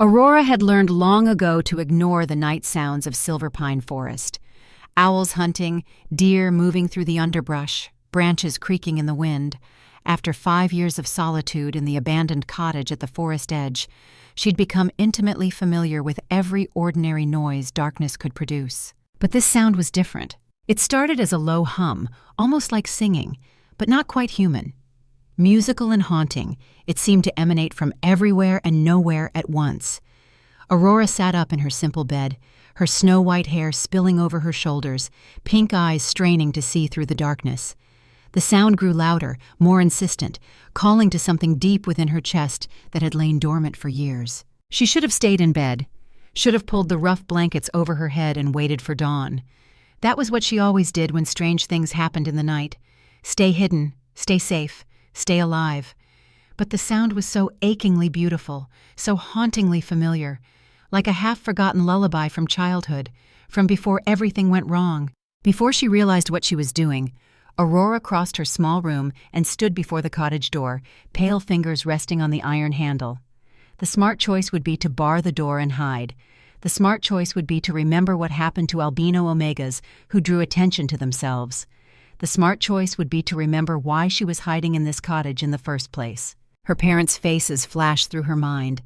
Aurora had learned long ago to ignore the night sounds of Silver Pine Forest. Owls hunting, deer moving through the underbrush, branches creaking in the wind. After 5 years of solitude in the abandoned cottage at the forest edge, she'd become intimately familiar with every ordinary noise darkness could produce. But this sound was different. It started as a low hum, almost like singing, but not quite human. Musical and haunting, it seemed to emanate from everywhere and nowhere at once. Aurora sat up in her simple bed, her snow-white hair spilling over her shoulders, pink eyes straining to see through the darkness. The sound grew louder, more insistent, calling to something deep within her chest that had lain dormant for years. She should have stayed in bed, should have pulled the rough blankets over her head and waited for dawn. That was what she always did when strange things happened in the night. Stay hidden, stay safe, stay alive. But the sound was so achingly beautiful, so hauntingly familiar, like a half-forgotten lullaby from childhood, from before everything went wrong. Before she realized what she was doing, Aurora crossed her small room and stood before the cottage door, pale fingers resting on the iron handle. The smart choice would be to bar the door and hide. The smart choice would be to remember what happened to albino omegas who drew attention to themselves. The smart choice would be to remember why she was hiding in this cottage in the first place. Her parents' faces flashed through her mind.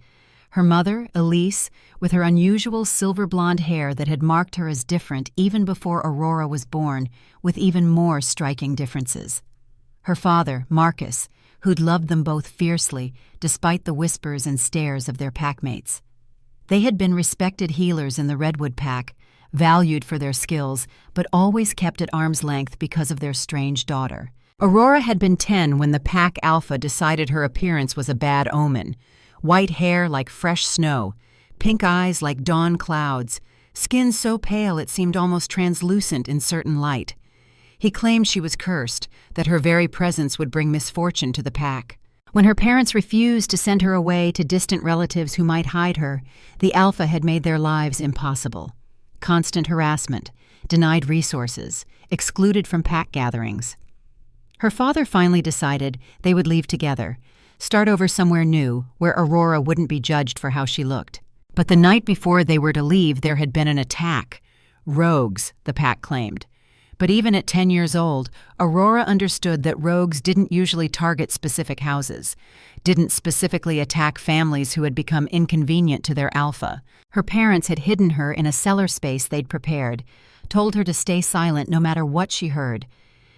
Her mother, Elise, with her unusual silver blonde hair that had marked her as different even before Aurora was born, with even more striking differences. Her father, Marcus, who'd loved them both fiercely, despite the whispers and stares of their packmates. They had been respected healers in the Redwood Pack, valued for their skills, but always kept at arm's length because of their strange daughter. Aurora had been 10 when the Pack Alpha decided her appearance was a bad omen. White hair like fresh snow, pink eyes like dawn clouds, skin so pale it seemed almost translucent in certain light. He claimed she was cursed, that her very presence would bring misfortune to the pack. When her parents refused to send her away to distant relatives who might hide her, the Alpha had made their lives impossible. Constant harassment, denied resources, excluded from pack gatherings. Her father finally decided they would leave together, start over somewhere new where Aurora wouldn't be judged for how she looked. But the night before they were to leave, there had been an attack. Rogues, the pack claimed. But even at 10 years old, Aurora understood that rogues didn't usually target specific houses, didn't specifically attack families who had become inconvenient to their alpha. Her parents had hidden her in a cellar space they'd prepared, told her to stay silent no matter what she heard.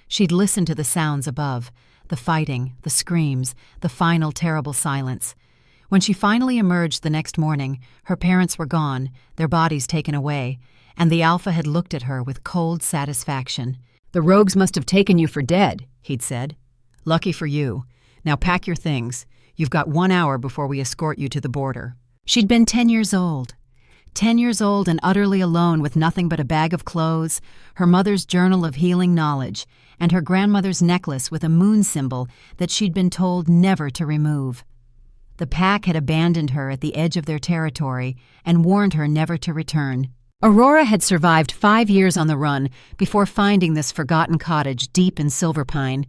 She'd listen to the sounds above, the fighting, the screams, the final terrible silence. When she finally emerged the next morning, her parents were gone, their bodies taken away, and the Alpha had looked at her with cold satisfaction. "The rogues must have taken you for dead," he'd said. "Lucky for you. Now pack your things. You've got 1 hour before we escort you to the border." She'd been 10 years old. 10 years old and utterly alone with nothing but a bag of clothes, her mother's journal of healing knowledge, and her grandmother's necklace with a moon symbol that she'd been told never to remove. The pack had abandoned her at the edge of their territory and warned her never to return. Aurora had survived 5 years on the run before finding this forgotten cottage deep in Silver Pine.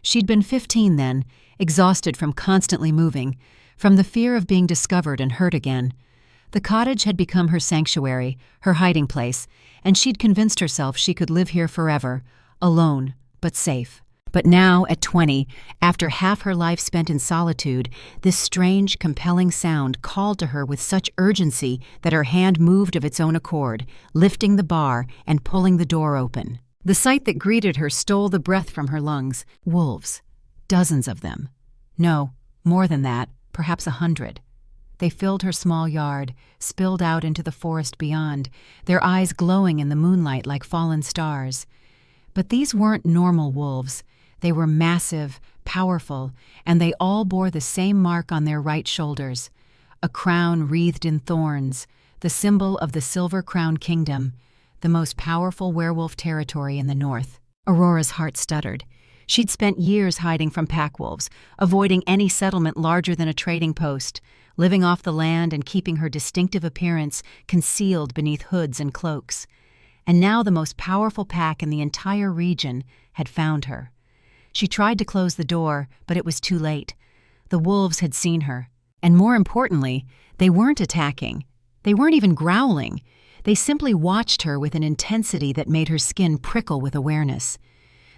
She'd been 15 then, exhausted from constantly moving, from the fear of being discovered and hurt again. The cottage had become her sanctuary, her hiding place, and she'd convinced herself she could live here forever, alone, but safe. But now, at 20, after half her life spent in solitude, this strange, compelling sound called to her with such urgency that her hand moved of its own accord, lifting the bar and pulling the door open. The sight that greeted her stole the breath from her lungs. Wolves. Dozens of them. No, more than that, perhaps 100. They filled her small yard, spilled out into the forest beyond, their eyes glowing in the moonlight like fallen stars. But these weren't normal wolves. They were massive, powerful, and they all bore the same mark on their right shoulders, a crown wreathed in thorns, the symbol of the Silver Crown Kingdom, the most powerful werewolf territory in the north. Aurora's heart stuttered. She'd spent years hiding from pack wolves, avoiding any settlement larger than a trading post, living off the land and keeping her distinctive appearance concealed beneath hoods and cloaks. And now the most powerful pack in the entire region had found her. She tried to close the door, but it was too late. The wolves had seen her. And more importantly, they weren't attacking. They weren't even growling. They simply watched her with an intensity that made her skin prickle with awareness.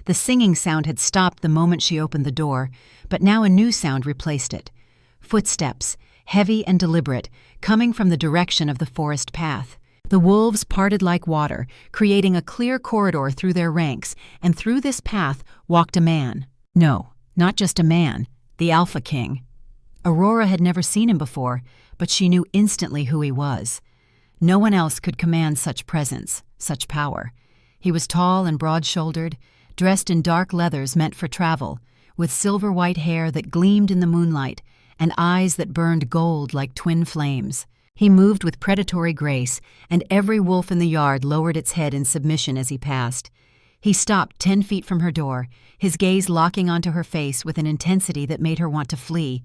The singing sound had stopped the moment she opened the door, but now a new sound replaced it. Footsteps, heavy and deliberate, coming from the direction of the forest path. The wolves parted like water, creating a clear corridor through their ranks, and through this path walked a man. No, not just a man, the Alpha King. Aurora had never seen him before, but she knew instantly who he was. No one else could command such presence, such power. He was tall and broad-shouldered, dressed in dark leathers meant for travel, with silver-white hair that gleamed in the moonlight and eyes that burned gold like twin flames. He moved with predatory grace, and every wolf in the yard lowered its head in submission as he passed. He stopped 10 feet from her door, his gaze locking onto her face with an intensity that made her want to flee.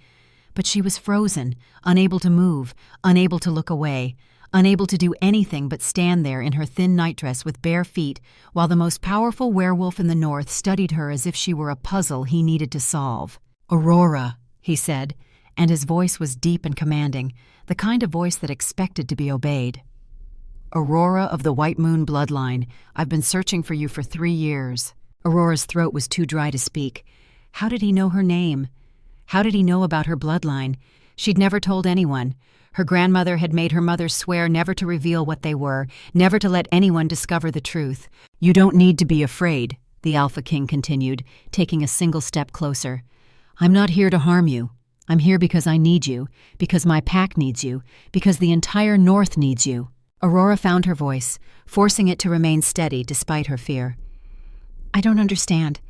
But she was frozen, unable to move, unable to look away, unable to do anything but stand there in her thin nightdress with bare feet, while the most powerful werewolf in the north studied her as if she were a puzzle he needed to solve. "Aurora," he said, and his voice was deep and commanding, the kind of voice that expected to be obeyed. "Aurora of the White Moon bloodline, I've been searching for you for 3 years." Aurora's throat was too dry to speak. How did he know her name? How did he know about her bloodline? She'd never told anyone. Her grandmother had made her mother swear never to reveal what they were, never to let anyone discover the truth. "You don't need to be afraid," the Alpha King continued, taking a single step closer. "I'm not here to harm you. I'm here because I need you, because my pack needs you, because the entire North needs you." Aurora found her voice, forcing it to remain steady despite her fear. "I don't understand.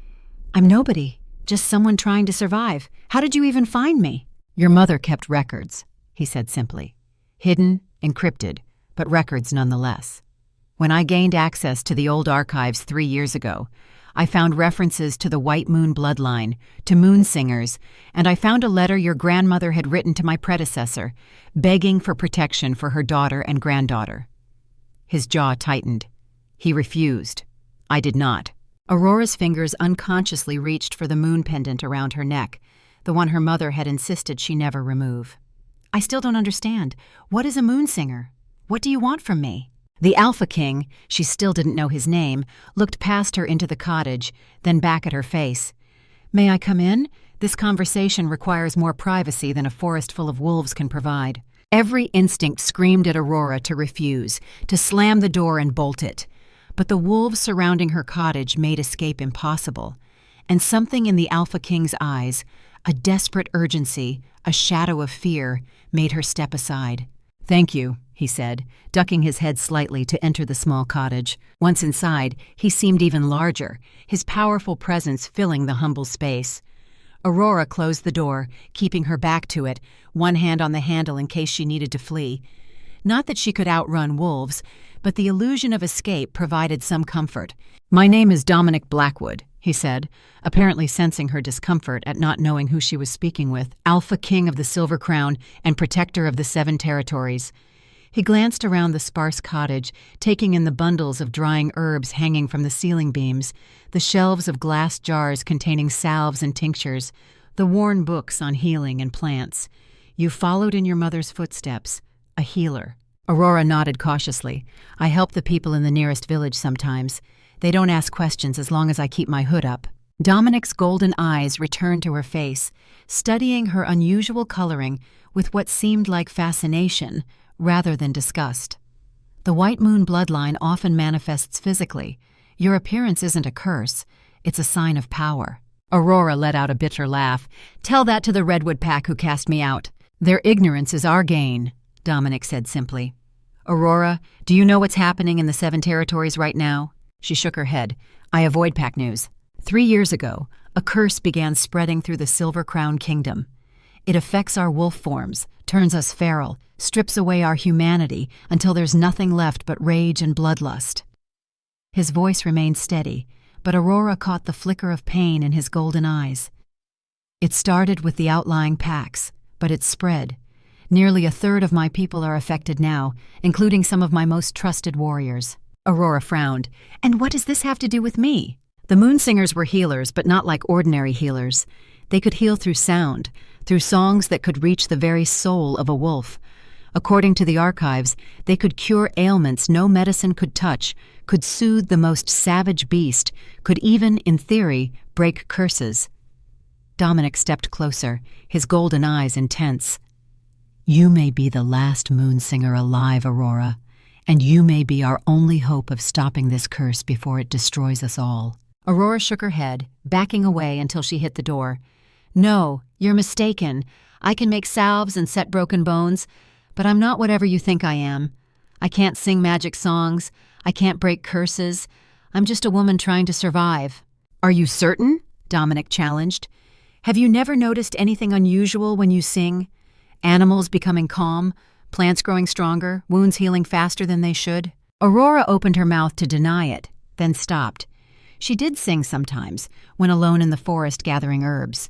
I'm nobody, just someone trying to survive. How did you even find me?" "Your mother kept records," he said simply. "Hidden, encrypted, but records nonetheless. When I gained access to the old archives 3 years ago, I found references to the White Moon bloodline, to moon singers, and I found a letter your grandmother had written to my predecessor, begging for protection for her daughter and granddaughter." His jaw tightened. He refused. I did not. Aurora's fingers unconsciously reached for the moon pendant around her neck, the one her mother had insisted she never remove. "I still don't understand. What is a moon singer? What do you want from me?" The Alpha King, she still didn't know his name, looked past her into the cottage, then back at her face. "May I come in? This conversation requires more privacy than a forest full of wolves can provide." Every instinct screamed at Aurora to refuse, to slam the door and bolt it. But the wolves surrounding her cottage made escape impossible. And something in the Alpha King's eyes, a desperate urgency, a shadow of fear, made her step aside. "Thank you," he said, ducking his head slightly to enter the small cottage. Once inside, he seemed even larger, his powerful presence filling the humble space. Aurora closed the door, keeping her back to it, one hand on the handle in case she needed to flee. Not that she could outrun wolves, but the illusion of escape provided some comfort. "My name is Dominic Blackwood," he said, apparently sensing her discomfort at not knowing who she was speaking with, "Alpha King of the Silver Crown and Protector of the 7 Territories." He glanced around the sparse cottage, taking in the bundles of drying herbs hanging from the ceiling beams, the shelves of glass jars containing salves and tinctures, the worn books on healing and plants. "You followed in your mother's footsteps. A healer." Aurora nodded cautiously. "I help the people in the nearest village sometimes. They don't ask questions as long as I keep my hood up." Dominic's golden eyes returned to her face, studying her unusual coloring with what seemed like fascination rather than disgust. "The White Moon bloodline often manifests physically. Your appearance isn't a curse. It's a sign of power." Aurora let out a bitter laugh. "Tell that to the Redwood pack who cast me out. Their ignorance is our gain," Dominic said simply. "Aurora, do you know what's happening in the 7 Territories right now?" She shook her head. "I avoid pack news. 3 years ago, a curse began spreading through the Silver Crown Kingdom. It affects our wolf forms, turns us feral, strips away our humanity until there's nothing left but rage and bloodlust." His voice remained steady, but Aurora caught the flicker of pain in his golden eyes. "It started with the outlying packs, but it's spread. Nearly a third of my people are affected now, including some of my most trusted warriors." Aurora frowned. "And what does this have to do with me?" "The Moonsingers were healers, but not like ordinary healers. They could heal through sound. through songs that could reach the very soul of a wolf. According to the archives, they could cure ailments no medicine could touch, could soothe the most savage beast, could even, in theory, break curses. Dominic stepped closer, his golden eyes intense. "You may be the last moon singer alive, Aurora, and you may be our only hope of stopping this curse before it destroys us all." Aurora shook her head, backing away until she hit the door. "No, you're mistaken. I can make salves and set broken bones, but I'm not whatever you think I am. I can't sing magic songs. I can't break curses. I'm just a woman trying to survive." "Are you certain?" Dominic challenged. "Have you never noticed anything unusual when you sing? Animals becoming calm, plants growing stronger, wounds healing faster than they should?" Aurora opened her mouth to deny it, then stopped. She did sing sometimes, when alone in the forest gathering herbs.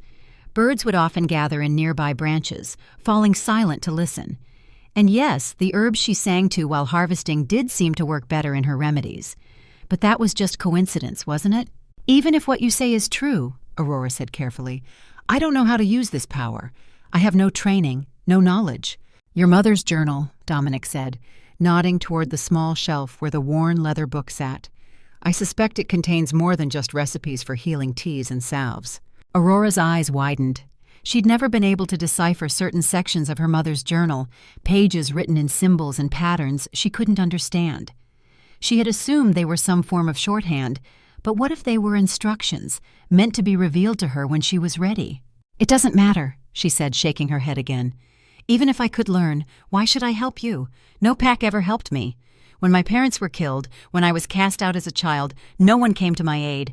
Birds would often gather in nearby branches, falling silent to listen. And yes, the herbs she sang to while harvesting did seem to work better in her remedies. But that was just coincidence, wasn't it? "Even if what you say is true," Aurora said carefully, "I don't know how to use this power. I have no training, no knowledge." "Your mother's journal," Dominic said, nodding toward the small shelf where the worn leather book sat. "I suspect it contains more than just recipes for healing teas and salves." Aurora's eyes widened. She'd never been able to decipher certain sections of her mother's journal, pages written in symbols and patterns she couldn't understand. She had assumed they were some form of shorthand, but what if they were instructions, meant to be revealed to her when she was ready? "It doesn't matter," she said, shaking her head again. "Even if I could learn, why should I help you? No pack ever helped me. When my parents were killed, when I was cast out as a child, no one came to my aid.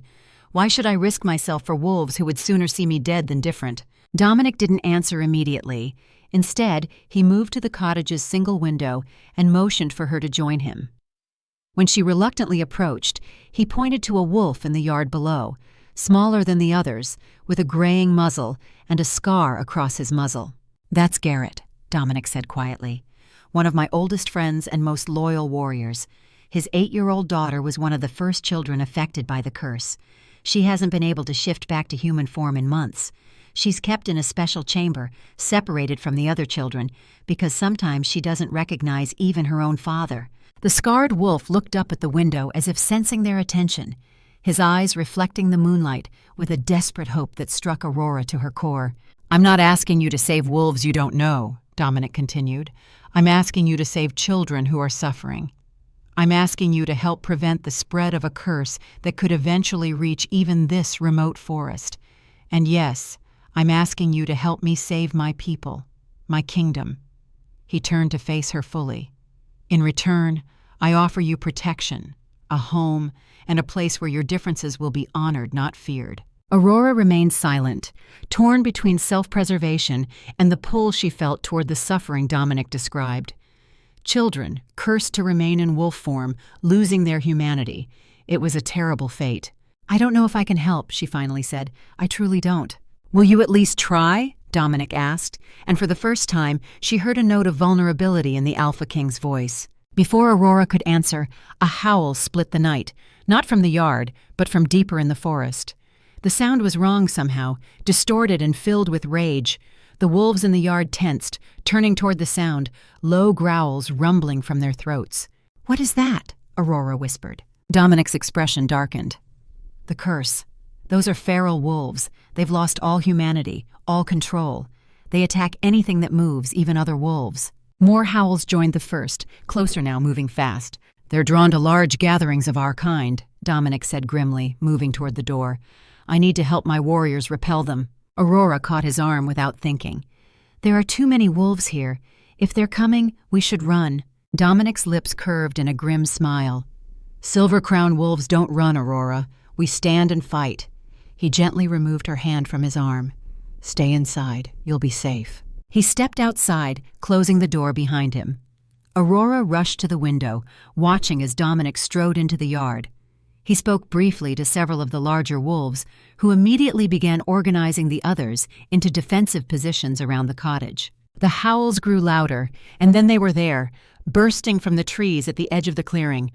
Why should I risk myself for wolves who would sooner see me dead than different?" Dominic didn't answer immediately. Instead, he moved to the cottage's single window and motioned for her to join him. When she reluctantly approached, he pointed to a wolf in the yard below, smaller than the others, with a graying muzzle and a scar across his muzzle. "That's Garrett," Dominic said quietly. "One of my oldest friends and most loyal warriors. His 8-year-old daughter was one of the first children affected by the curse. She hasn't been able to shift back to human form in months. She's kept in a special chamber, separated from the other children, because sometimes she doesn't recognize even her own father." The scarred wolf looked up at the window as if sensing their attention, his eyes reflecting the moonlight with a desperate hope that struck Aurora to her core. "I'm not asking you to save wolves you don't know," Dominic continued. "I'm asking you to save children who are suffering. I'm asking you to help prevent the spread of a curse that could eventually reach even this remote forest. And yes, I'm asking you to help me save my people, my kingdom." He turned to face her fully. "In return, I offer you protection, a home, and a place where your differences will be honored, not feared." Aurora remained silent, torn between self-preservation and the pull she felt toward the suffering Dominic described. Children, cursed to remain in wolf form, losing their humanity. It was a terrible fate. "I don't know if I can help," she finally said. "I truly don't." "Will you at least try?" Dominic asked, and for the first time she heard a note of vulnerability in the Alpha King's voice. Before Aurora could answer, a howl split the night, not from the yard, but from deeper in the forest. The sound was wrong somehow, distorted and filled with rage. The wolves in the yard tensed, turning toward the sound, low growls rumbling from their throats. "What is that?" Aurora whispered. Dominic's expression darkened. "The curse. Those are feral wolves. They've lost all humanity, all control. They attack anything that moves, even other wolves." More howls joined the first, closer now, moving fast. "They're drawn to large gatherings of our kind," Dominic said grimly, moving toward the door. "I need to help my warriors repel them." Aurora caught his arm without thinking. "There are too many wolves here. If they're coming, we should run." Dominic's lips curved in a grim smile. "Silver Crown wolves don't run, Aurora. We stand and fight." He gently removed her hand from his arm. "Stay inside. You'll be safe." He stepped outside, closing the door behind him. Aurora rushed to the window, watching as Dominic strode into the yard. He spoke briefly to several of the larger wolves, who immediately began organizing the others into defensive positions around the cottage. The howls grew louder, and then they were there, bursting from the trees at the edge of the clearing.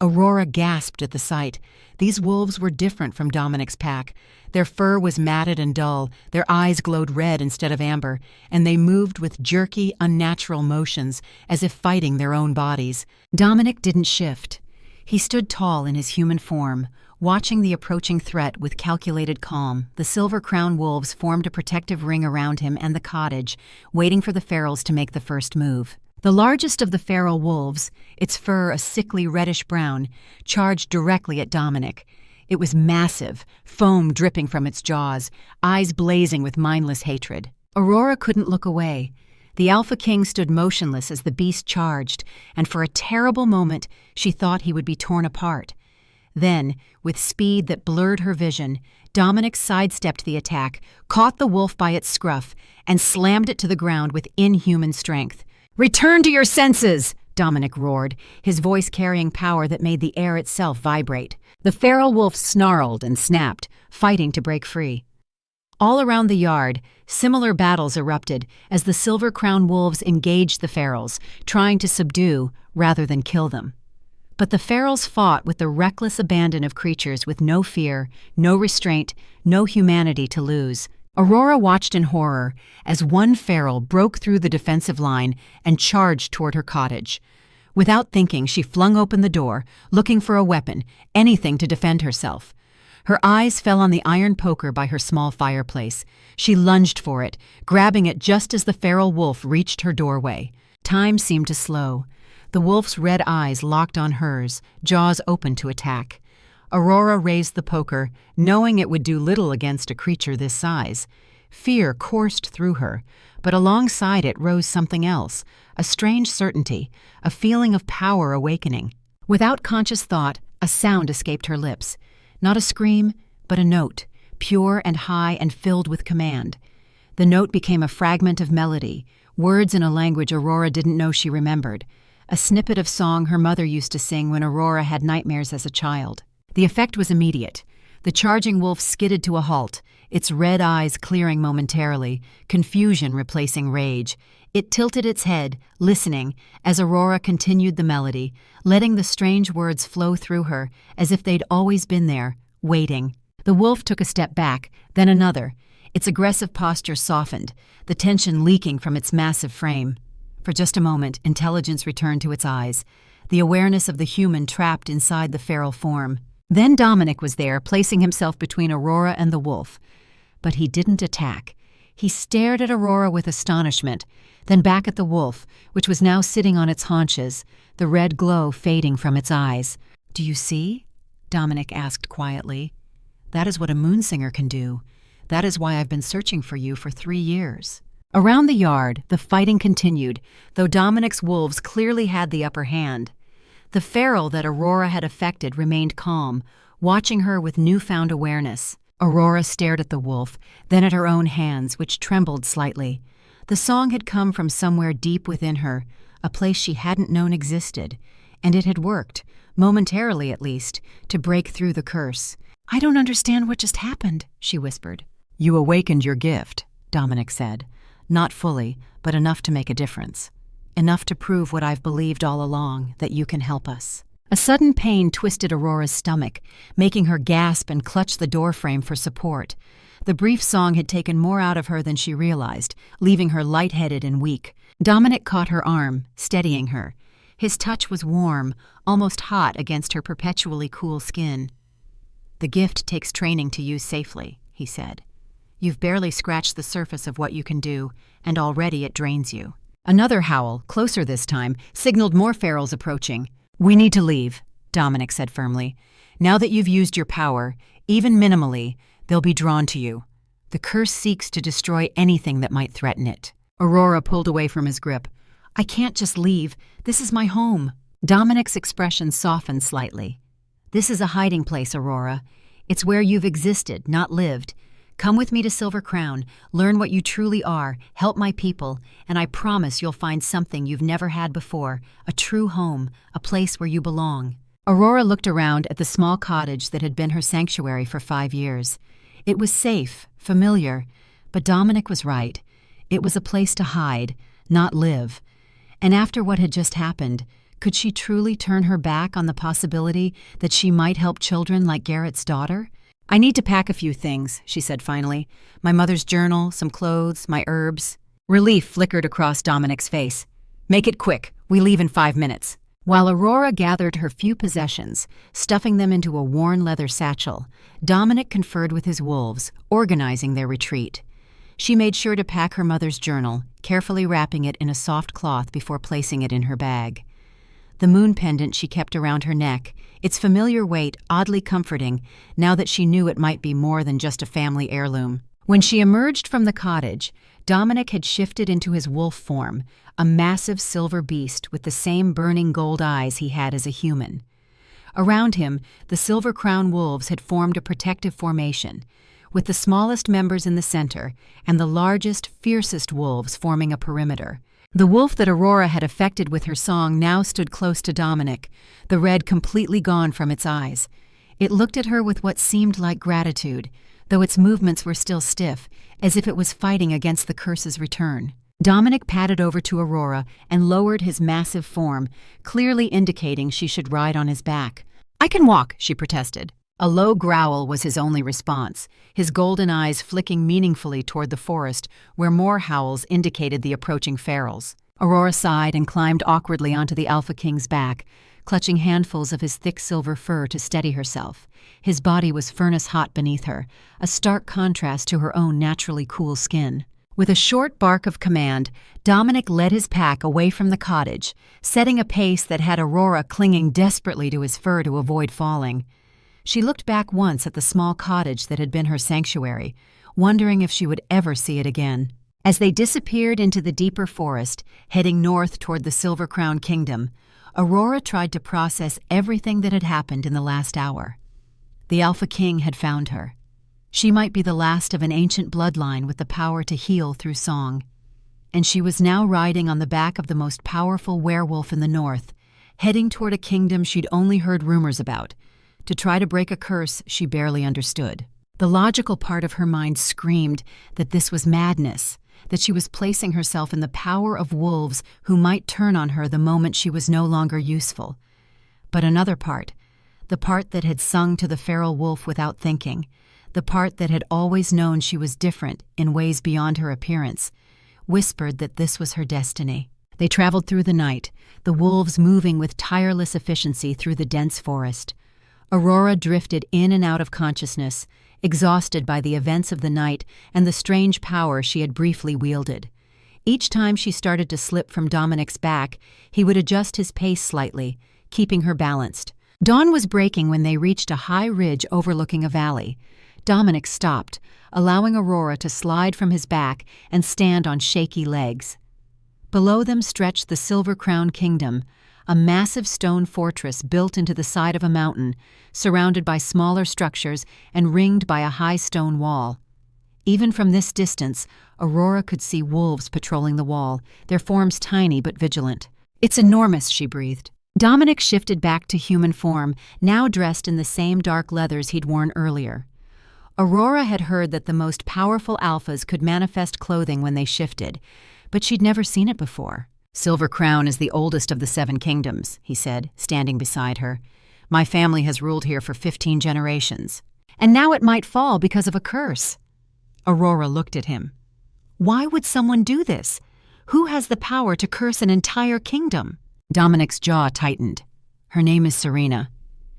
Aurora gasped at the sight. These wolves were different from Dominic's pack. Their fur was matted and dull, their eyes glowed red instead of amber, and they moved with jerky, unnatural motions, as if fighting their own bodies. Dominic didn't shift. He stood tall in his human form, watching the approaching threat with calculated calm. The silver crown wolves formed a protective ring around him and the cottage, waiting for the ferals to make the first move. The largest of the feral wolves, its fur a sickly reddish-brown, charged directly at Dominic. It was massive, foam dripping from its jaws, eyes blazing with mindless hatred. Aurora couldn't look away. The Alpha King stood motionless as the beast charged, and for a terrible moment she thought he would be torn apart. Then, with speed that blurred her vision, Dominic sidestepped the attack, caught the wolf by its scruff, and slammed it to the ground with inhuman strength. "Return to your senses!" Dominic roared, his voice carrying power that made the air itself vibrate. The feral wolf snarled and snapped, fighting to break free. All around the yard, similar battles erupted as the silver crown wolves engaged the ferals, trying to subdue rather than kill them. But the ferals fought with the reckless abandon of creatures with no fear, no restraint, no humanity to lose. Aurora watched in horror as one feral broke through the defensive line and charged toward her cottage. Without thinking, she flung open the door, looking for a weapon, anything to defend herself. Her eyes fell on the iron poker by her small fireplace. She lunged for it, grabbing it just as the feral wolf reached her doorway. Time seemed to slow. The wolf's red eyes locked on hers, jaws open to attack. Aurora raised the poker, knowing it would do little against a creature this size. Fear coursed through her, but alongside it rose something else, a strange certainty, a feeling of power awakening. Without conscious thought, a sound escaped her lips. Not a scream, but a note, pure and high and filled with command. The note became a fragment of melody, words in a language Aurora didn't know she remembered, a snippet of song her mother used to sing when Aurora had nightmares as a child. The effect was immediate. The charging wolf skidded to a halt, its red eyes clearing momentarily, confusion replacing rage. It tilted its head, listening, as Aurora continued the melody, letting the strange words flow through her as if they'd always been there, waiting. The wolf took a step back, then another. Its aggressive posture softened, the tension leaking from its massive frame. For just a moment, intelligence returned to its eyes, the awareness of the human trapped inside the feral form. Then Dominic was there, placing himself between Aurora and the wolf. But he didn't attack. He stared at Aurora with astonishment, then back at the wolf, which was now sitting on its haunches, the red glow fading from its eyes. "Do you see?" Dominic asked quietly. "That is what a moonsinger can do. That is why I've been searching for you for 3 years." Around the yard, the fighting continued, though Dominic's wolves clearly had the upper hand. The feral that Aurora had affected remained calm, watching her with newfound awareness. Aurora stared at the wolf, then at her own hands, which trembled slightly. The song had come from somewhere deep within her, a place she hadn't known existed, and it had worked, momentarily at least, to break through the curse. "I don't understand what just happened," she whispered. "You awakened your gift," Dominic said. "Not fully, but enough to make a difference. Enough to prove what I've believed all along, that you can help us." A sudden pain twisted Aurora's stomach, making her gasp and clutch the doorframe for support. The brief song had taken more out of her than she realized, leaving her lightheaded and weak. Dominic caught her arm, steadying her. His touch was warm, almost hot against her perpetually cool skin. "The gift takes training to use safely," he said. "You've barely scratched the surface of what you can do, and already it drains you." Another howl, closer this time, signaled more ferals approaching. "We need to leave," Dominic said firmly. "Now that you've used your power, even minimally, they'll be drawn to you. The curse seeks to destroy anything that might threaten it." Aurora pulled away from his grip. "I can't just leave. This is my home." Dominic's expression softened slightly. "This is a hiding place, Aurora. It's where you've existed, not lived. Come with me to Silver Crown, learn what you truly are, help my people, and I promise you'll find something you've never had before, a true home, a place where you belong." Aurora looked around at the small cottage that had been her sanctuary for 5 years. It was safe, familiar, but Dominic was right. It was a place to hide, not live. And after what had just happened, Could she truly turn her back on the possibility that she might help children like Garrett's daughter? "I need to pack a few things," she said finally. "My mother's journal, some clothes, my herbs." Relief flickered across Dominic's face. "Make it quick. We leave in 5 minutes." While Aurora gathered her few possessions, stuffing them into a worn leather satchel, Dominic conferred with his wolves, organizing their retreat. She made sure to pack her mother's journal, carefully wrapping it in a soft cloth before placing it in her bag. The moon pendant she kept around her neck, its familiar weight oddly comforting now that she knew it might be more than just a family heirloom. When she emerged from the cottage, Dominic had shifted into his wolf form, a massive silver beast with the same burning gold eyes he had as a human. Around him, the Silver Crown wolves had formed a protective formation, with the smallest members in the center and the largest, fiercest wolves forming a perimeter. The wolf that Aurora had affected with her song now stood close to Dominic, the red completely gone from its eyes. It looked at her with what seemed like gratitude, though its movements were still stiff, as if it was fighting against the curse's return. Dominic padded over to Aurora and lowered his massive form, clearly indicating she should ride on his back. "I can walk," she protested. A low growl was his only response, his golden eyes flicking meaningfully toward the forest, where more howls indicated the approaching ferals. Aurora sighed and climbed awkwardly onto the Alpha King's back, clutching handfuls of his thick silver fur to steady herself. His body was furnace-hot beneath her, a stark contrast to her own naturally cool skin. With a short bark of command, Dominic led his pack away from the cottage, setting a pace that had Aurora clinging desperately to his fur to avoid falling. She looked back once at the small cottage that had been her sanctuary, wondering if she would ever see it again. As they disappeared into the deeper forest, heading north toward the Silver Crown Kingdom, Aurora tried to process everything that had happened in the last hour. The Alpha King had found her. She might be the last of an ancient bloodline with the power to heal through song. And she was now riding on the back of the most powerful werewolf in the north, heading toward a kingdom she'd only heard rumors about, to try to break a curse she barely understood. The logical part of her mind screamed that this was madness, that she was placing herself in the power of wolves who might turn on her the moment she was no longer useful. But another part, the part that had sung to the feral wolf without thinking, the part that had always known she was different in ways beyond her appearance, whispered that this was her destiny. They traveled through the night, the wolves moving with tireless efficiency through the dense forest. Aurora drifted in and out of consciousness, exhausted by the events of the night and the strange power she had briefly wielded. Each time she started to slip from Dominic's back, he would adjust his pace slightly, keeping her balanced. Dawn was breaking when they reached a high ridge overlooking a valley. Dominic stopped, allowing Aurora to slide from his back and stand on shaky legs. Below them stretched the Silver Crown Kingdom, a massive stone fortress built into the side of a mountain, surrounded by smaller structures and ringed by a high stone wall. Even from this distance, Aurora could see wolves patrolling the wall, their forms tiny but vigilant. "It's enormous," she breathed. Dominic shifted back to human form, now dressed in the same dark leathers he'd worn earlier. Aurora had heard that the most powerful alphas could manifest clothing when they shifted, but she'd never seen it before. "Silver Crown is the oldest of the 7 kingdoms," he said, standing beside her. "My family has ruled here for 15 generations. And now it might fall because of a curse." Aurora looked at him. "Why would someone do this? Who has the power to curse an entire kingdom?" Dominic's jaw tightened. "Her name is Serena.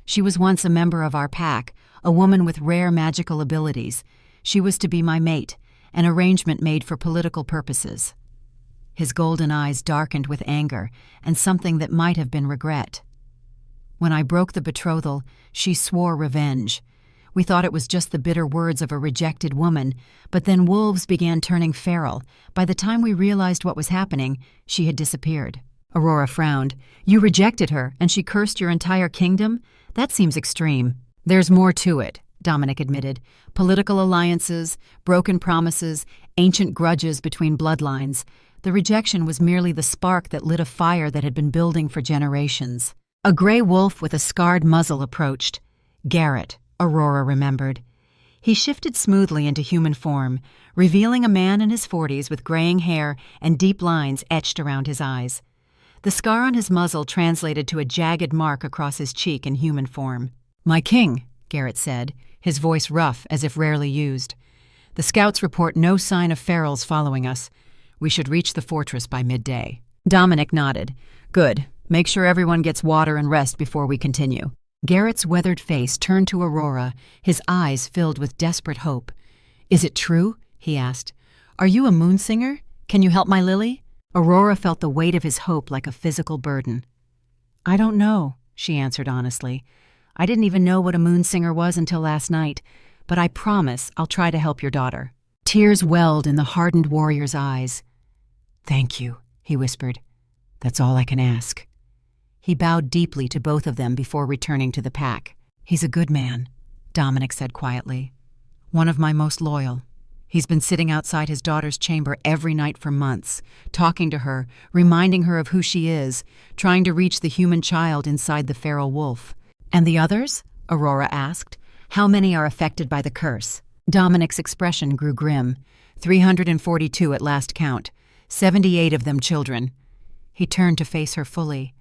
She was once a member of our pack, a woman with rare magical abilities. She was to be my mate, an arrangement made for political purposes." His golden eyes darkened with anger and something that might have been regret. "When I broke the betrothal, she swore revenge. We thought it was just the bitter words of a rejected woman, but then wolves began turning feral. By the time we realized what was happening, she had disappeared." Aurora frowned. "You rejected her, and she cursed your entire kingdom? That seems extreme." "There's more to it," Dominic admitted. "Political alliances, broken promises, ancient grudges between bloodlines. The rejection was merely the spark that lit a fire that had been building for generations." A gray wolf with a scarred muzzle approached. Garrett, Aurora remembered. He shifted smoothly into human form, revealing a man in his 40s with graying hair and deep lines etched around his eyes. The scar on his muzzle translated to a jagged mark across his cheek in human form. "My king," Garrett said, his voice rough as if rarely used. "The scouts report no sign of ferals following us. We should reach the fortress by midday." Dominic nodded. "Good. Make sure everyone gets water and rest before we continue." Garrett's weathered face turned to Aurora, his eyes filled with desperate hope. "Is it true?" he asked. "Are you a moon singer? Can you help my Lily?" Aurora felt the weight of his hope like a physical burden. "I don't know," she answered honestly. "I didn't even know what a moon singer was until last night, but I promise I'll try to help your daughter." Tears welled in the hardened warrior's eyes. "Thank you," he whispered. "That's all I can ask." He bowed deeply to both of them before returning to the pack. "He's a good man," Dominic said quietly. "One of my most loyal. He's been sitting outside his daughter's chamber every night for months, talking to her, reminding her of who she is, trying to reach the human child inside the feral wolf." "And the others?" Aurora asked. "How many are affected by the curse?" Dominic's expression grew grim. 342 at last count, 78 of them children. He turned to face her fully.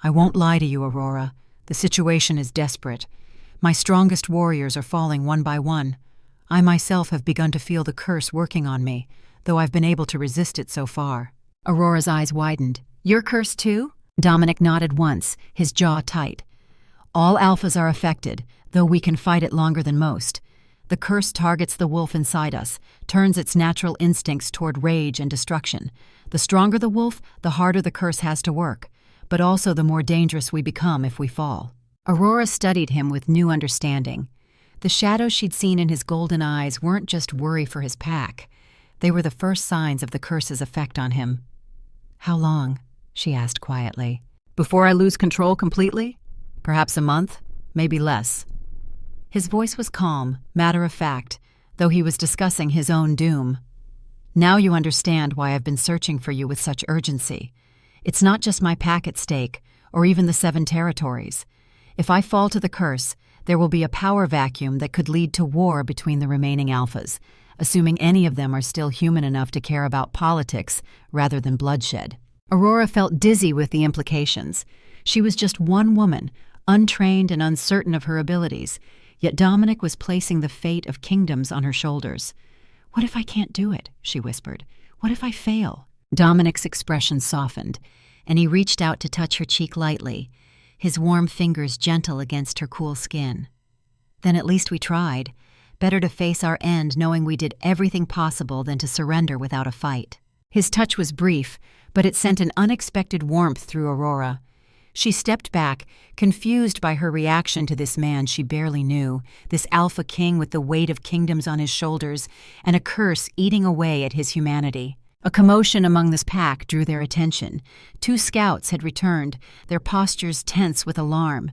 "I won't lie to you, Aurora. The situation is desperate. My strongest warriors are falling one by one. I myself have begun to feel the curse working on me, though I've been able to resist it so far." Aurora's eyes widened. "You're cursed too?" Dominic nodded once, his jaw tight. "All alphas are affected, though we can fight it longer than most. The curse targets the wolf inside us, turns its natural instincts toward rage and destruction. The stronger the wolf, the harder the curse has to work, but also the more dangerous we become if we fall." Aurora studied him with new understanding. The shadows she'd seen in his golden eyes weren't just worry for his pack. They were the first signs of the curse's effect on him. "How long?" she asked quietly. "Before I lose control completely? Perhaps a month, maybe less." His voice was calm, matter-of-fact, though he was discussing his own doom. "Now you understand why I've been searching for you with such urgency. It's not just my pack at stake, or even the 7 territories. If I fall to the curse, there will be a power vacuum that could lead to war between the remaining alphas, assuming any of them are still human enough to care about politics rather than bloodshed." Aurora felt dizzy with the implications. She was just one woman, untrained and uncertain of her abilities, yet Dominic was placing the fate of kingdoms on her shoulders. "What if I can't do it?" she whispered. "What if I fail?" Dominic's expression softened, and he reached out to touch her cheek lightly, his warm fingers gentle against her cool skin. "Then at least we tried. Better to face our end knowing we did everything possible than to surrender without a fight." His touch was brief, but it sent an unexpected warmth through Aurora. She stepped back, confused by her reaction to this man she barely knew, this alpha king with the weight of kingdoms on his shoulders and a curse eating away at his humanity. A commotion among this pack drew their attention. 2 scouts had returned, their postures tense with alarm.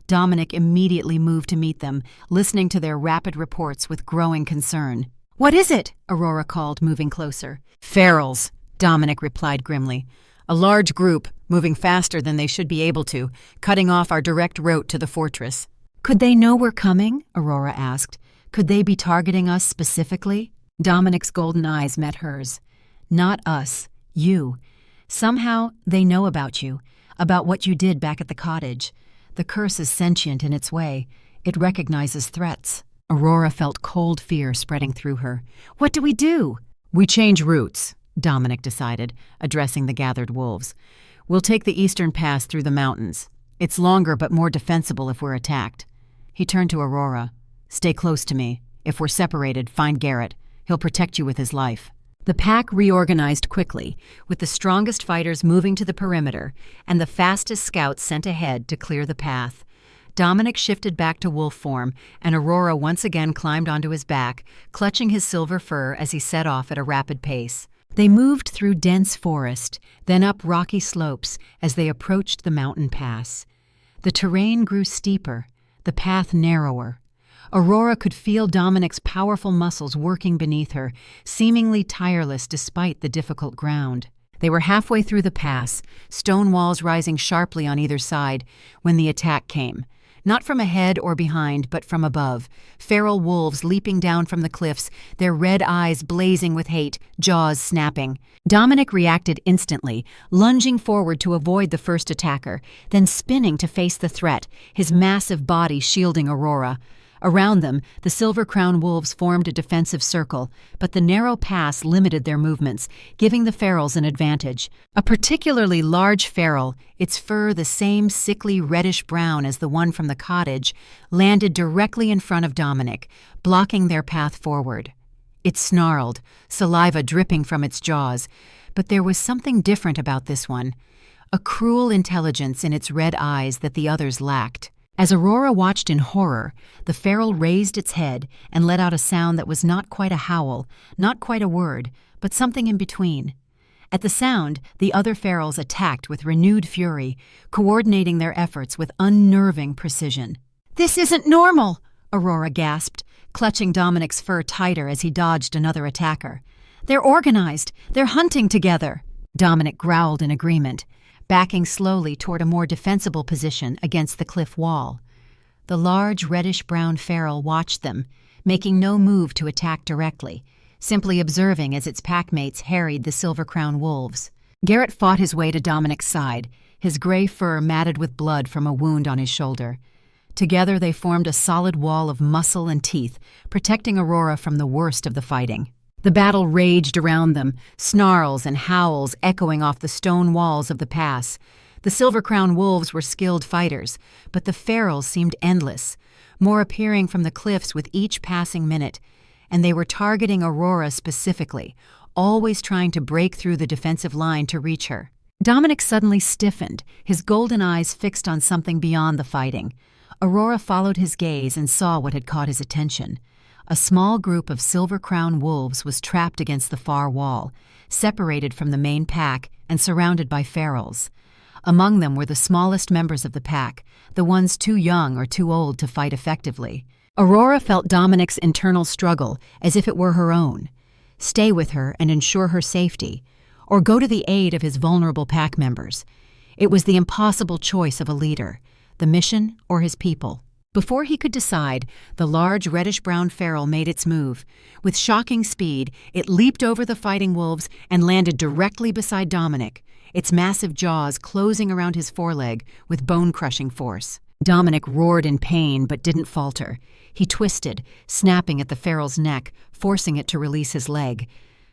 Dominic immediately moved to meet them, listening to their rapid reports with growing concern. "What is it?" Aurora called, moving closer. "Ferals," Dominic replied grimly. "A large group, moving faster than they should be able to, cutting off our direct route to the fortress." "Could they know we're coming?" Aurora asked. "Could they be targeting us specifically?" Dominic's golden eyes met hers. "Not us. You. Somehow they know about you, about what you did back at the cottage. The curse is sentient in its way. It recognizes threats." Aurora felt cold fear spreading through her. "What do we do?" "We change routes," Dominic decided, addressing the gathered wolves. "We'll take the eastern pass through the mountains. It's longer but more defensible if we're attacked." He turned to Aurora. "Stay close to me. If we're separated, find Garrett. He'll protect you with his life." The pack reorganized quickly, with the strongest fighters moving to the perimeter and the fastest scouts sent ahead to clear the path. Dominic shifted back to wolf form, and Aurora once again climbed onto his back, clutching his silver fur as he set off at a rapid pace. They moved through dense forest, then up rocky slopes as they approached the mountain pass. The terrain grew steeper, the path narrower. Aurora could feel Dominic's powerful muscles working beneath her, seemingly tireless despite the difficult ground. They were halfway through the pass, stone walls rising sharply on either side, when the attack came. Not from ahead or behind, but from above. Feral wolves leaping down from the cliffs, their red eyes blazing with hate, jaws snapping. Dominic reacted instantly, lunging forward to avoid the first attacker, then spinning to face the threat, his massive body shielding Aurora. Around them, the Silver Crown wolves formed a defensive circle, but the narrow pass limited their movements, giving the ferals an advantage. A particularly large feral, its fur the same sickly reddish-brown as the one from the cottage, landed directly in front of Dominic, blocking their path forward. It snarled, saliva dripping from its jaws, but there was something different about this one, a cruel intelligence in its red eyes that the others lacked. As Aurora watched in horror, the feral raised its head and let out a sound that was not quite a howl, not quite a word, but something in between. At the sound, the other ferals attacked with renewed fury, coordinating their efforts with unnerving precision. "This isn't normal!" Aurora gasped, clutching Dominic's fur tighter as he dodged another attacker. "They're organized! They're hunting together!" Dominic growled in agreement, backing slowly toward a more defensible position against the cliff wall. The large reddish-brown feral watched them, making no move to attack directly, simply observing as its packmates harried the Silver Crown wolves. Garrett fought his way to Dominic's side, his gray fur matted with blood from a wound on his shoulder. Together they formed a solid wall of muscle and teeth, protecting Aurora from the worst of the fighting. The battle raged around them, snarls and howls echoing off the stone walls of the pass. The Silver Crown wolves were skilled fighters, but the ferals seemed endless, more appearing from the cliffs with each passing minute, and they were targeting Aurora specifically, always trying to break through the defensive line to reach her. Dominic suddenly stiffened, his golden eyes fixed on something beyond the fighting. Aurora followed his gaze and saw what had caught his attention. A small group of Silver Crown wolves was trapped against the far wall, separated from the main pack and surrounded by ferals. Among them were the smallest members of the pack, the ones too young or too old to fight effectively. Aurora felt Dominic's internal struggle as if it were her own. Stay with her and ensure her safety, or go to the aid of his vulnerable pack members. It was the impossible choice of a leader, the mission or his people. Before he could decide, the large reddish-brown feral made its move. With shocking speed, it leaped over the fighting wolves and landed directly beside Dominic, its massive jaws closing around his foreleg with bone-crushing force. Dominic roared in pain but didn't falter. He twisted, snapping at the feral's neck, forcing it to release his leg.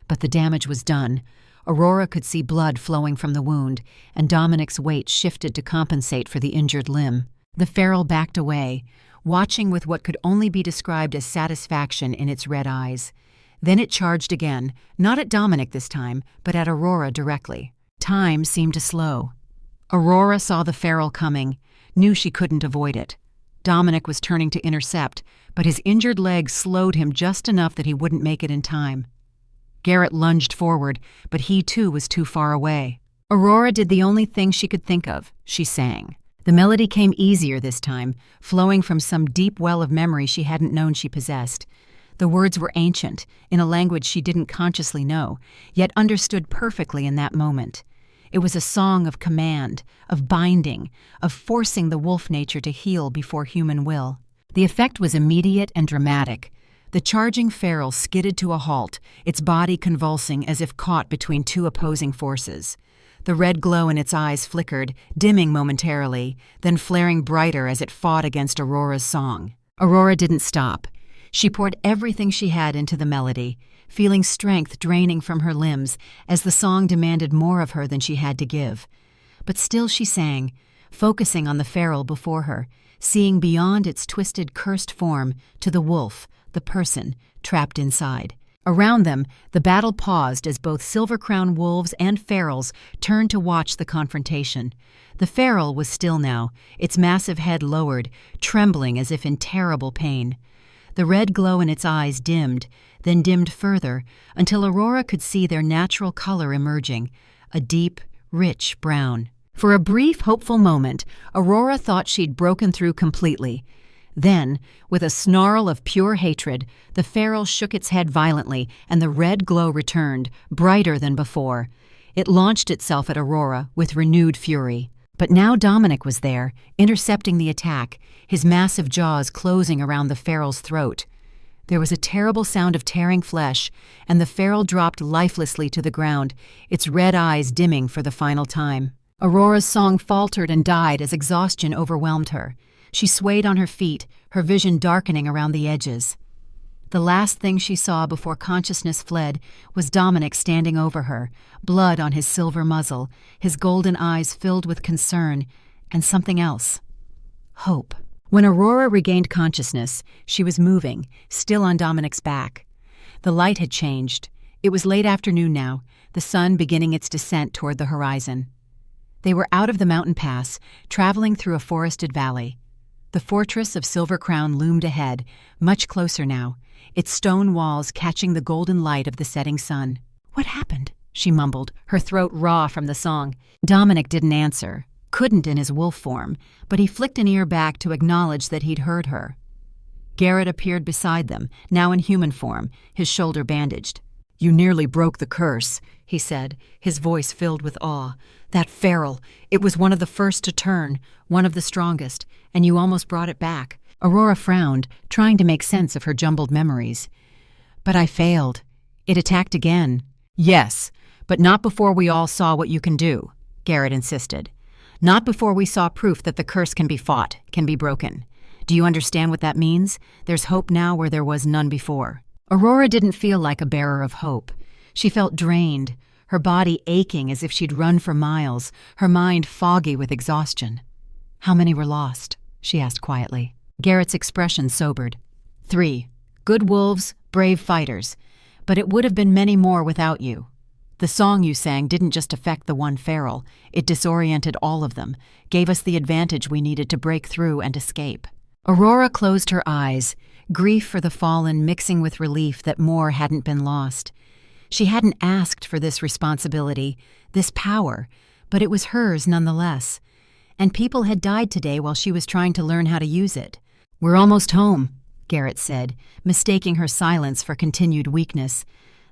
But the damage was done. Aurora could see blood flowing from the wound, and Dominic's weight shifted to compensate for the injured limb. The feral backed away, watching with what could only be described as satisfaction in its red eyes. Then it charged again, not at Dominic this time, but at Aurora directly. Time seemed to slow. Aurora saw the feral coming, knew she couldn't avoid it. Dominic was turning to intercept, but his injured leg slowed him just enough that he wouldn't make it in time. Garrett lunged forward, but he too was too far away. Aurora did the only thing she could think of. She sang. The melody came easier this time, flowing from some deep well of memory she hadn't known she possessed. The words were ancient, in a language she didn't consciously know, yet understood perfectly in that moment. It was a song of command, of binding, of forcing the wolf nature to heal before human will. The effect was immediate and dramatic. The charging feral skidded to a halt, its body convulsing as if caught between two opposing forces. The red glow in its eyes flickered, dimming momentarily, then flaring brighter as it fought against Aurora's song. Aurora didn't stop. She poured everything she had into the melody, feeling strength draining from her limbs as the song demanded more of her than she had to give. But still she sang, focusing on the feral before her, seeing beyond its twisted, cursed form to the wolf, the person, trapped inside. Around them, the battle paused as both Silver Crown wolves and ferals turned to watch the confrontation. The feral was still now, its massive head lowered, trembling as if in terrible pain. The red glow in its eyes dimmed, then dimmed further, until Aurora could see their natural color emerging, a deep, rich brown. For a brief, hopeful moment, Aurora thought she'd broken through completely. Then, with a snarl of pure hatred, the feral shook its head violently, and the red glow returned, brighter than before. It launched itself at Aurora with renewed fury. But now Dominic was there, intercepting the attack, his massive jaws closing around the feral's throat. There was a terrible sound of tearing flesh, and the feral dropped lifelessly to the ground, its red eyes dimming for the final time. Aurora's song faltered and died as exhaustion overwhelmed her. She swayed on her feet, her vision darkening around the edges. The last thing she saw before consciousness fled was Dominic standing over her, blood on his silver muzzle, his golden eyes filled with concern, and something else. Hope. When Aurora regained consciousness, she was moving, still on Dominic's back. The light had changed. It was late afternoon now, the sun beginning its descent toward the horizon. They were out of the mountain pass, traveling through a forested valley. The fortress of Silver Crown loomed ahead, much closer now, its stone walls catching the golden light of the setting sun. "What happened?" she mumbled, her throat raw from the song. Dominic didn't answer. Couldn't in his wolf form, but he flicked an ear back to acknowledge that he'd heard her. Garrett appeared beside them, now in human form, his shoulder bandaged. "You nearly broke the curse," he said, his voice filled with awe. "That feral, it was one of the first to turn, one of the strongest, and you almost brought it back." Aurora frowned, trying to make sense of her jumbled memories. "But I failed. It attacked again." "Yes, but not before we all saw what you can do," Garrett insisted. "Not before we saw proof that the curse can be fought, can be broken. Do you understand what that means? There's hope now where there was none before." Aurora didn't feel like a bearer of hope. She felt drained, her body aching as if she'd run for miles, her mind foggy with exhaustion. "How many were lost?" she asked quietly. Garrett's expression sobered. 3. Good wolves, brave fighters. But it would have been many more without you. The song you sang didn't just affect the one feral. It disoriented all of them, gave us the advantage we needed to break through and escape." Aurora closed her eyes, grief for the fallen mixing with relief that more hadn't been lost. She hadn't asked for this responsibility, this power, but it was hers nonetheless. And people had died today while she was trying to learn how to use it. "We're almost home," Garrett said, mistaking her silence for continued weakness.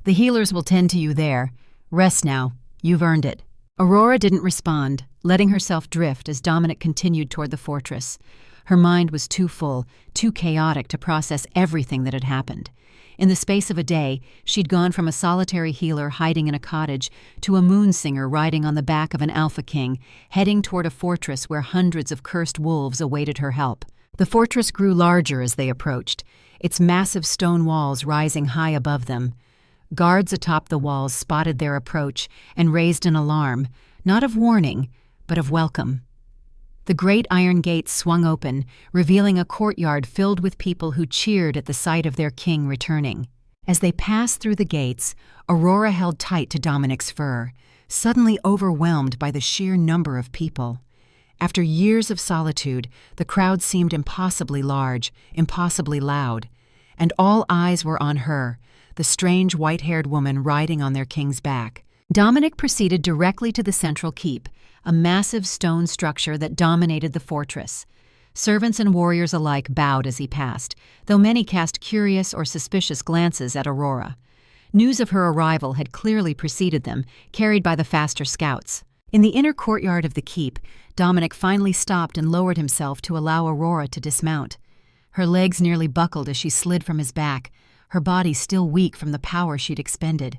"The healers will tend to you there. Rest now. You've earned it." Aurora didn't respond, letting herself drift as Dominic continued toward the fortress. Her mind was too full, too chaotic to process everything that had happened. In the space of a day, she'd gone from a solitary healer hiding in a cottage to a moon singer riding on the back of an alpha king, heading toward a fortress where hundreds of cursed wolves awaited her help. The fortress grew larger as they approached, its massive stone walls rising high above them. Guards atop the walls spotted their approach and raised an alarm, not of warning, but of welcome. The great iron gates swung open, revealing a courtyard filled with people who cheered at the sight of their king returning. As they passed through the gates, Aurora held tight to Dominic's fur, suddenly overwhelmed by the sheer number of people. After years of solitude, the crowd seemed impossibly large, impossibly loud, and all eyes were on her, the strange white-haired woman riding on their king's back. Dominic proceeded directly to the central keep, a massive stone structure that dominated the fortress. Servants and warriors alike bowed as he passed, though many cast curious or suspicious glances at Aurora. News of her arrival had clearly preceded them, carried by the faster scouts. In the inner courtyard of the keep, Dominic finally stopped and lowered himself to allow Aurora to dismount. Her legs nearly buckled as she slid from his back, her body still weak from the power she'd expended.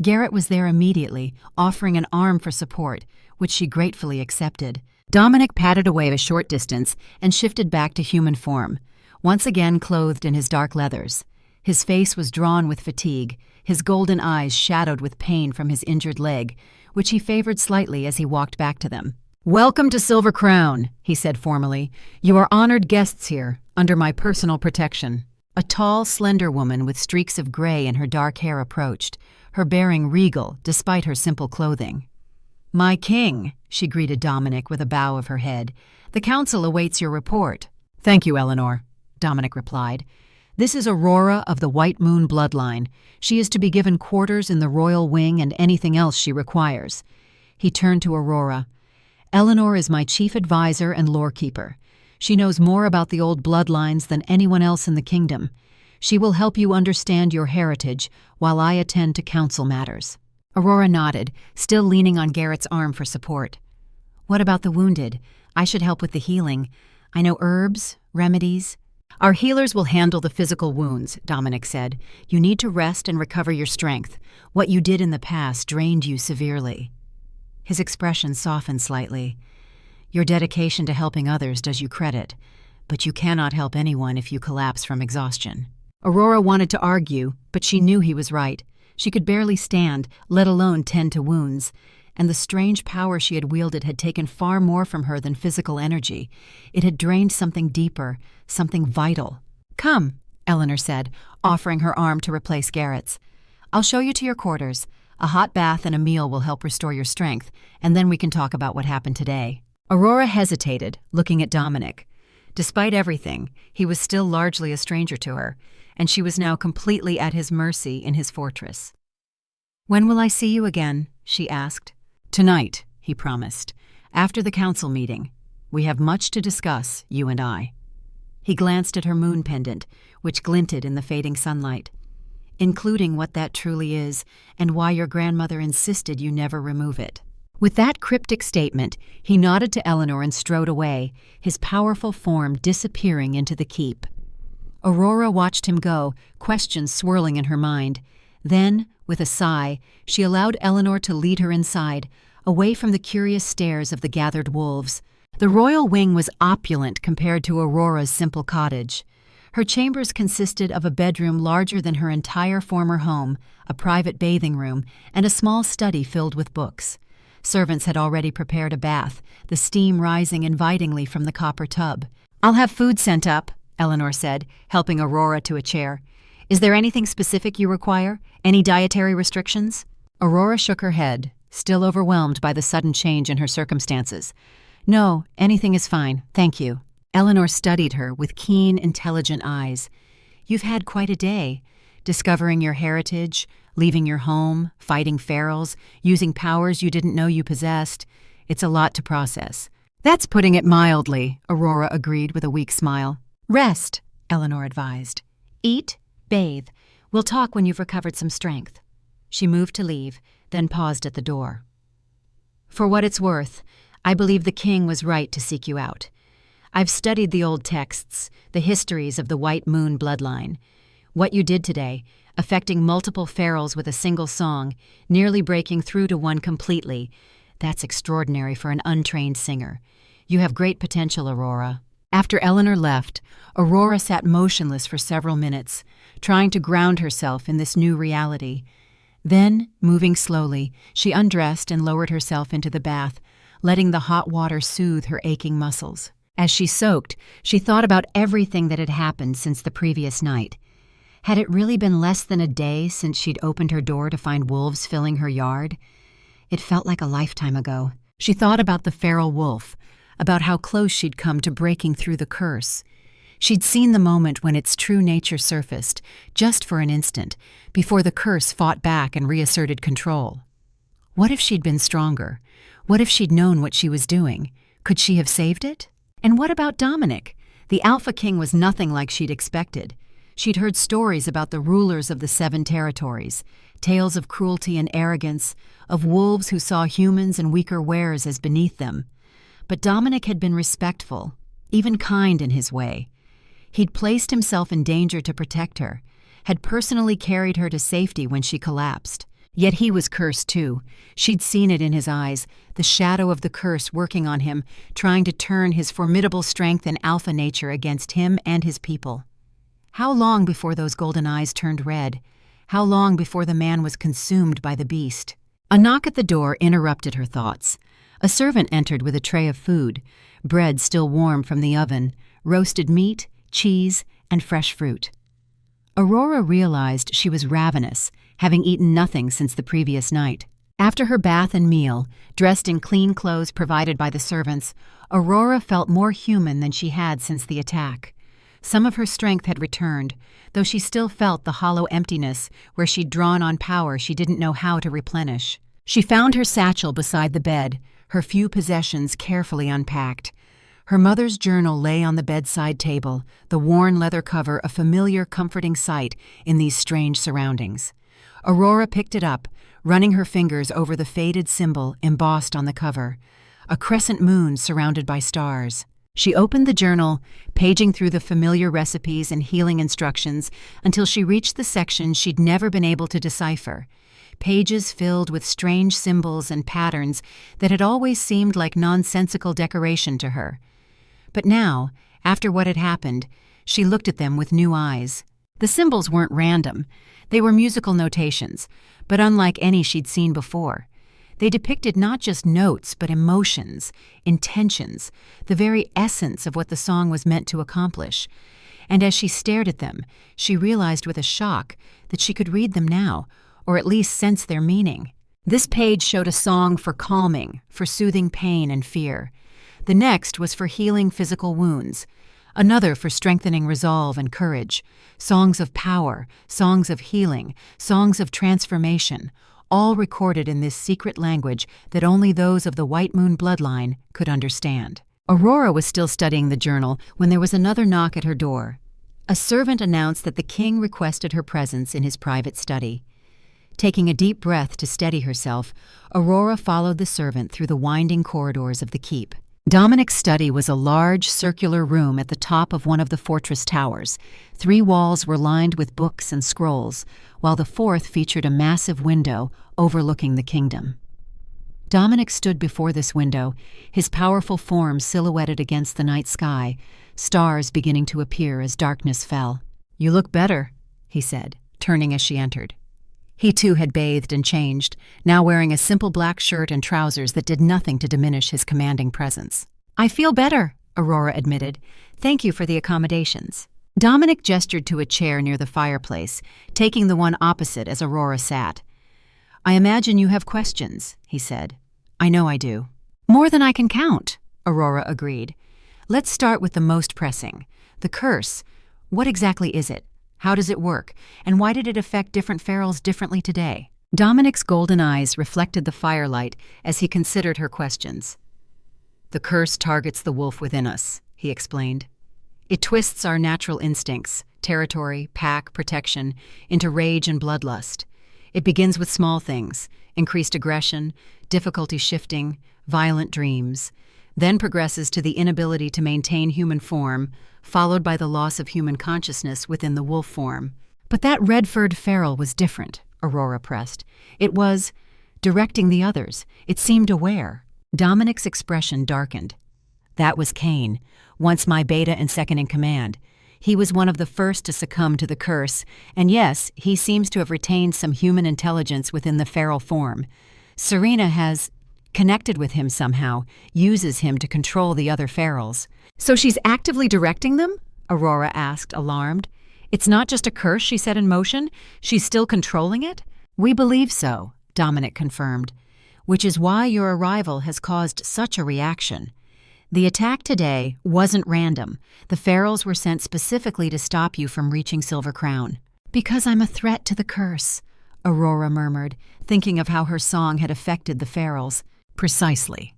Garrett was there immediately, offering an arm for support, which she gratefully accepted. Dominic padded away a short distance and shifted back to human form, once again clothed in his dark leathers. His face was drawn with fatigue, his golden eyes shadowed with pain from his injured leg, which he favored slightly as he walked back to them. "Welcome to Silver Crown," he said formally. "You are honored guests here, under my personal protection." A tall, slender woman with streaks of gray in her dark hair approached, her bearing regal despite her simple clothing. "My king," she greeted Dominic with a bow of her head. "The council awaits your report." "Thank you, Eleanor," Dominic replied. "This is Aurora of the White Moon bloodline. She is to be given quarters in the royal wing and anything else she requires." He turned to Aurora. "Eleanor is my chief advisor and lorekeeper. She knows more about the old bloodlines than anyone else in the kingdom. She will help you understand your heritage while I attend to council matters." Aurora nodded, still leaning on Garrett's arm for support. What about the wounded? I should help with the healing. I know herbs, remedies. Our healers will handle the physical wounds, Dominic said. You need to rest and recover your strength. What you did in the past drained you severely. His expression softened slightly. Your dedication to helping others does you credit, but you cannot help anyone if you collapse from exhaustion. Aurora wanted to argue, but she knew he was right. She could barely stand, let alone tend to wounds, and the strange power she had wielded had taken far more from her than physical energy. It had drained something deeper, something vital. Come, Eleanor said, offering her arm to replace Garrett's. I'll show you to your quarters. A hot bath and a meal will help restore your strength, and then we can talk about what happened today. Aurora hesitated, looking at Dominic. Despite everything, he was still largely a stranger to her, and she was now completely at his mercy in his fortress. When will I see you again? She asked. Tonight, he promised. After the council meeting. We have much to discuss, you and I. He glanced at her moon pendant, which glinted in the fading sunlight. Including what that truly is, and why your grandmother insisted you never remove it. With that cryptic statement, he nodded to Eleanor and strode away, his powerful form disappearing into the keep. Aurora watched him go, questions swirling in her mind. Then, with a sigh, she allowed Eleanor to lead her inside, away from the curious stares of the gathered wolves. The royal wing was opulent compared to Aurora's simple cottage. Her chambers consisted of a bedroom larger than her entire former home, a private bathing room, and a small study filled with books. Servants had already prepared a bath, the steam rising invitingly from the copper tub. I'll have food sent up, Eleanor said, helping Aurora to a chair. Is there anything specific you require? Any dietary restrictions? Aurora shook her head, still overwhelmed by the sudden change in her circumstances. No, anything is fine, thank you. Eleanor studied her with keen, intelligent eyes. You've had quite a day, discovering your heritage, leaving your home, fighting ferals, using powers you didn't know you possessed. It's a lot to process. That's putting it mildly, Aurora agreed with a weak smile. Rest, Eleanor advised. Eat, bathe. We'll talk when you've recovered some strength. She moved to leave, then paused at the door. For what it's worth, I believe the king was right to seek you out. I've studied the old texts, the histories of the White Moon bloodline. What you did today, affecting multiple ferals with a single song, nearly breaking through to one completely, that's extraordinary for an untrained singer. You have great potential, Aurora. After Eleanor left, Aurora sat motionless for several minutes, trying to ground herself in this new reality. Then, moving slowly, she undressed and lowered herself into the bath, letting the hot water soothe her aching muscles. As she soaked, she thought about everything that had happened since the previous night. Had it really been less than a day since she'd opened her door to find wolves filling her yard? It felt like a lifetime ago. She thought about the feral wolf, about how close she'd come to breaking through the curse. She'd seen the moment when its true nature surfaced, just for an instant, before the curse fought back and reasserted control. What if she'd been stronger? What if she'd known what she was doing? Could she have saved it? And what about Dominic? The Alpha King was nothing like she'd expected. She'd heard stories about the rulers of the 7 territories, tales of cruelty and arrogance, of wolves who saw humans and weaker wares as beneath them. But Dominic had been respectful, even kind in his way. He'd placed himself in danger to protect her, had personally carried her to safety when she collapsed. Yet he was cursed too. She'd seen it in his eyes, the shadow of the curse working on him, trying to turn his formidable strength and alpha nature against him and his people. How long before those golden eyes turned red? How long before the man was consumed by the beast? A knock at the door interrupted her thoughts. A servant entered with a tray of food, bread still warm from the oven, roasted meat, cheese, and fresh fruit. Aurora realized she was ravenous, having eaten nothing since the previous night. After her bath and meal, dressed in clean clothes provided by the servants, Aurora felt more human than she had since the attack. Some of her strength had returned, though she still felt the hollow emptiness where she'd drawn on power she didn't know how to replenish. She found her satchel beside the bed, her few possessions carefully unpacked. Her mother's journal lay on the bedside table, the worn leather cover a familiar, comforting sight in these strange surroundings. Aurora picked it up, running her fingers over the faded symbol embossed on the cover. a crescent moon surrounded by stars. She opened the journal, paging through the familiar recipes and healing instructions until she reached the section she'd never been able to decipher. Pages filled with strange symbols and patterns that had always seemed like nonsensical decoration to her. But now, after what had happened, she looked at them with new eyes. The symbols weren't random. They were musical notations, but unlike any she'd seen before. They depicted not just notes, but emotions, intentions, the very essence of what the song was meant to accomplish. And as she stared at them, she realized with a shock that she could read them now, or at least sense their meaning. This page showed a song for calming, for soothing pain and fear. The next was for healing physical wounds. Another for strengthening resolve and courage. Songs of power, songs of healing, songs of transformation, all recorded in this secret language that only those of the White Moon bloodline could understand. Aurora was still studying the journal when there was another knock at her door. A servant announced that the king requested her presence in his private study. Taking a deep breath to steady herself, Aurora followed the servant through the winding corridors of the keep. Dominic's study was a large, circular room at the top of one of the fortress towers. 3 walls were lined with books and scrolls, while the 4th featured a massive window overlooking the kingdom. Dominic stood before this window, his powerful form silhouetted against the night sky, stars beginning to appear as darkness fell. "You look better," he said, turning as she entered. He too had bathed and changed, now wearing a simple black shirt and trousers that did nothing to diminish his commanding presence. "I feel better," Aurora admitted. "Thank you for the accommodations." Dominic gestured to a chair near the fireplace, taking the one opposite as Aurora sat. "I imagine you have questions," he said. "I know I do." "More than I can count," Aurora agreed. "Let's start with the most pressing. The curse. What exactly is it? How does it work, and why did it affect different ferals differently today?" Dominic's golden eyes reflected the firelight as he considered her questions. "The curse targets the wolf within us," he explained. "It twists our natural instincts, territory, pack, protection, into rage and bloodlust. It begins with small things, increased aggression, difficulty shifting, violent dreams, then progresses to the inability to maintain human form, followed by the loss of human consciousness within the wolf form. But that red-furred feral was different, Aurora pressed. It was directing the others. It seemed aware. Dominic's expression darkened. That was Cain, once my beta and second-in-command. He was one of the first to succumb to the curse, and yes, he seems to have retained some human intelligence within the feral form. Serena has connected with him somehow, uses him to control the other ferals. So she's actively directing them? Aurora asked, alarmed. It's not just a curse she set in motion? She's still controlling it? We believe so, Dominic confirmed, which is why your arrival has caused such a reaction. The attack today wasn't random. The ferals were sent specifically to stop you from reaching Silver Crown. Because I'm a threat to the curse, Aurora murmured, thinking of how her song had affected the ferals. Precisely.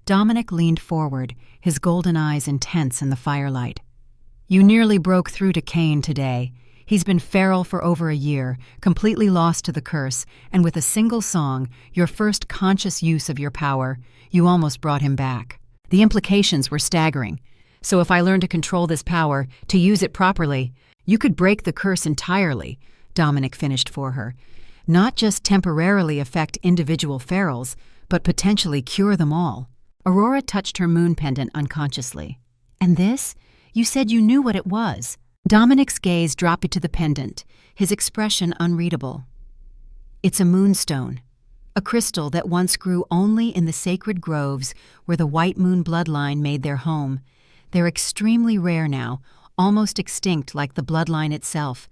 Dominic leaned forward, his golden eyes intense in the firelight. You nearly broke through to Cain today. He's been feral for over a year, completely lost to the curse, and with a single song, your first conscious use of your power, you almost brought him back. The implications were staggering. So if I learn to control this power, to use it properly, you could break the curse entirely, Dominic finished for her. Not just temporarily affect individual ferals, but potentially cure them all. Aurora touched her moon pendant unconsciously. And this? You said you knew what it was. Dominic's gaze dropped to the pendant, his expression unreadable. It's a moonstone, a crystal that once grew only in the sacred groves where the White Moon bloodline made their home. They're extremely rare now, almost extinct like the bloodline itself.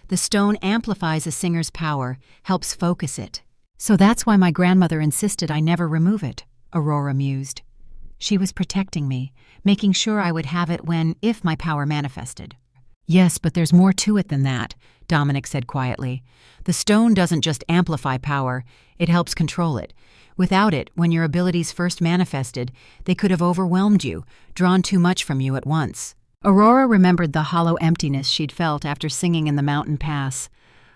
The stone amplifies a singer's power, helps focus it. So that's why my grandmother insisted I never remove it, Aurora mused. She was protecting me, making sure I would have it if my power manifested. Yes, but there's more to it than that, Dominic said quietly. The stone doesn't just amplify power, it helps control it. Without it, when your abilities first manifested, they could have overwhelmed you, drawn too much from you at once. Aurora remembered the hollow emptiness she'd felt after singing in the mountain pass.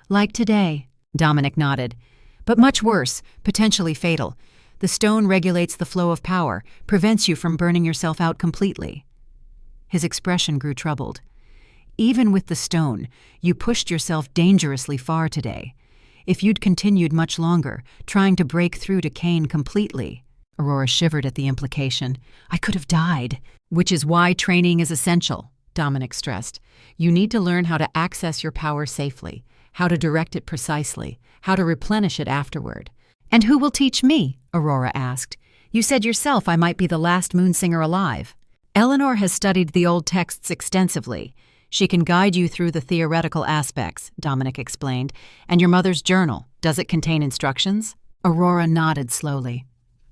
Like today, Dominic nodded. But much worse, potentially fatal. The stone regulates the flow of power, prevents you from burning yourself out completely." His expression grew troubled. "Even with the stone, you pushed yourself dangerously far today. If you'd continued much longer, trying to break through to Cain completely—" Aurora shivered at the implication. "I could have died." "Which is why training is essential," Dominic stressed. "You need to learn how to access your power safely, how to direct it precisely, how to replenish it afterward." "And who will teach me?" Aurora asked. "You said yourself I might be the last moonsinger alive." "Eleanor has studied the old texts extensively. She can guide you through the theoretical aspects," Dominic explained. "And your mother's journal, does it contain instructions?" Aurora nodded slowly.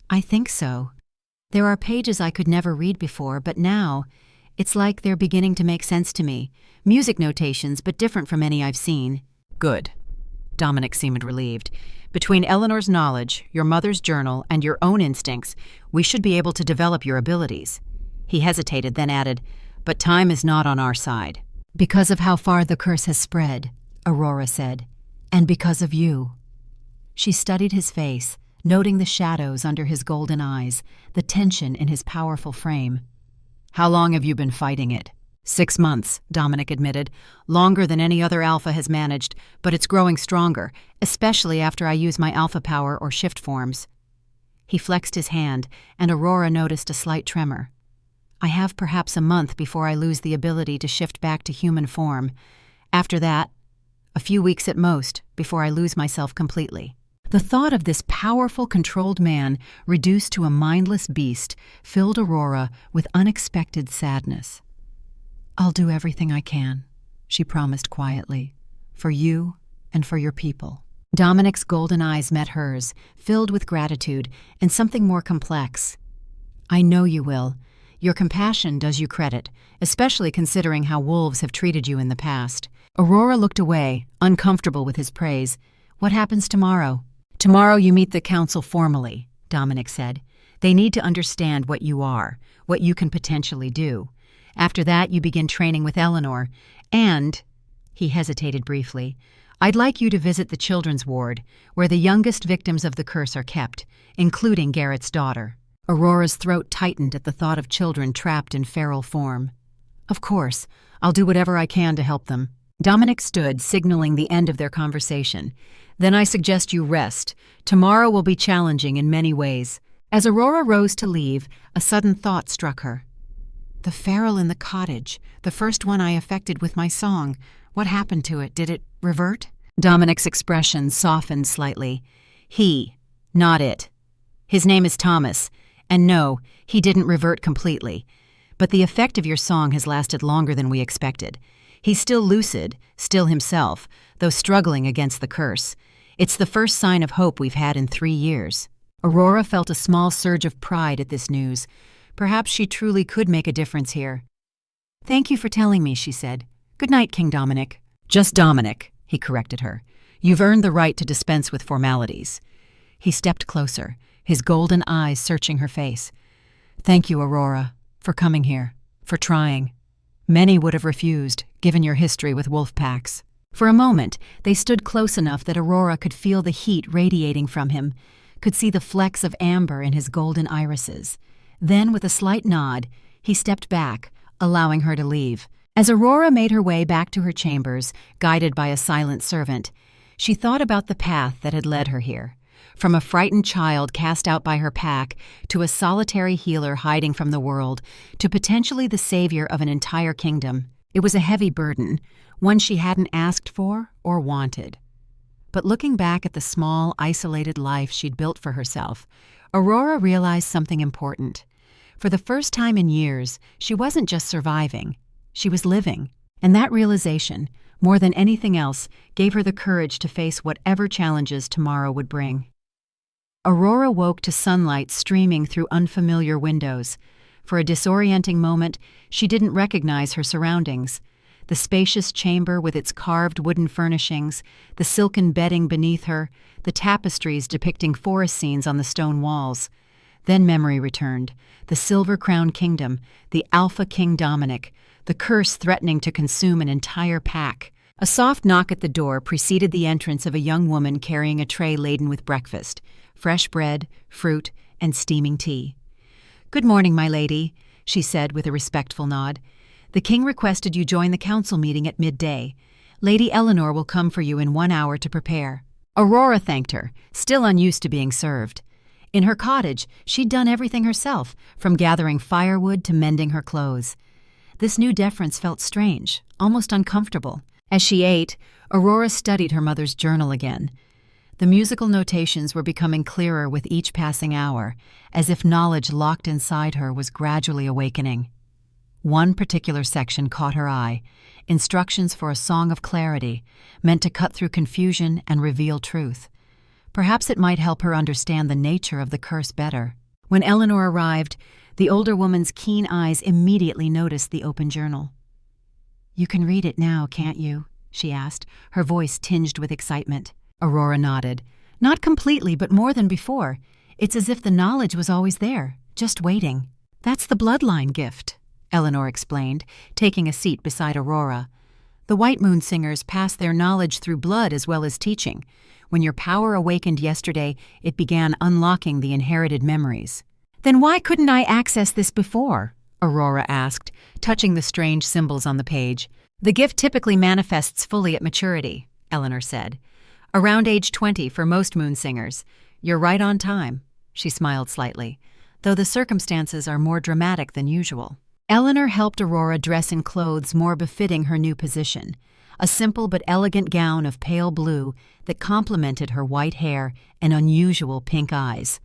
"I think so. There are pages I could never read before, but now it's like they're beginning to make sense to me. Music notations, but different from any I've seen." "Good." Dominic seemed relieved. "Between Eleanor's knowledge, your mother's journal, and your own instincts, we should be able to develop your abilities." He hesitated, then added, "But time is not on our side." "Because of how far the curse has spread," Aurora said, "and because of you." She studied his face, noting the shadows under his golden eyes, the tension in his powerful frame. "How long have you been fighting it?" 6 months, Dominic admitted. "Longer than any other alpha has managed, but it's growing stronger, especially after I use my alpha power or shift forms." He flexed his hand, and Aurora noticed a slight tremor. "I have perhaps a month before I lose the ability to shift back to human form. After that, a few weeks at most, before I lose myself completely." The thought of this powerful, controlled man reduced to a mindless beast filled Aurora with unexpected sadness. "I'll do everything I can," she promised quietly, "for you and for your people." Dominic's golden eyes met hers, filled with gratitude and something more complex. "I know you will. Your compassion does you credit, especially considering how wolves have treated you in the past." Aurora looked away, uncomfortable with his praise. "What happens tomorrow?" "Tomorrow you meet the council formally," Dominic said. "They need to understand what you are, what you can potentially do. After that, you begin training with Eleanor, and—" he hesitated briefly, "I'd like you to visit the children's ward, where the youngest victims of the curse are kept, including Garrett's daughter." Aurora's throat tightened at the thought of children trapped in feral form. "Of course, I'll do whatever I can to help them." Dominic stood, signaling the end of their conversation. "Then I suggest you rest. Tomorrow will be challenging in many ways." As Aurora rose to leave, a sudden thought struck her. "The feral in the cottage, the first one I affected with my song. What happened to it? Did it revert?" Dominic's expression softened slightly. "He, not it. His name is Thomas. And no, he didn't revert completely. But the effect of your song has lasted longer than we expected. He's still lucid, still himself, though struggling against the curse. It's the first sign of hope we've had in 3 years." Aurora felt a small surge of pride at this news. Perhaps she truly could make a difference here. "Thank you for telling me," she said. "Good night, King Dominic." "Just Dominic," he corrected her. "You've earned the right to dispense with formalities." He stepped closer, his golden eyes searching her face. "Thank you, Aurora, for coming here, for trying. Many would have refused, given your history with wolf packs." For a moment, they stood close enough that Aurora could feel the heat radiating from him, could see the flecks of amber in his golden irises. Then, with a slight nod, he stepped back, allowing her to leave. As Aurora made her way back to her chambers, guided by a silent servant, she thought about the path that had led her here. From a frightened child cast out by her pack, to a solitary healer hiding from the world, to potentially the savior of an entire kingdom. It was a heavy burden, one she hadn't asked for or wanted. But looking back at the small, isolated life she'd built for herself, Aurora realized something important. For the first time in years, she wasn't just surviving, she was living. And that realization, more than anything else, gave her the courage to face whatever challenges tomorrow would bring. Aurora woke to sunlight streaming through unfamiliar windows. For a disorienting moment, she didn't recognize her surroundings. The spacious chamber with its carved wooden furnishings, the silken bedding beneath her, the tapestries depicting forest scenes on the stone walls. Then memory returned. The silver-crowned kingdom, the Alpha King Dominic, the curse threatening to consume an entire pack. A soft knock at the door preceded the entrance of a young woman carrying a tray laden with breakfast, fresh bread, fruit, and steaming tea. "Good morning, my lady," she said with a respectful nod. "The king requested you join the council meeting at midday. Lady Eleanor will come for you in 1 hour to prepare." Aurora thanked her, still unused to being served. In her cottage, she'd done everything herself, from gathering firewood to mending her clothes. This new deference felt strange, almost uncomfortable. As she ate, Aurora studied her mother's journal again. The musical notations were becoming clearer with each passing hour, as if knowledge locked inside her was gradually awakening. One particular section caught her eye: instructions for a song of clarity, meant to cut through confusion and reveal truth. Perhaps it might help her understand the nature of the curse better. When Eleanor arrived, the older woman's keen eyes immediately noticed the open journal. "You can read it now, can't you?" she asked, her voice tinged with excitement. Aurora nodded. "Not completely, but more than before. It's as if the knowledge was always there, just waiting." "That's the bloodline gift," Eleanor explained, taking a seat beside Aurora. "The White Moon Singers pass their knowledge through blood as well as teaching. When your power awakened yesterday, it began unlocking the inherited memories." "Then why couldn't I access this before?" Aurora asked, touching the strange symbols on the page. "The gift typically manifests fully at maturity," Eleanor said. "Around age 20 for most moon singers. You're right on time," she smiled slightly, "though the circumstances are more dramatic than usual." Eleanor helped Aurora dress in clothes more befitting her new position, a simple but elegant gown of pale blue that complemented her white hair and unusual pink eyes.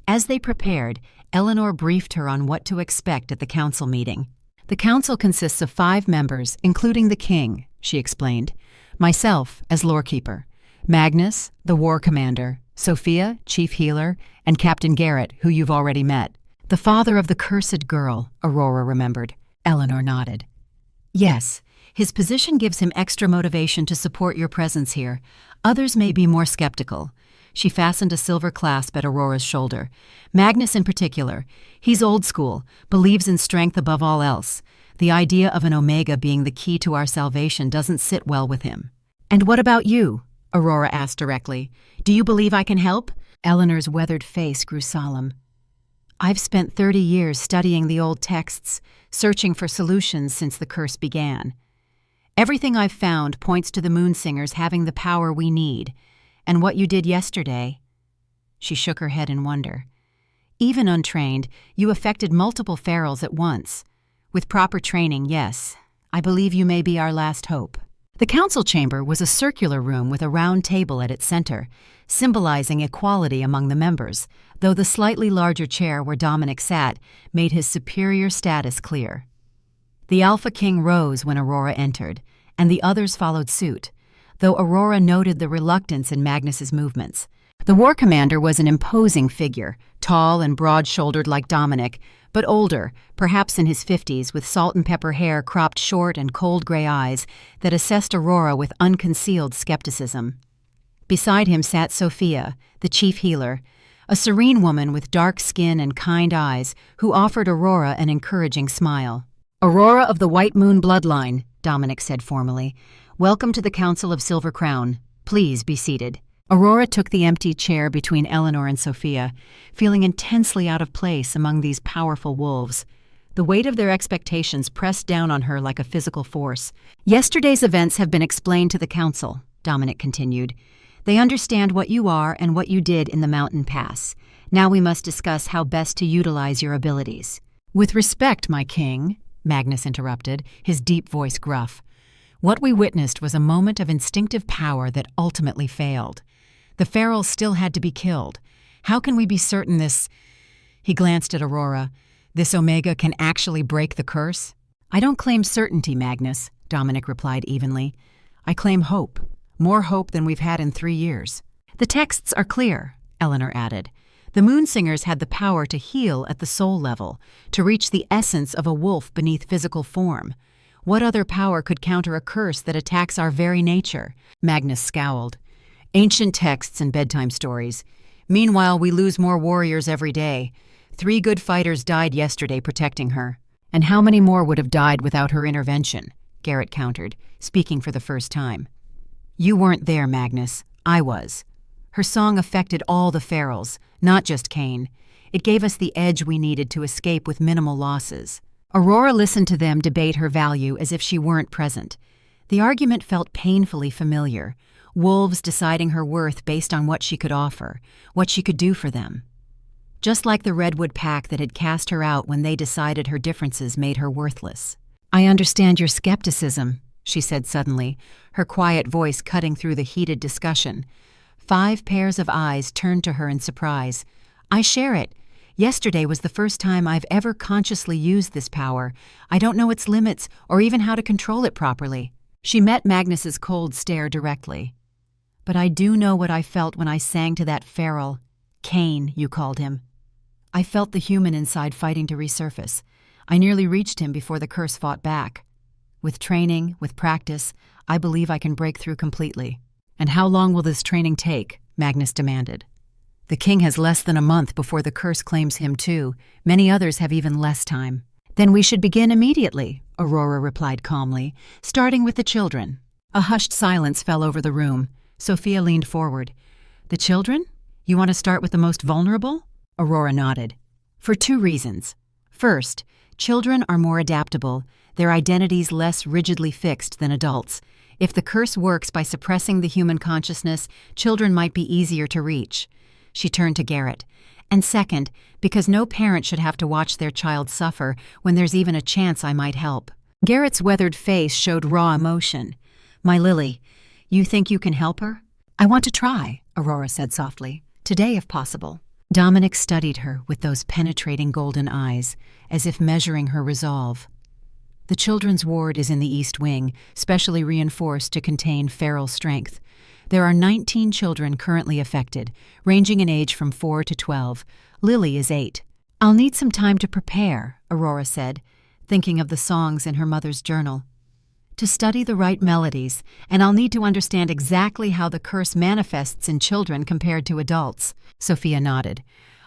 As they prepared, Eleanor briefed her on what to expect at the council meeting. "The council consists of 5 members, including the king," she explained. "Myself, as lorekeeper, Magnus, the war commander, Sophia, chief healer, and Captain Garrett, who you've already met." "The father of the cursed girl," Aurora remembered. Eleanor nodded. "Yes, his position gives him extra motivation to support your presence here. Others may be more skeptical." She fastened a silver clasp at Aurora's shoulder. "Magnus in particular. He's old school, believes in strength above all else. The idea of an Omega being the key to our salvation doesn't sit well with him." "And what about you?" Aurora asked directly. "Do you believe I can help?" Eleanor's weathered face grew solemn. "I've spent 30 years studying the old texts, searching for solutions since the curse began. Everything I've found points to the moon singers having the power we need. And what you did yesterday—" She shook her head in wonder. "Even untrained, you affected multiple ferals at once. With proper training, yes, I believe you may be our last hope." The council chamber was a circular room with a round table at its center, symbolizing equality among the members, though the slightly larger chair where Dominic sat made his superior status clear. The Alpha King rose when Aurora entered, and the others followed suit, though Aurora noted the reluctance in Magnus's movements. The war commander was an imposing figure, tall and broad-shouldered like Dominic, but older, perhaps in his 50s, with salt and pepper hair cropped short and cold gray eyes that assessed Aurora with unconcealed skepticism. Beside him sat Sophia, the chief healer, a serene woman with dark skin and kind eyes who offered Aurora an encouraging smile. "Aurora of the White Moon bloodline," Dominic said formally. "Welcome to the Council of Silver Crown. Please be seated." Aurora took the empty chair between Eleanor and Sophia, feeling intensely out of place among these powerful wolves. The weight of their expectations pressed down on her like a physical force. "Yesterday's events have been explained to the council," Dominic continued. "They understand what you are and what you did in the mountain pass. Now we must discuss how best to utilize your abilities." "With respect, my king," Magnus interrupted, his deep voice gruff. "What we witnessed was a moment of instinctive power that ultimately failed. The ferals still had to be killed. How can we be certain this—" He glanced at Aurora. "This Omega can actually break the curse?" "I don't claim certainty, Magnus," Dominic replied evenly. "I claim hope. More hope than we've had in 3 years." "The texts are clear," Eleanor added. "The moon singers had the power to heal at the soul level, to reach the essence of a wolf beneath physical form. What other power could counter a curse that attacks our very nature?" Magnus scowled. "Ancient texts and bedtime stories. Meanwhile, we lose more warriors every day. 3 good fighters died yesterday protecting her. And how many more would have died without her intervention?" Garrett countered, speaking for the first time. You weren't there, Magnus. I was. Her song affected all the ferals, not just Cain. It gave us the edge we needed to escape with minimal losses. Aurora listened to them debate her value as if she weren't present. The argument felt painfully familiar. Wolves deciding her worth based on what she could offer, what she could do for them. Just like the Redwood Pack that had cast her out when they decided her differences made her worthless. I understand your skepticism, she said suddenly, her quiet voice cutting through the heated discussion. 5 pairs of eyes turned to her in surprise. I share it. Yesterday was the first time I've ever consciously used this power. I don't know its limits or even how to control it properly. She met Magnus's cold stare directly. But I do know what I felt when I sang to that feral. Cain, you called him. I felt the human inside fighting to resurface. I nearly reached him before the curse fought back. With training, with practice, I believe I can break through completely. And how long will this training take? Magnus demanded. The king has less than a month before the curse claims him too. Many others have even less time. Then we should begin immediately, Aurora replied calmly, starting with the children. A hushed silence fell over the room. Sophia leaned forward. The children? You want to start with the most vulnerable? Aurora nodded. For 2 reasons. First, children are more adaptable, their identities less rigidly fixed than adults. If the curse works by suppressing the human consciousness, children might be easier to reach. She turned to Garrett. And second, because no parent should have to watch their child suffer when there's even a chance I might help. Garrett's weathered face showed raw emotion. My Lily, you think you can help her? I want to try, Aurora said softly. Today, if possible. Dominic studied her with those penetrating golden eyes, as if measuring her resolve. The children's ward is in the East Wing, specially reinforced to contain feral strength. There are 19 children currently affected, ranging in age from 4 to 12. Lily is 8. I'll need some time to prepare, Aurora said, thinking of the songs in her mother's journal. To study the right melodies, and I'll need to understand exactly how the curse manifests in children compared to adults. Sophia nodded.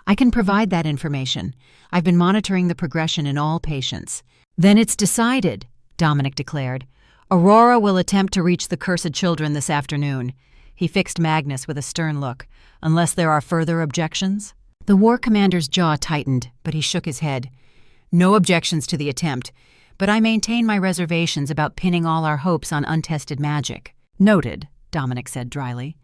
I can provide that information. I've been monitoring the progression in all patients. Then it's decided, Dominic declared. Aurora will attempt to reach the cursed children this afternoon. He fixed Magnus with a stern look. Unless there are further objections? The war commander's jaw tightened, but he shook his head. No objections to the attempt, but I maintain my reservations about pinning all our hopes on untested magic. Noted, Dominic said dryly.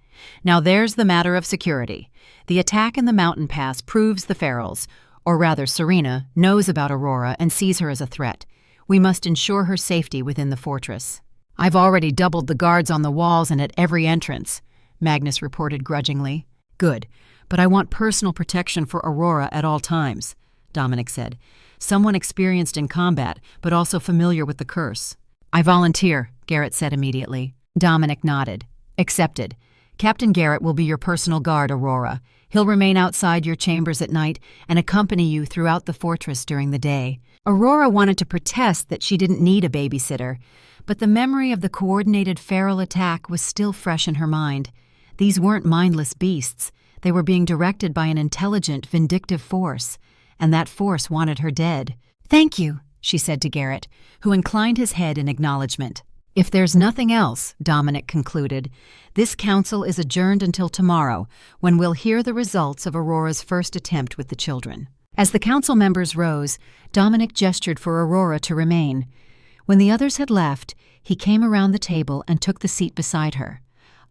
Now there's the matter of security. The attack in the mountain pass proves the ferals, or rather Serena, knows about Aurora and sees her as a threat. We must ensure her safety within the fortress. I've already doubled the guards on the walls and at every entrance, Magnus reported grudgingly. Good, but I want personal protection for Aurora at all times, Dominic said. Someone experienced in combat, but also familiar with the curse. I volunteer, Garrett said immediately. Dominic nodded. Accepted. Captain Garrett will be your personal guard, Aurora. He'll remain outside your chambers at night and accompany you throughout the fortress during the day. Aurora wanted to protest that she didn't need a babysitter, but the memory of the coordinated feral attack was still fresh in her mind. These weren't mindless beasts. They were being directed by an intelligent, vindictive force, and that force wanted her dead. Thank you, she said to Garrett, who inclined his head in acknowledgement. If there's nothing else, Dominic concluded, this council is adjourned until tomorrow, when we'll hear the results of Aurora's first attempt with the children. As the council members rose, Dominic gestured for Aurora to remain. When the others had left, he came around the table and took the seat beside her.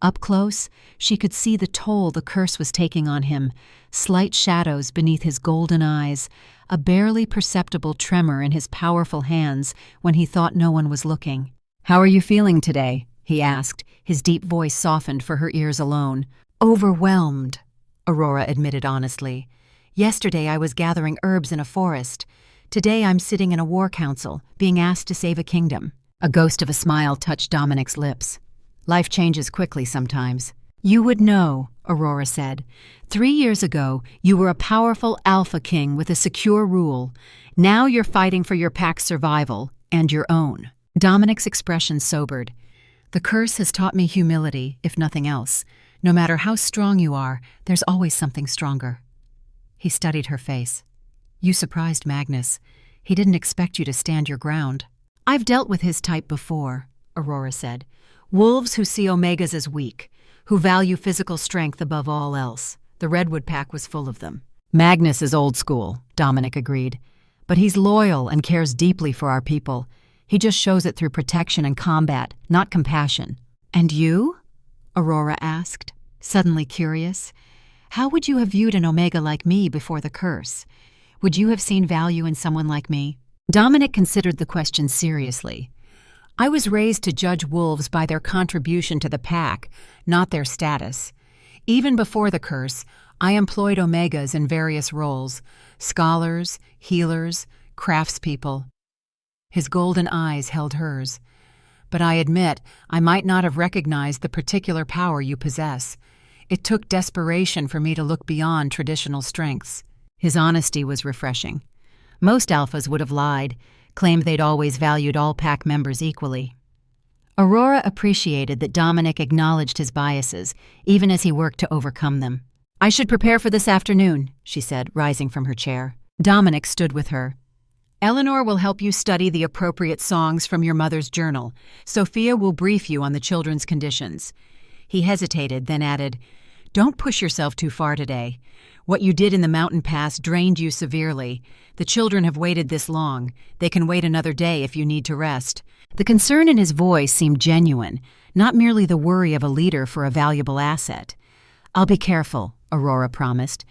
Up close, she could see the toll the curse was taking on him, slight shadows beneath his golden eyes, a barely perceptible tremor in his powerful hands when he thought no one was looking. How are you feeling today? He asked, his deep voice softened for her ears alone. Overwhelmed, Aurora admitted honestly. Yesterday I was gathering herbs in a forest. Today I'm sitting in a war council, being asked to save a kingdom. A ghost of a smile touched Dominic's lips. Life changes quickly sometimes. You would know, Aurora said. 3 years ago, you were a powerful alpha king with a secure rule. Now you're fighting for your pack's survival and your own. Dominic's expression sobered. The curse has taught me humility, if nothing else. No matter how strong you are, there's always something stronger. He studied her face. You surprised Magnus. He didn't expect you to stand your ground. "I've dealt with his type before," Aurora said. "Wolves who see omegas as weak, who value physical strength above all else. The Redwood Pack was full of them." "Magnus is old school," Dominic agreed. "But he's loyal and cares deeply for our people. He just shows it through protection and combat, not compassion." "And you?" Aurora asked, suddenly curious. "How would you have viewed an Omega like me before the curse? Would you have seen value in someone like me?" Dominic considered the question seriously. "I was raised to judge wolves by their contribution to the pack, not their status. Even before the curse, I employed Omegas in various roles: scholars, healers, craftspeople." His golden eyes held hers. "But I admit I might not have recognized the particular power you possess. It took desperation for me to look beyond traditional strengths." His honesty was refreshing. Most alphas would have lied, claimed they'd always valued all pack members equally. Aurora appreciated that Dominic acknowledged his biases, even as he worked to overcome them. "I should prepare for this afternoon," she said, rising from her chair. Dominic stood with her. "Eleanor will help you study the appropriate songs from your mother's journal. Sophia will brief you on the children's conditions." He hesitated, then added, "Don't push yourself too far today. What you did in the mountain pass drained you severely. The children have waited this long. They can wait another day if you need to rest." The concern in his voice seemed genuine, not merely the worry of a leader for a valuable asset. "I'll be careful," Aurora promised.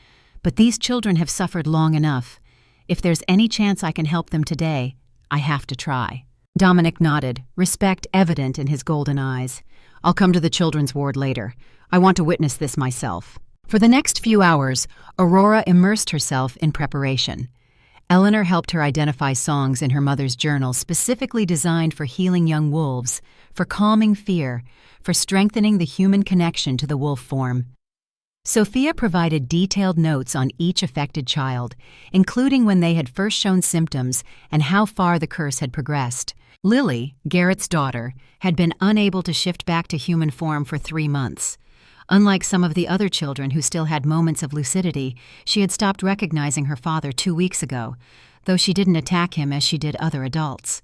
"But these children have suffered long enough. If there's any chance I can help them today, I have to try." Dominic nodded, respect evident in his golden eyes. "I'll come to the children's ward later. I want to witness this myself." For the next few hours, Aurora immersed herself in preparation. Eleanor helped her identify songs in her mother's journal specifically designed for healing young wolves, for calming fear, for strengthening the human connection to the wolf form. Sophia provided detailed notes on each affected child, including when they had first shown symptoms and how far the curse had progressed. Lily, Garrett's daughter, had been unable to shift back to human form for 3 months. Unlike some of the other children who still had moments of lucidity, she had stopped recognizing her father 2 weeks ago, though she didn't attack him as she did other adults.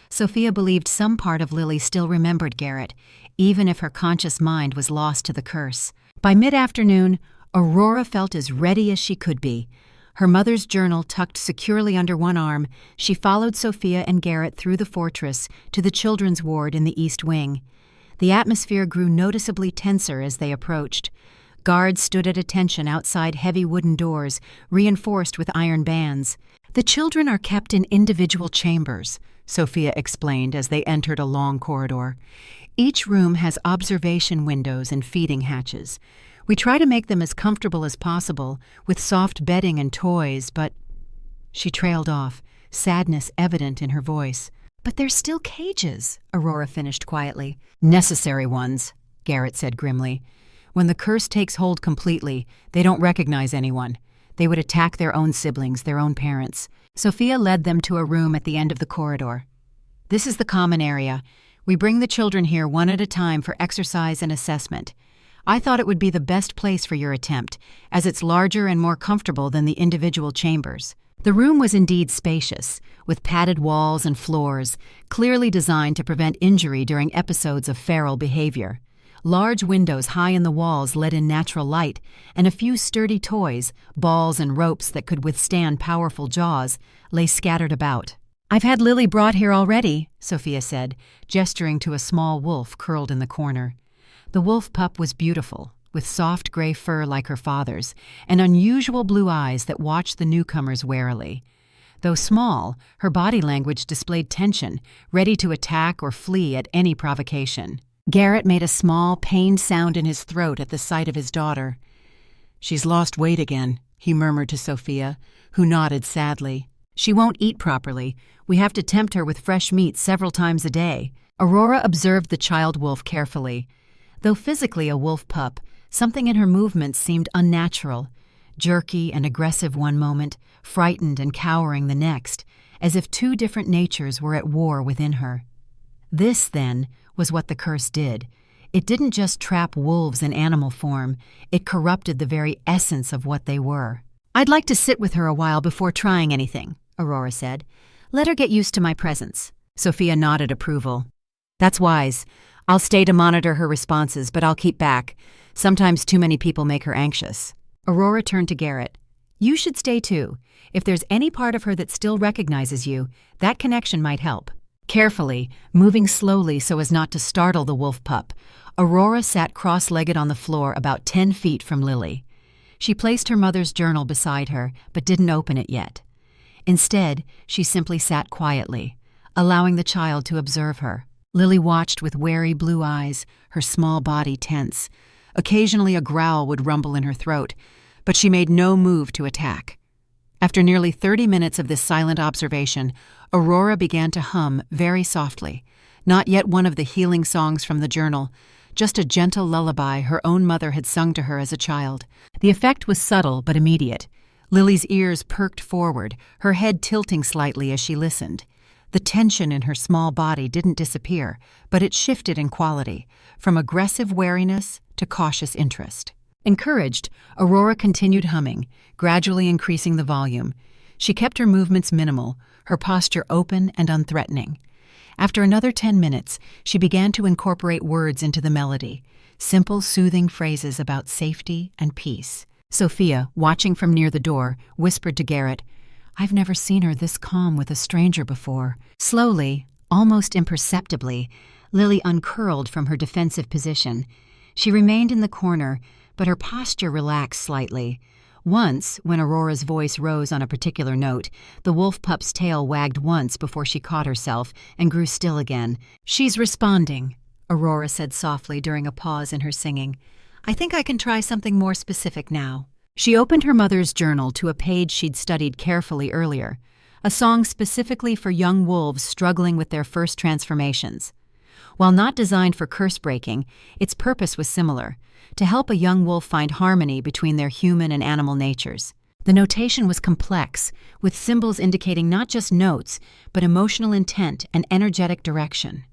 Sophia believed some part of Lily still remembered Garrett, even if her conscious mind was lost to the curse. By mid-afternoon, Aurora felt as ready as she could be. Her mother's journal tucked securely under one arm, she followed Sophia and Garrett through the fortress to the children's ward in the East Wing. The atmosphere grew noticeably tenser as they approached. Guards stood at attention outside heavy wooden doors, reinforced with iron bands. "The children are kept in individual chambers," Sophia explained as they entered a long corridor. "Each room has observation windows and feeding hatches. We try to make them as comfortable as possible, with soft bedding and toys, but—" She trailed off, sadness evident in her voice. "But they're still cages," Aurora finished quietly. "Necessary ones," Garrett said grimly. "When the curse takes hold completely, they don't recognize anyone. They would attack their own siblings, their own parents." Sophia led them to a room at the end of the corridor. "This is the common area. We bring the children here one at a time for exercise and assessment. I thought it would be the best place for your attempt, as it's larger and more comfortable than the individual chambers." The room was indeed spacious, with padded walls and floors, clearly designed to prevent injury during episodes of feral behavior. Large windows high in the walls let in natural light, and a few sturdy toys, balls and ropes that could withstand powerful jaws, lay scattered about. "I've had Lily brought here already," Sophia said, gesturing to a small wolf curled in the corner. The wolf pup was beautiful, with soft gray fur like her father's, and unusual blue eyes that watched the newcomers warily. Though small, her body language displayed tension, ready to attack or flee at any provocation. Garrett made a small, pained sound in his throat at the sight of his daughter. "She's lost weight again," he murmured to Sophia, who nodded sadly. "She won't eat properly. We have to tempt her with fresh meat several times a day." Aurora observed the child wolf carefully. Though physically a wolf pup, something in her movements seemed unnatural, jerky and aggressive one moment, frightened and cowering the next, as if 2 different natures were at war within her. This, then, was what the curse did. It didn't just trap wolves in animal form, it corrupted the very essence of what they were. "I'd like to sit with her a while before trying anything," Aurora said. "Let her get used to my presence. Sophia nodded approval. That's wise. I'll stay to monitor her responses, but I'll keep back. Sometimes too many people make her anxious. Aurora turned to Garrett. You should stay too. If there's any part of her that still recognizes you, that connection might help. Carefully, moving slowly so as not to startle the wolf pup, Aurora sat cross-legged on the floor about 10 feet from Lily. She placed her mother's journal beside her, but didn't open it yet. Instead, she simply sat quietly, allowing the child to observe her. Lily watched with wary blue eyes, her small body tense. Occasionally a growl would rumble in her throat, but she made no move to attack. After nearly 30 minutes of this silent observation, Aurora began to hum very softly, not yet one of the healing songs from the journal, just a gentle lullaby her own mother had sung to her as a child. The effect was subtle but immediate. Lily's ears perked forward, her head tilting slightly as she listened. The tension in her small body didn't disappear, but it shifted in quality, from aggressive wariness to cautious interest. Encouraged, Aurora continued humming, gradually increasing the volume. She kept her movements minimal, her posture open and unthreatening. After another 10 minutes, she began to incorporate words into the melody, simple, soothing phrases about safety and peace. Sophia, watching from near the door, whispered to Garrett, I've never seen her this calm with a stranger before. Slowly, almost imperceptibly, Lily uncurled from her defensive position. She remained in the corner, but her posture relaxed slightly. Once, when Aurora's voice rose on a particular note, the wolf pup's tail wagged once before she caught herself and grew still again. She's responding, Aurora said softly during a pause in her singing. I think I can try something more specific now. She opened her mother's journal to a page she'd studied carefully earlier, a song specifically for young wolves struggling with their first transformations. While not designed for curse breaking, its purpose was similar, to help a young wolf find harmony between their human and animal natures. The notation was complex, with symbols indicating not just notes, but emotional intent and energetic direction.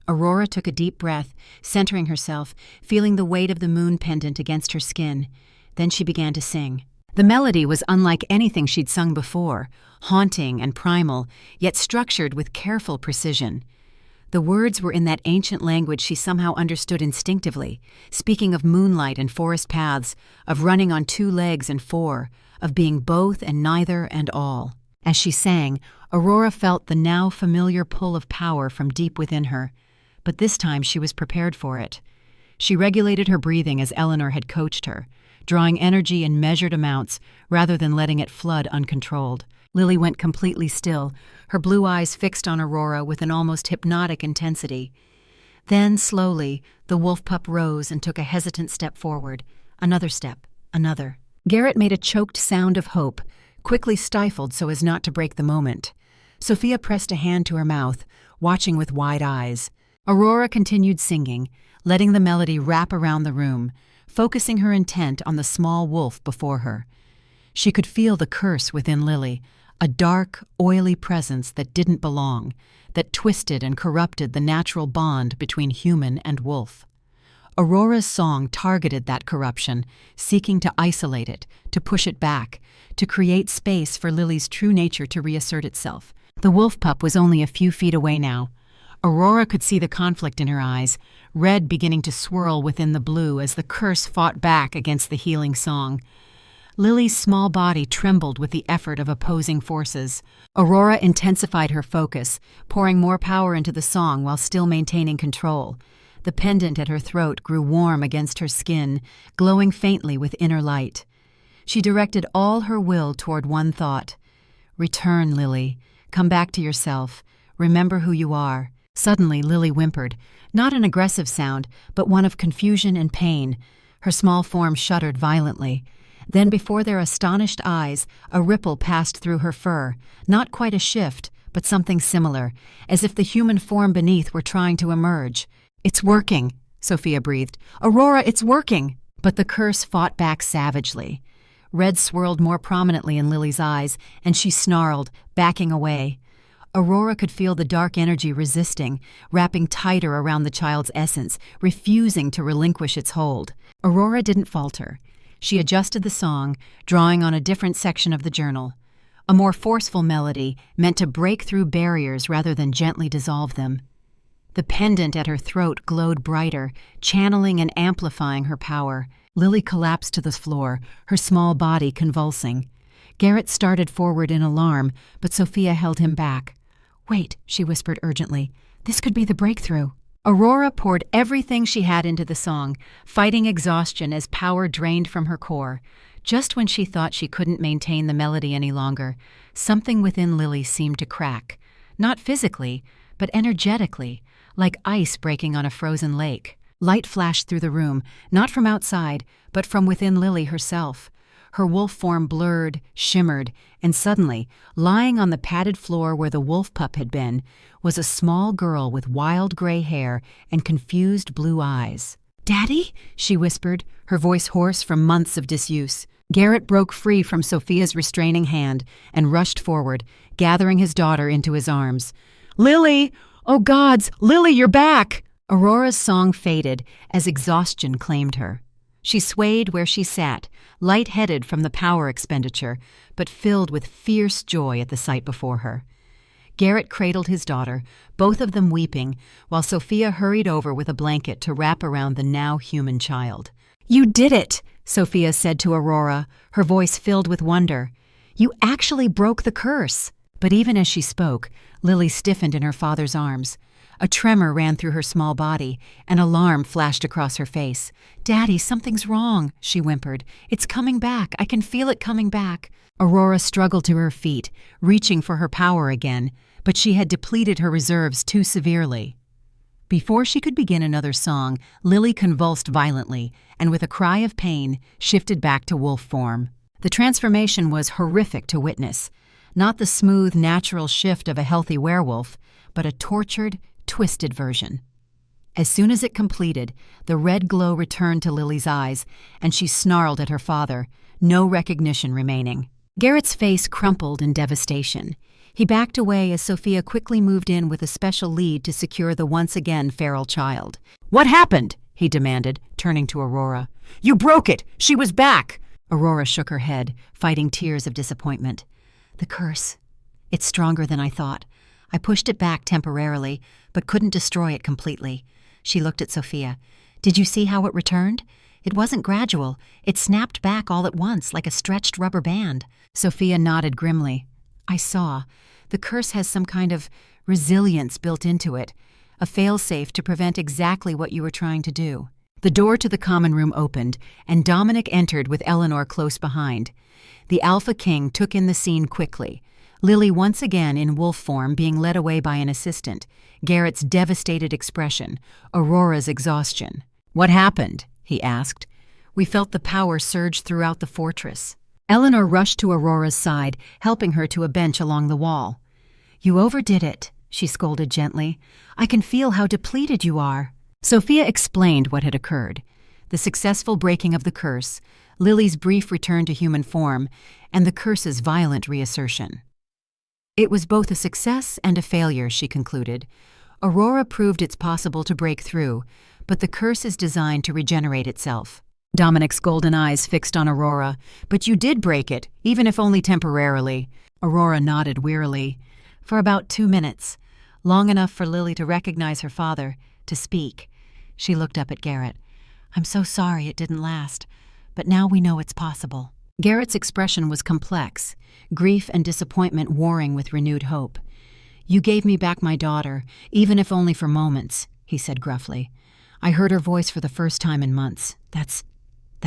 Aurora took a deep breath, centering herself, feeling the weight of the moon pendant against her skin. Then she began to sing. The melody was unlike anything she'd sung before, haunting and primal, yet structured with careful precision. The words were in that ancient language she somehow understood instinctively, speaking of moonlight and forest paths, of running on 2 legs and 4, of being both and neither and all. As she sang, Aurora felt the now familiar pull of power from deep within her, but this time she was prepared for it. She regulated her breathing as Eleanor had coached her, drawing energy in measured amounts rather than letting it flood uncontrolled. Lily went completely still, her blue eyes fixed on Aurora with an almost hypnotic intensity. Then, slowly, the wolf pup rose and took a hesitant step forward. Another step, another. Garrett made a choked sound of hope, quickly stifled so as not to break the moment. Sophia pressed a hand to her mouth, watching with wide eyes. Aurora continued singing, letting the melody wrap around the room, focusing her intent on the small wolf before her. She could feel the curse within Lily, a dark, oily presence that didn't belong, that twisted and corrupted the natural bond between human and wolf. Aurora's song targeted that corruption, seeking to isolate it, to push it back, to create space for Lily's true nature to reassert itself. The wolf pup was only a few feet away now. Aurora could see the conflict in her eyes, red beginning to swirl within the blue as the curse fought back against the healing song. Lily's small body trembled with the effort of opposing forces. Aurora intensified her focus, pouring more power into the song while still maintaining control. The pendant at her throat grew warm against her skin, glowing faintly with inner light. She directed all her will toward one thought. Return, Lily. Come back to yourself. Remember who you are. Suddenly, Lily whimpered, not an aggressive sound, but one of confusion and pain. Her small form shuddered violently. Then, before their astonished eyes, a ripple passed through her fur, not quite a shift, but something similar, as if the human form beneath were trying to emerge. It's working, Sophia breathed. Aurora, it's working! But the curse fought back savagely. Red swirled more prominently in Lily's eyes, and she snarled, backing away. Aurora could feel the dark energy resisting, wrapping tighter around the child's essence, refusing to relinquish its hold. Aurora didn't falter. She adjusted the song, drawing on a different section of the journal. a more forceful melody meant to break through barriers rather than gently dissolve them. The pendant at her throat glowed brighter, channeling and amplifying her power. Lily collapsed to the floor, her small body convulsing. Garrett started forward in alarm, but Sophia held him back. "Wait," she whispered urgently. "This could be the breakthrough." Aurora poured everything she had into the song, fighting exhaustion as power drained from her core. Just when she thought she couldn't maintain the melody any longer, something within Lily seemed to crack. Not physically, but energetically, like ice breaking on a frozen lake. Light flashed through the room, not from outside, but from within Lily herself. Her wolf form blurred, shimmered, and suddenly, lying on the padded floor where the wolf pup had been, was a small girl with wild gray hair and confused blue eyes. "Daddy?" she whispered, her voice hoarse from months of disuse. Garrett broke free from Sophia's restraining hand and rushed forward, gathering his daughter into his arms. "Lily! Oh gods! Lily, you're back!" Aurora's song faded as exhaustion claimed her. She swayed where she sat, light-headed from the power expenditure, but filled with fierce joy at the sight before her. Garrett cradled his daughter, both of them weeping, while Sophia hurried over with a blanket to wrap around the now human child. "You did it!" Sophia said to Aurora, her voice filled with wonder. "You actually broke the curse!" But even as she spoke, Lily stiffened in her father's arms. A tremor ran through her small body, and alarm flashed across her face. "Daddy, something's wrong," she whimpered. "It's coming back. I can feel it coming back." Aurora struggled to her feet, reaching for her power again, but she had depleted her reserves too severely. Before she could begin another song, Lily convulsed violently, and with a cry of pain, shifted back to wolf form. The transformation was horrific to witness. Not the smooth, natural shift of a healthy werewolf, but a tortured, twisted version. As soon as it completed, the red glow returned to Lily's eyes, and she snarled at her father, no recognition remaining. Garrett's face crumpled in devastation. He backed away as Sophia quickly moved in with a special lead to secure the once again feral child. "What happened?" he demanded, turning to Aurora. "You broke it! She was back!" Aurora shook her head, fighting tears of disappointment. "The curse. It's stronger than I thought. I pushed it back temporarily, but couldn't destroy it completely." She looked at Sophia. "Did you see how it returned? It wasn't gradual. It snapped back all at once, like a stretched rubber band." Sophia nodded grimly. "I saw. The curse has some kind of resilience built into it, a failsafe to prevent exactly what you were trying to do." The door to the common room opened, and Dominic entered with Eleanor close behind. The Alpha King took in the scene quickly. Lily once again in wolf form being led away by an assistant, Garrett's devastated expression, Aurora's exhaustion. "What happened?" he asked. "We felt the power surge throughout the fortress." Eleanor rushed to Aurora's side, helping her to a bench along the wall. "You overdid it," she scolded gently. "I can feel how depleted you are." Sophia explained what had occurred: the successful breaking of the curse, Lily's brief return to human form, and the curse's violent reassertion. It was both a success and a failure, she concluded. Aurora proved it's possible to break through, but the curse is designed to regenerate itself. Dominic's golden eyes fixed on Aurora. "But you did break it, even if only temporarily." Aurora nodded wearily. "For about 2 minutes, long enough for Lily to recognize her father, to speak." She looked up at Garrett. "I'm so sorry it didn't last, but now we know it's possible." Garrett's expression was complex, grief and disappointment warring with renewed hope. "You gave me back my daughter, even if only for moments," he said gruffly. "I heard her voice for the first time in months. That's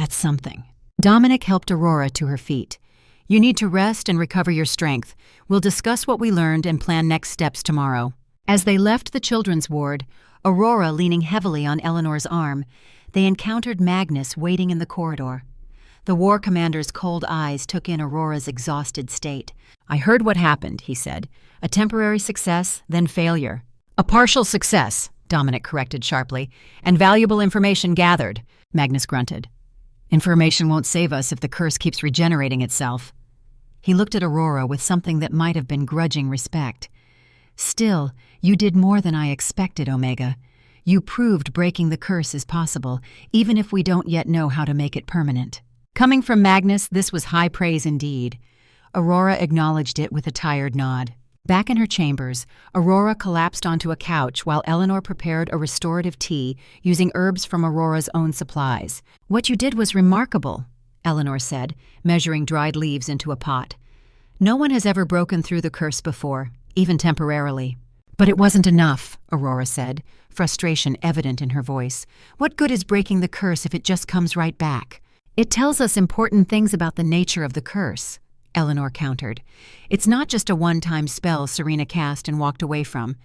something." Dominic helped Aurora to her feet. "You need to rest and recover your strength. We'll discuss what we learned and plan next steps tomorrow." As they left the children's ward, Aurora leaning heavily on Eleanor's arm, they encountered Magnus waiting in the corridor. The war commander's cold eyes took in Aurora's exhausted state. "I heard what happened," he said. "A temporary success, then failure." "A partial success," Dominic corrected sharply, "and valuable information gathered," Magnus grunted. "Information won't save us if the curse keeps regenerating itself." He looked at Aurora with something that might have been grudging respect. "Still, you did more than I expected, Omega. You proved breaking the curse is possible, even if we don't yet know how to make it permanent." Coming from Magnus, this was high praise indeed. Aurora acknowledged it with a tired nod. Back in her chambers, Aurora collapsed onto a couch while Eleanor prepared a restorative tea using herbs from Aurora's own supplies. "What you did was remarkable," Eleanor said, measuring dried leaves into a pot. "No one has ever broken through the curse before, even temporarily." "But it wasn't enough," Aurora said, frustration evident in her voice. "What good is breaking the curse if it just comes right back?" "It tells us important things about the nature of the curse," Eleanor countered. "It's not just a one-time spell Serena cast and walked away from.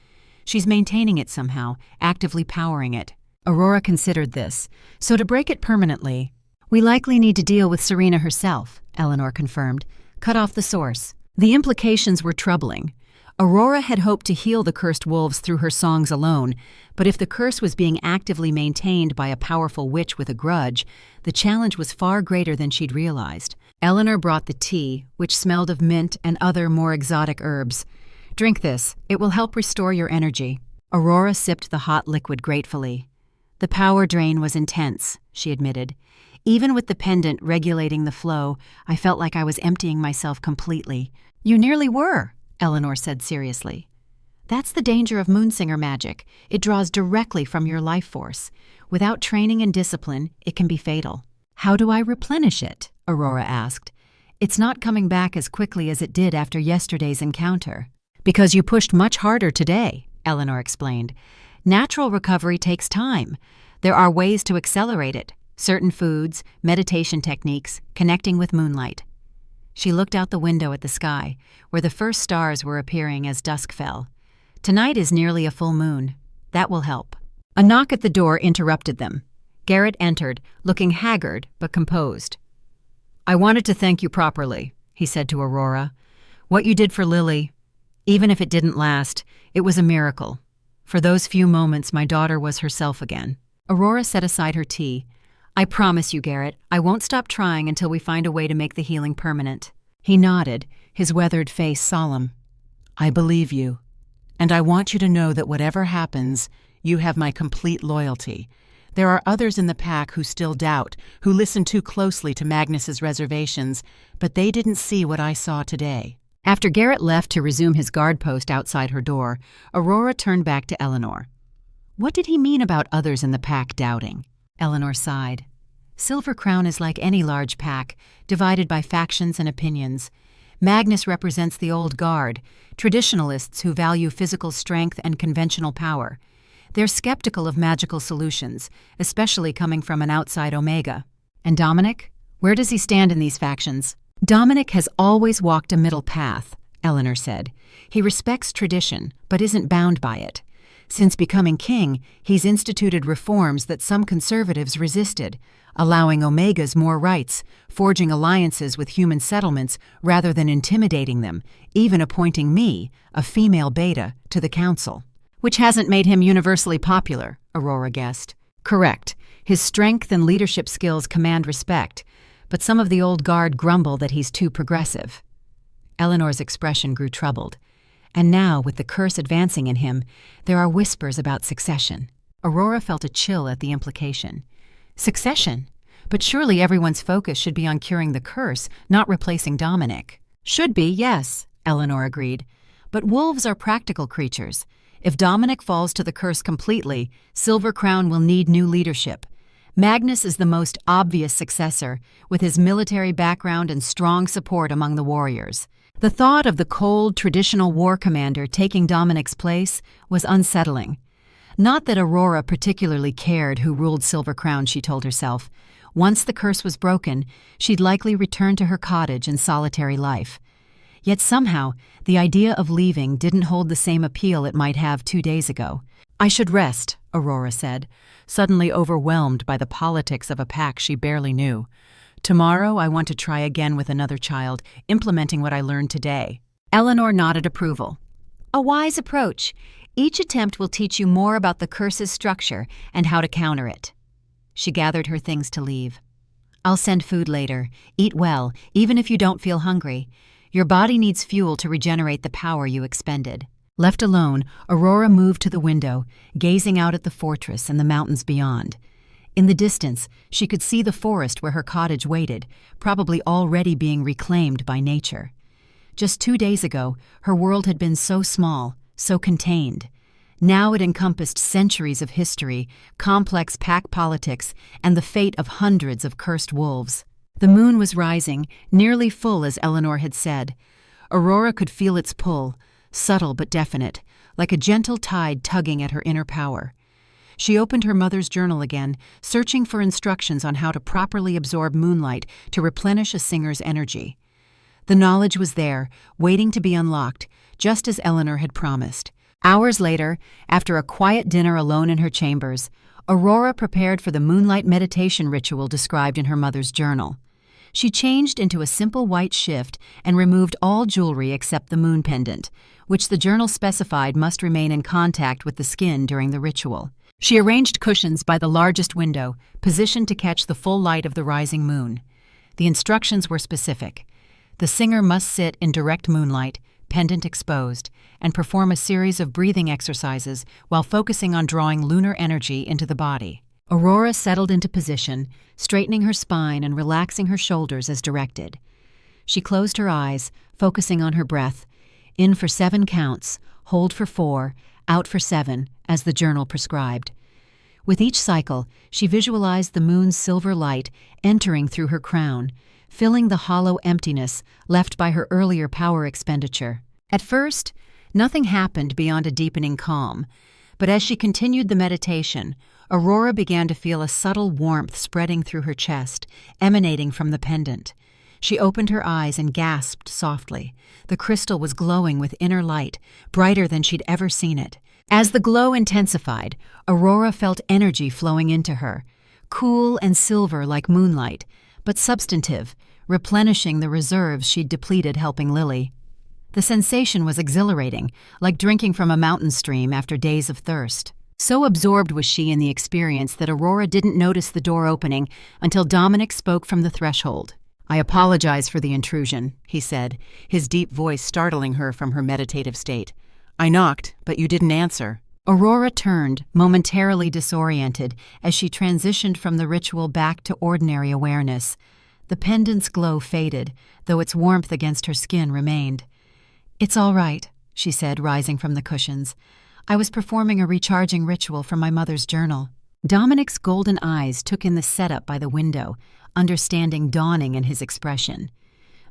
She's maintaining it somehow, actively powering it." Aurora considered this. "So to break it permanently, we likely need to deal with Serena herself," Eleanor confirmed. "Cut off the source." The implications were troubling. Aurora had hoped to heal the cursed wolves through her songs alone, but if the curse was being actively maintained by a powerful witch with a grudge, the challenge was far greater than she'd realized. Eleanor brought the tea, which smelled of mint and other more exotic herbs. "Drink this. It will help restore your energy." Aurora sipped the hot liquid gratefully. "The power drain was intense," she admitted. "Even with the pendant regulating the flow, I felt like I was emptying myself completely." "You nearly were," Eleanor said seriously. "That's the danger of Moonsinger magic. It draws directly from your life force. Without training and discipline, it can be fatal." "How do I replenish it?" Aurora asked. "It's not coming back as quickly as it did after yesterday's encounter." "Because you pushed much harder today," Eleanor explained. "Natural recovery takes time. There are ways to accelerate it. Certain foods, meditation techniques, connecting with moonlight." She looked out the window at the sky, where the first stars were appearing as dusk fell. "Tonight is nearly a full moon. That will help." A knock at the door interrupted them. Garrett entered, looking haggard but composed. "I wanted to thank you properly," he said to Aurora. "What you did for Lily, even if it didn't last, it was a miracle. For those few moments, my daughter was herself again." Aurora set aside her tea. "I promise you, Garrett, I won't stop trying until we find a way to make the healing permanent." He nodded, his weathered face solemn. "I believe you, and I want you to know that whatever happens, you have my complete loyalty. There are others in the pack who still doubt, who listen too closely to Magnus's reservations, but they didn't see what I saw today." After Garrett left to resume his guard post outside her door, Aurora turned back to Eleanor. "What did he mean about others in the pack doubting?" Eleanor sighed. "Silver Crown is like any large pack, divided by factions and opinions. Magnus represents the old guard, traditionalists who value physical strength and conventional power. They're skeptical of magical solutions, especially coming from an outside Omega. And Dominic? Where does he stand in these factions?" "Dominic has always walked a middle path," Eleanor said. "He respects tradition, but isn't bound by it. Since becoming king, he's instituted reforms that some conservatives resisted, allowing Omegas more rights, forging alliances with human settlements rather than intimidating them, even appointing me, a female beta, to the council." "Which hasn't made him universally popular," Aurora guessed. "Correct. His strength and leadership skills command respect, but some of the old guard grumble that he's too progressive." Eleanor's expression grew troubled. "And now, with the curse advancing in him, there are whispers about succession." Aurora felt a chill at the implication. Succession? But surely everyone's focus should be on curing the curse, not replacing Dominic. "Should be, yes," Eleanor agreed. "But wolves are practical creatures. If Dominic falls to the curse completely, Silver Crown will need new leadership. Magnus is the most obvious successor, with his military background and strong support among the warriors." The thought of the cold, traditional war commander taking Dominic's place was unsettling. Not that Aurora particularly cared who ruled Silver Crown, she told herself. Once the curse was broken, she'd likely return to her cottage and solitary life. Yet somehow, the idea of leaving didn't hold the same appeal it might have 2 days ago. "I should rest," Aurora said, suddenly overwhelmed by the politics of a pack she barely knew. "Tomorrow I want to try again with another child, implementing what I learned today." Eleanor nodded approval. "A wise approach. Each attempt will teach you more about the curse's structure and how to counter it." She gathered her things to leave. "I'll send food later. Eat well, even if you don't feel hungry. Your body needs fuel to regenerate the power you expended." Left alone, Aurora moved to the window, gazing out at the fortress and the mountains beyond. In the distance, she could see the forest where her cottage waited, probably already being reclaimed by nature. Just 2 days ago, her world had been so small, so contained. Now it encompassed centuries of history, complex pack politics, and the fate of hundreds of cursed wolves. The moon was rising, nearly full as Eleanor had said. Aurora could feel its pull, subtle but definite, like a gentle tide tugging at her inner power. She opened her mother's journal again, searching for instructions on how to properly absorb moonlight to replenish a singer's energy. The knowledge was there, waiting to be unlocked, just as Eleanor had promised. Hours later, after a quiet dinner alone in her chambers, Aurora prepared for the moonlight meditation ritual described in her mother's journal. She changed into a simple white shift and removed all jewelry except the moon pendant, which the journal specified must remain in contact with the skin during the ritual. She arranged cushions by the largest window, positioned to catch the full light of the rising moon. The instructions were specific. The singer must sit in direct moonlight, pendant exposed, and perform a series of breathing exercises while focusing on drawing lunar energy into the body. Aurora settled into position, straightening her spine and relaxing her shoulders as directed. She closed her eyes, focusing on her breath. In for 7 counts, hold for 4, out for 7, as the journal prescribed. With each cycle, she visualized the moon's silver light entering through her crown, filling the hollow emptiness left by her earlier power expenditure. At first, nothing happened beyond a deepening calm, but as she continued the meditation, Aurora began to feel a subtle warmth spreading through her chest, emanating from the pendant. She opened her eyes and gasped softly. The crystal was glowing with inner light, brighter than she'd ever seen it. As the glow intensified, Aurora felt energy flowing into her, cool and silver like moonlight, but substantive, replenishing the reserves she'd depleted helping Lily. The sensation was exhilarating, like drinking from a mountain stream after days of thirst. So absorbed was she in the experience that Aurora didn't notice the door opening until Dominic spoke from the threshold. "I apologize for the intrusion," he said, his deep voice startling her from her meditative state. "I knocked, but you didn't answer." Aurora turned, momentarily disoriented, as she transitioned from the ritual back to ordinary awareness. The pendant's glow faded, though its warmth against her skin remained. "It's all right," she said, rising from the cushions. "I was performing a recharging ritual from my mother's journal." Dominic's golden eyes took in the setup by the window, understanding dawning in his expression.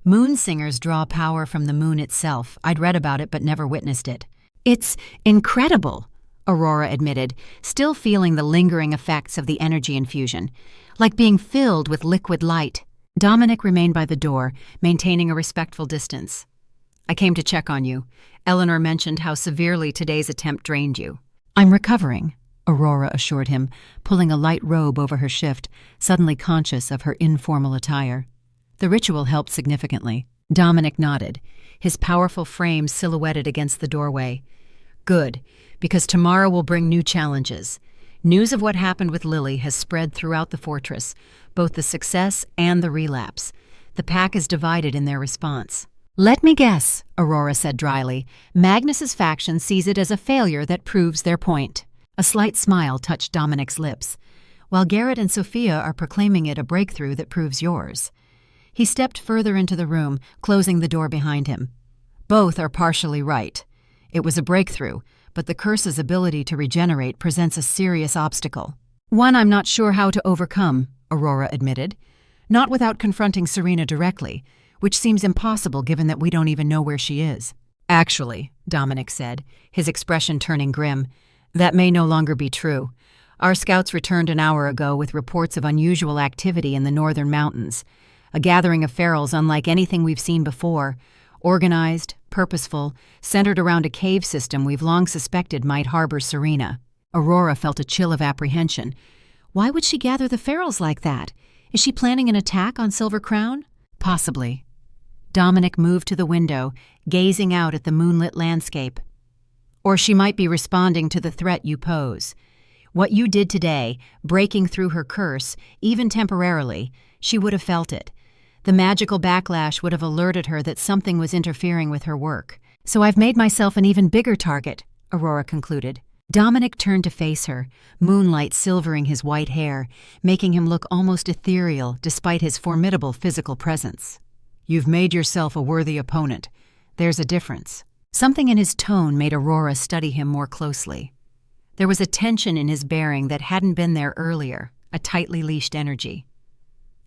"Moon singers draw power from the moon itself. I'd read about it but never witnessed it." "It's incredible," Aurora admitted, still feeling the lingering effects of the energy infusion, like being filled with liquid light. Dominic remained by the door, maintaining a respectful distance. "I came to check on you. Eleanor mentioned how severely today's attempt drained you." "I'm recovering," Aurora assured him, pulling a light robe over her shift, suddenly conscious of her informal attire. "The ritual helped significantly." Dominic nodded, his powerful frame silhouetted against the doorway. "Good, because tomorrow will bring new challenges. News of what happened with Lily has spread throughout the fortress, both the success and the relapse. The pack is divided in their response." "Let me guess," Aurora said dryly. "Magnus's faction sees it as a failure that proves their point." A slight smile touched Dominic's lips, while Garrett and Sophia are proclaiming it a breakthrough that proves yours. He stepped further into the room, closing the door behind him. "Both are partially right. It was a breakthrough, but the curse's ability to regenerate presents a serious obstacle. One I'm not sure how to overcome," Aurora admitted. "Not without confronting Serena directly, which seems impossible given that we don't even know where she is." "Actually," Dominic said, his expression turning grim, "that may no longer be true. Our scouts returned an hour ago with reports of unusual activity in the northern mountains, a gathering of ferals unlike anything we've seen before, organized, purposeful, centered around a cave system we've long suspected might harbor Serena." Aurora felt a chill of apprehension. Why would she gather the ferals like that? Is she planning an attack on Silver Crown? Possibly. Dominic moved to the window, gazing out at the moonlit landscape. "Or she might be responding to the threat you pose. What you did today, breaking through her curse, even temporarily, she would have felt it. The magical backlash would have alerted her that something was interfering with her work. So I've made myself an even bigger target," Aurora concluded. Dominic turned to face her, moonlight silvering his white hair, making him look almost ethereal despite his formidable physical presence. "You've made yourself a worthy opponent, There's a difference. Something in his tone made Aurora study him more closely. There was a tension in his bearing that hadn't been there earlier, a tightly leashed energy.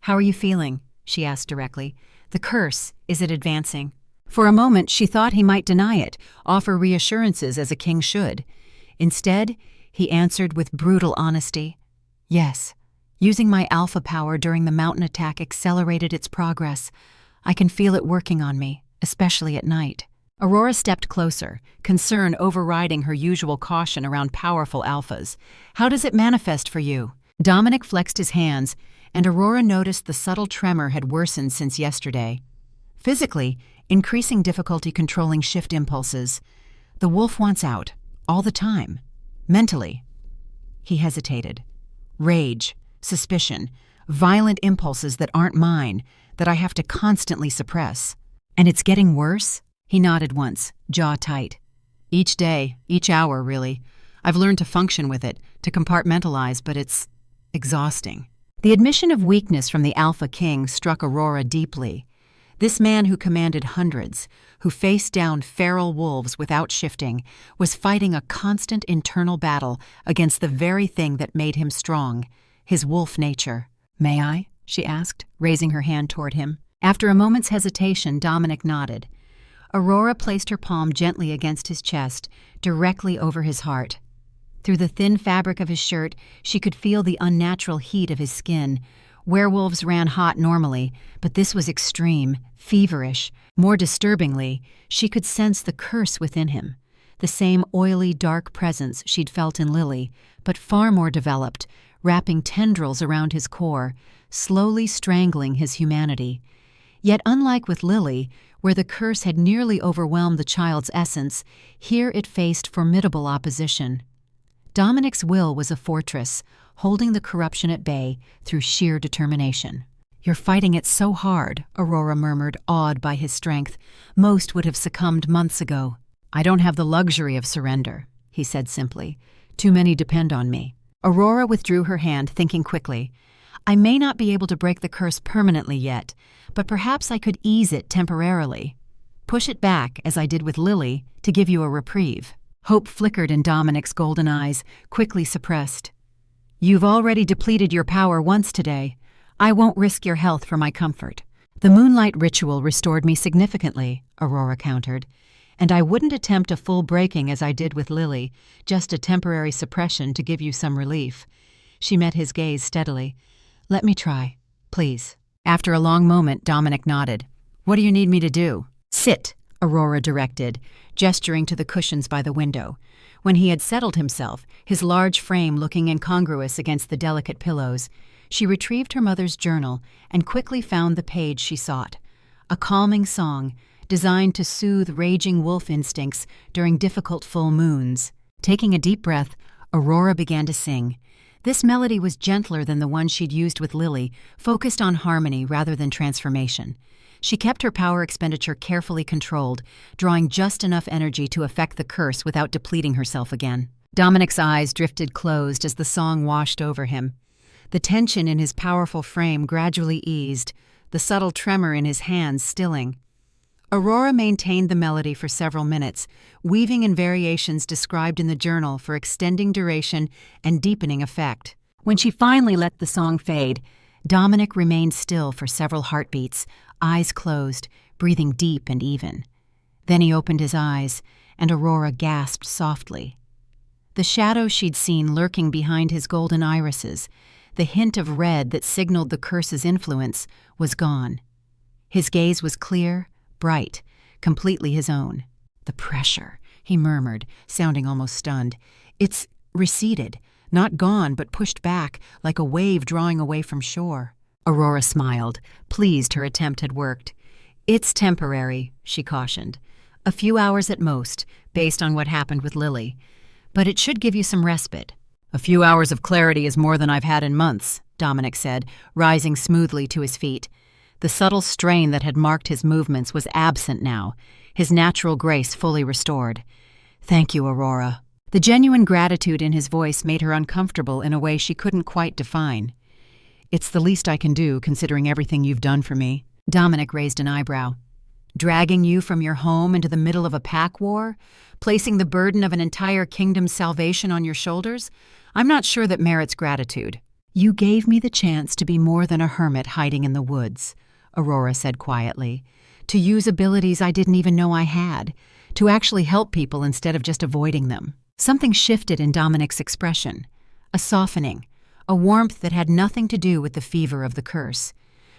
"How are you feeling?" she asked directly. "The curse, is it advancing?" For a moment she thought he might deny it, offer reassurances as a king should. Instead, he answered with brutal honesty. "Yes. Using my alpha power during the mountain attack accelerated its progress. I can feel it working on me, especially at night." Aurora stepped closer, concern overriding her usual caution around powerful alphas. "How does it manifest for you?" Dominic flexed his hands, and Aurora noticed the subtle tremor had worsened since yesterday. Physically, increasing difficulty controlling shift impulses. The wolf wants out, all the time. Mentally. He hesitated. Rage, suspicion, violent impulses that aren't mine, that I have to constantly suppress. "And it's getting worse?" He nodded once, jaw tight. "Each day, each hour, really. I've learned to function with it, to compartmentalize, but it's exhausting." The admission of weakness from the Alpha King struck Aurora deeply. This man who commanded hundreds, who faced down feral wolves without shifting, was fighting a constant internal battle against the very thing that made him strong, his wolf nature. "May I?" she asked, raising her hand toward him. After a moment's hesitation, Dominic nodded. Aurora placed her palm gently against his chest, directly over his heart. Through the thin fabric of his shirt, she could feel the unnatural heat of his skin. Werewolves ran hot normally, but this was extreme, feverish. More disturbingly, she could sense the curse within him. The same oily, dark presence she'd felt in Lily, but far more developed, wrapping tendrils around his core, slowly strangling his humanity. Yet unlike with Lily, where the curse had nearly overwhelmed the child's essence, here it faced formidable opposition. Dominic's will was a fortress, holding the corruption at bay through sheer determination. "You're fighting it so hard," Aurora murmured, awed by his strength. "Most would have succumbed months ago." "I don't have the luxury of surrender," he said simply. "Too many depend on me." Aurora withdrew her hand, thinking quickly. "I may not be able to break the curse permanently yet, but perhaps I could ease it temporarily. Push it back, as I did with Lily, to give you a reprieve." Hope flickered in Dominic's golden eyes, quickly suppressed. "You've already depleted your power once today. I won't risk your health for my comfort." "The moonlight ritual restored me significantly," Aurora countered, "and I wouldn't attempt a full breaking as I did with Lily, just a temporary suppression to give you some relief." She met his gaze steadily. "Let me try, please." After a long moment, Dominic nodded. "What do you need me to do?" "Sit," Aurora directed, gesturing to the cushions by the window. When he had settled himself, his large frame looking incongruous against the delicate pillows, she retrieved her mother's journal and quickly found the page she sought. A calming song, designed to soothe raging wolf instincts during difficult full moons. Taking a deep breath, Aurora began to sing. This melody was gentler than the one she'd used with Lily, focused on harmony rather than transformation. She kept her power expenditure carefully controlled, drawing just enough energy to affect the curse without depleting herself again. Dominic's eyes drifted closed as the song washed over him. The tension in his powerful frame gradually eased, the subtle tremor in his hands stilling. Aurora maintained the melody for several minutes, weaving in variations described in the journal for extending duration and deepening effect. When she finally let the song fade, Dominic remained still for several heartbeats, eyes closed, breathing deep and even. Then he opened his eyes, and Aurora gasped softly. The shadow she'd seen lurking behind his golden irises, the hint of red that signaled the curse's influence, was gone. His gaze was clear, bright, completely his own. "The pressure," he murmured, sounding almost stunned. "It's receded, not gone, but pushed back, like a wave drawing away from shore." Aurora smiled, pleased her attempt had worked. "It's temporary," she cautioned. "A few hours at most, based on what happened with Lily. But it should give you some respite." "A few hours of clarity is more than I've had in months," Dominic said, rising smoothly to his feet. The subtle strain that had marked his movements was absent now, his natural grace fully restored. "Thank you, Aurora." The genuine gratitude in his voice made her uncomfortable in a way she couldn't quite define. "It's the least I can do, considering everything you've done for me." Dominic raised an eyebrow. dragging you from your home into the middle of a pack war, placing the burden of an entire kingdom's salvation on your shoulders? I'm not sure that merits gratitude." "You gave me the chance to be more than a hermit hiding in the woods," Aurora said quietly, "to use abilities I didn't even know I had, to actually help people instead of just avoiding them." Something shifted in Dominic's expression, a softening, a warmth that had nothing to do with the fever of the curse.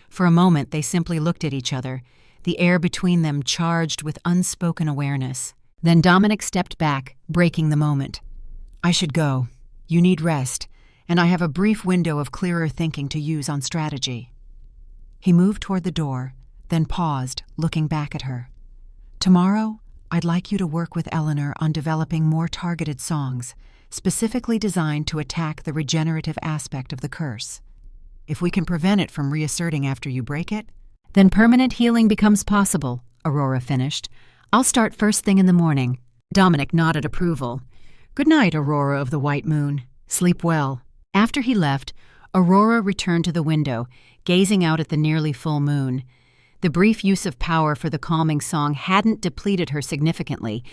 For a moment they simply looked at each other, the air between them charged with unspoken awareness. Then Dominic stepped back, breaking the moment. "I should go. You need rest, and I have a brief window of clearer thinking to use on strategy." He moved toward the door, then paused, looking back at her. "Tomorrow, I'd like you to work with Eleanor on developing more targeted songs, specifically designed to attack the regenerative aspect of the curse. If we can prevent it from reasserting after you break it, then permanent healing becomes possible," Aurora finished. "I'll start first thing in the morning." Dominic nodded approval. "Good night, Aurora of the White Moon. Sleep well." After he left, Aurora returned to the window, gazing out at the nearly full moon. The brief use of power for the calming song hadn't depleted her significantly,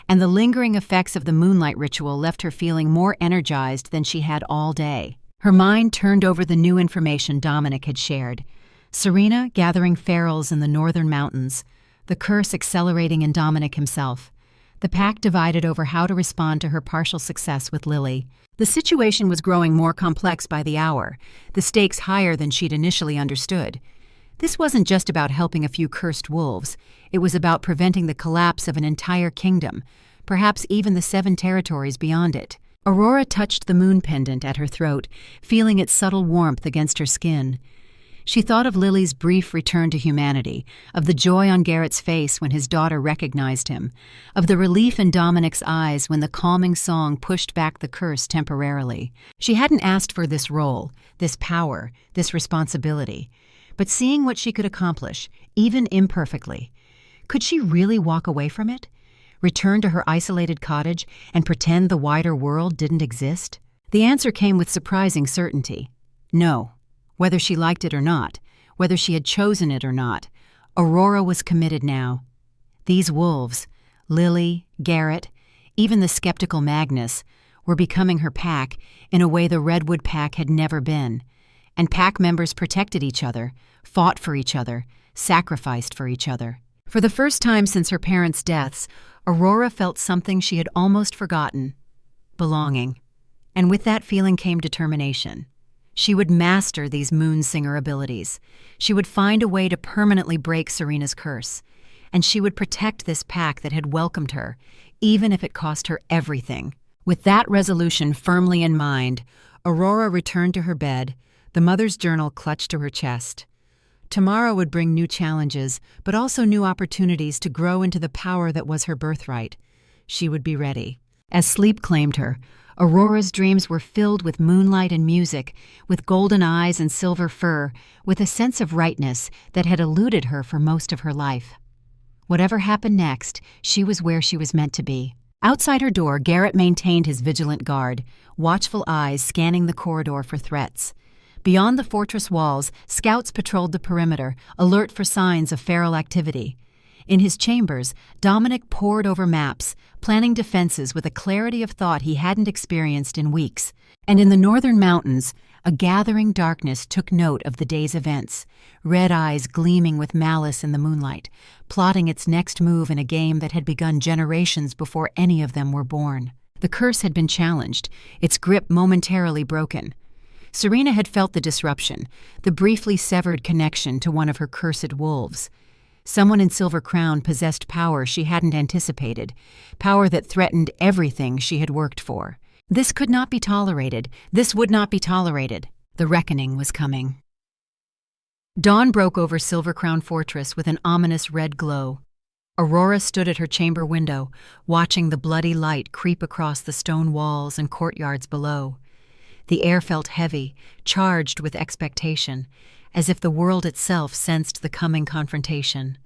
and the lingering effects of the moonlight ritual left her feeling more energized than she had all day. Her mind turned over the new information Dominic had shared. Serena gathering ferals in the northern mountains, the curse accelerating in Dominic himself. The pack divided over how to respond to her partial success with Lily. The situation was growing more complex by the hour, the stakes higher than she'd initially understood. This wasn't just about helping a few cursed wolves. It was about preventing the collapse of an entire kingdom, perhaps even the 7 territories beyond it. Aurora touched the moon pendant at her throat, feeling its subtle warmth against her skin. She thought of Lily's brief return to humanity, of the joy on Garrett's face when his daughter recognized him, of the relief in Dominic's eyes when the calming song pushed back the curse temporarily. She hadn't asked for this role, this power, this responsibility. But seeing what she could accomplish, even imperfectly, could she really walk away from it? Return to her isolated cottage and pretend the wider world didn't exist? The answer came with surprising certainty. No. Whether she liked it or not, whether she had chosen it or not, Aurora was committed now. These wolves, Lily, Garrett, even the skeptical Magnus, were becoming her pack in a way the Redwood pack had never been. And pack members protected each other, fought for each other, sacrificed for each other. For the first time since her parents' deaths, Aurora felt something she had almost forgotten: belonging. And with that feeling came determination. She would master these Moonsinger abilities. She would find a way to permanently break Serena's curse. And she would protect this pack that had welcomed her, even if it cost her everything. With that resolution firmly in mind, Aurora returned to her bed, the mother's journal clutched to her chest. Tomorrow would bring new challenges, but also new opportunities to grow into the power that was her birthright. She would be ready. As sleep claimed her, Aurora's dreams were filled with moonlight and music, with golden eyes and silver fur, with a sense of rightness that had eluded her for most of her life. Whatever happened next, she was where she was meant to be. Outside her door, Garrett maintained his vigilant guard, watchful eyes scanning the corridor for threats. Beyond the fortress walls, scouts patrolled the perimeter, alert for signs of feral activity. In his chambers, Dominic pored over maps, planning defenses with a clarity of thought he hadn't experienced in weeks. And in the northern mountains, a gathering darkness took note of the day's events, red eyes gleaming with malice in the moonlight, plotting its next move in a game that had begun generations before any of them were born. The curse had been challenged, its grip momentarily broken. Serena had felt the disruption, the briefly severed connection to one of her cursed wolves. Someone in Silver Crown possessed power she hadn't anticipated, power that threatened everything she had worked for. This could not be tolerated. This would not be tolerated. The reckoning was coming. Dawn broke over Silver Crown Fortress with an ominous red glow. Aurora stood at her chamber window, watching the bloody light creep across the stone walls and courtyards below. The air felt heavy, charged with expectation, as if the world itself sensed the coming confrontation.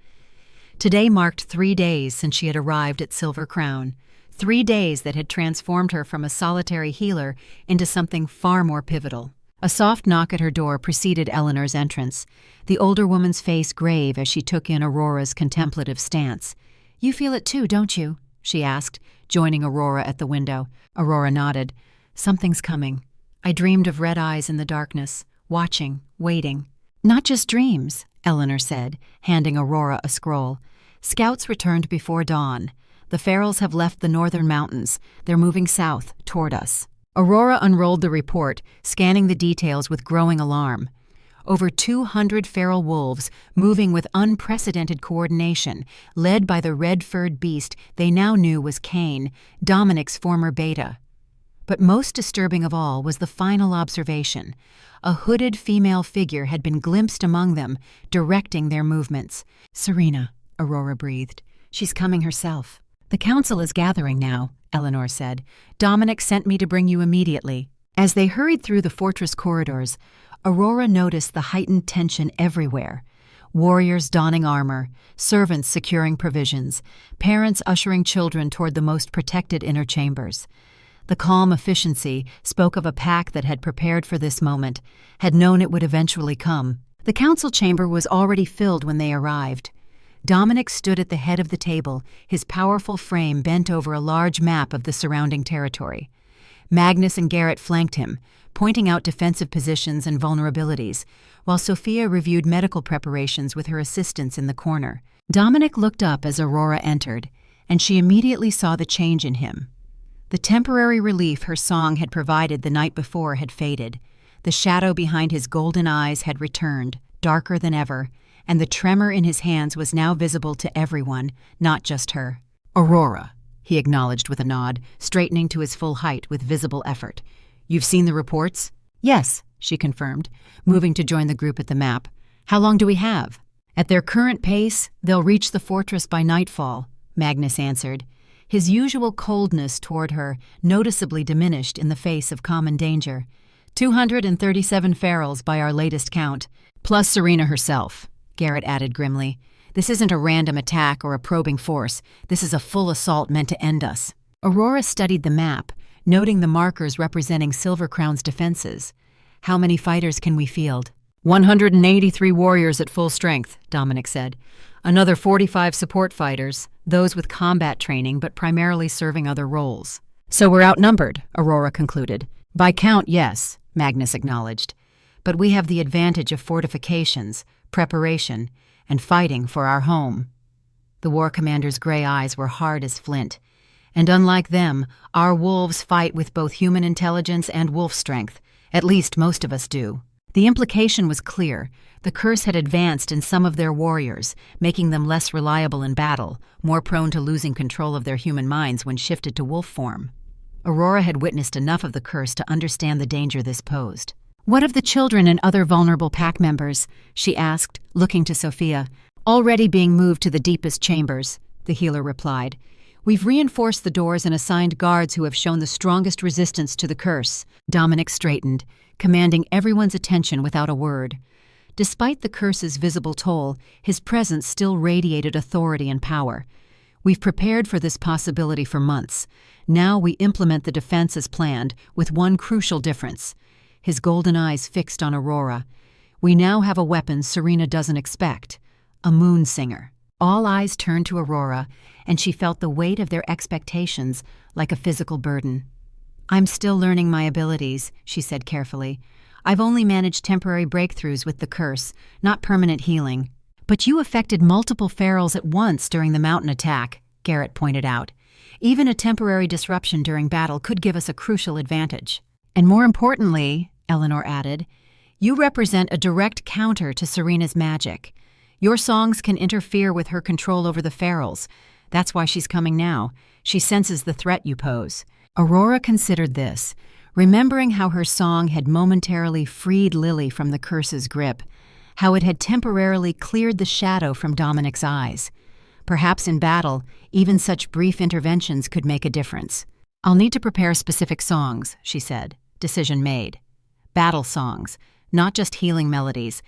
Today marked 3 days since she had arrived at Silver Crown, 3 days that had transformed her from a solitary healer into something far more pivotal. A soft knock at her door preceded Eleanor's entrance, the older woman's face grave as she took in Aurora's contemplative stance. "You feel it too, don't you?" she asked, joining Aurora at the window. Aurora nodded. "Something's coming. I dreamed of red eyes in the darkness, watching, waiting." "Not just dreams," Eleanor said, handing Aurora a scroll. "Scouts returned before dawn. The ferals have left the northern mountains. They're moving south, toward us." Aurora unrolled the report, scanning the details with growing alarm. Over 200 feral wolves, moving with unprecedented coordination, led by the red-furred beast they now knew was Cain, Dominic's former beta. But most disturbing of all was the final observation. A hooded female figure had been glimpsed among them, directing their movements. "Serena," Aurora breathed. "She's coming herself." "The council is gathering now," Eleanor said. "Dominic sent me to bring you immediately." As they hurried through the fortress corridors, Aurora noticed the heightened tension everywhere. Warriors donning armor, servants securing provisions, parents ushering children toward the most protected inner chambers. The calm efficiency spoke of a pack that had prepared for this moment, had known it would eventually come. The council chamber was already filled when they arrived. Dominic stood at the head of the table, his powerful frame bent over a large map of the surrounding territory. Magnus and Garrett flanked him, pointing out defensive positions and vulnerabilities, while Sophia reviewed medical preparations with her assistants in the corner. Dominic looked up as Aurora entered, and she immediately saw the change in him. The temporary relief her song had provided the night before had faded. The shadow behind his golden eyes had returned, darker than ever, and the tremor in his hands was now visible to everyone, not just her. "Aurora," he acknowledged with a nod, straightening to his full height with visible effort. "You've seen the reports?" "Yes," she confirmed, moving to join the group at the map. "How long do we have?" "At their current pace, they'll reach the fortress by nightfall," Magnus answered. His usual coldness toward her noticeably diminished in the face of common danger. 237 ferals by our latest count, plus Serena herself, Garrett added grimly. "This isn't a random attack or a probing force. This is a full assault meant to end us." Aurora studied the map, noting the markers representing Silver Crown's defenses. "How many fighters can we field?" 183 warriors at full strength, Dominic said. "Another 45 support fighters, those with combat training but primarily serving other roles." "So we're outnumbered," Aurora concluded. "By count, yes," Magnus acknowledged. "But we have the advantage of fortifications, preparation, and fighting for our home." The war commander's gray eyes were hard as flint. "And unlike them, our wolves fight with both human intelligence and wolf strength. At least most of us do." The implication was clear. The curse had advanced in some of their warriors, making them less reliable in battle, more prone to losing control of their human minds when shifted to wolf form. Aurora had witnessed enough of the curse to understand the danger this posed. "What of the children and other vulnerable pack members?" she asked, looking to Sophia. "Already being moved to the deepest chambers," the healer replied. "We've reinforced the doors and assigned guards who have shown the strongest resistance to the curse." Dominic straightened, commanding everyone's attention without a word. Despite the curse's visible toll, his presence still radiated authority and power. "We've prepared for this possibility for months. Now we implement the defense as planned, with one crucial difference." His golden eyes fixed on Aurora. "We now have a weapon Serena doesn't expect. A moon singer." All eyes turned to Aurora, and she felt the weight of their expectations like a physical burden. "I'm still learning my abilities," she said carefully. "I've only managed temporary breakthroughs with the curse, not permanent healing." "But you affected multiple ferals at once during the mountain attack," Garrett pointed out. "Even a temporary disruption during battle could give us a crucial advantage." "And more importantly," Eleanor added, "you represent a direct counter to Serena's magic. Your songs can interfere with her control over the ferals. That's why she's coming now. She senses the threat you pose." Aurora considered this, remembering how her song had momentarily freed Lily from the curse's grip, how it had temporarily cleared the shadow from Dominic's eyes. Perhaps in battle, even such brief interventions could make a difference. "I'll need to prepare specific songs," she said. Decision made. "Battle songs, not just healing melodies.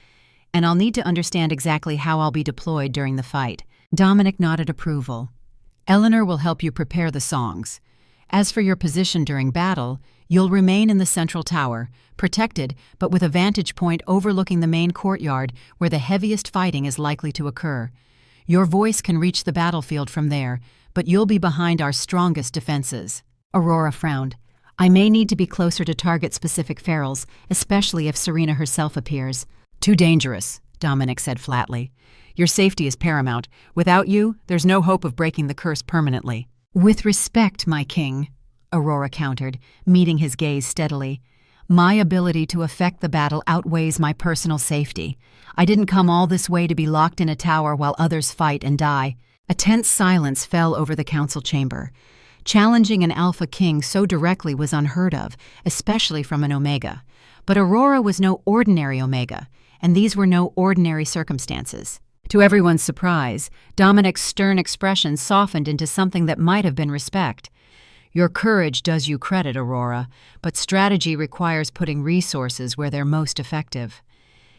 And I'll need to understand exactly how I'll be deployed during the fight." Dominic nodded approval. "Eleanor will help you prepare the songs. As for your position during battle, you'll remain in the central tower, protected but with a vantage point overlooking the main courtyard where the heaviest fighting is likely to occur. Your voice can reach the battlefield from there, but you'll be behind our strongest defenses." Aurora frowned. "I may need to be closer to target-specific ferals, especially if Serena herself appears." "Too dangerous," Dominic said flatly. "Your safety is paramount. Without you, there's no hope of breaking the curse permanently." "With respect, my king," Aurora countered, meeting his gaze steadily. "My ability to affect the battle outweighs my personal safety. I didn't come all this way to be locked in a tower while others fight and die." A tense silence fell over the council chamber. Challenging an Alpha King so directly was unheard of, especially from an Omega. But Aurora was no ordinary Omega, and these were no ordinary circumstances. To everyone's surprise, Dominic's stern expression softened into something that might have been respect. "Your courage does you credit, Aurora, but strategy requires putting resources where they're most effective."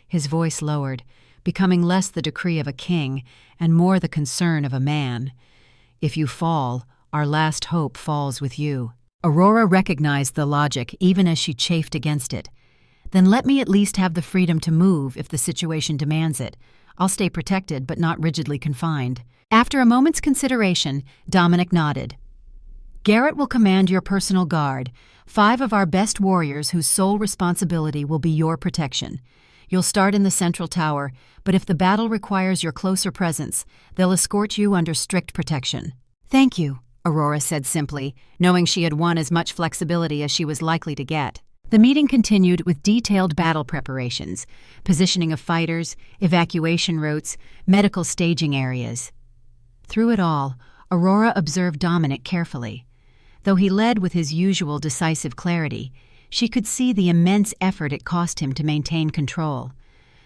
His voice lowered, becoming less the decree of a king and more the concern of a man. "If you fall, our last hope falls with you." Aurora recognized the logic even as she chafed against it. "Then let me at least have the freedom to move if the situation demands it. I'll stay protected but not rigidly confined." After a moment's consideration, Dominic nodded. "Garrett will command your personal guard, 5 of our best warriors whose sole responsibility will be your protection. You'll start in the central tower, but if the battle requires your closer presence, they'll escort you under strict protection." "Thank you," Aurora said simply, knowing she had won as much flexibility as she was likely to get. The meeting continued with detailed battle preparations, positioning of fighters, evacuation routes, medical staging areas. Through it all, Aurora observed Dominic carefully. Though he led with his usual decisive clarity, she could see the immense effort it cost him to maintain control.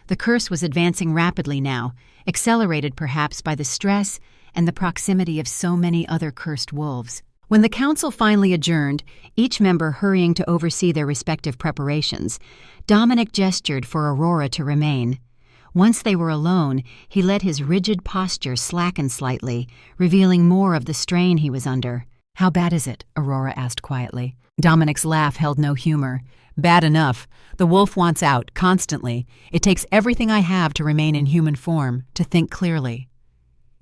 The curse was advancing rapidly now, accelerated perhaps by the stress and the proximity of so many other cursed wolves. When the council finally adjourned, each member hurrying to oversee their respective preparations, Dominic gestured for Aurora to remain. Once they were alone, he let his rigid posture slacken slightly, revealing more of the strain he was under. "How bad is it?" Aurora asked quietly. Dominic's laugh held no humor. "Bad enough. The wolf wants out, constantly. It takes everything I have to remain in human form, to think clearly."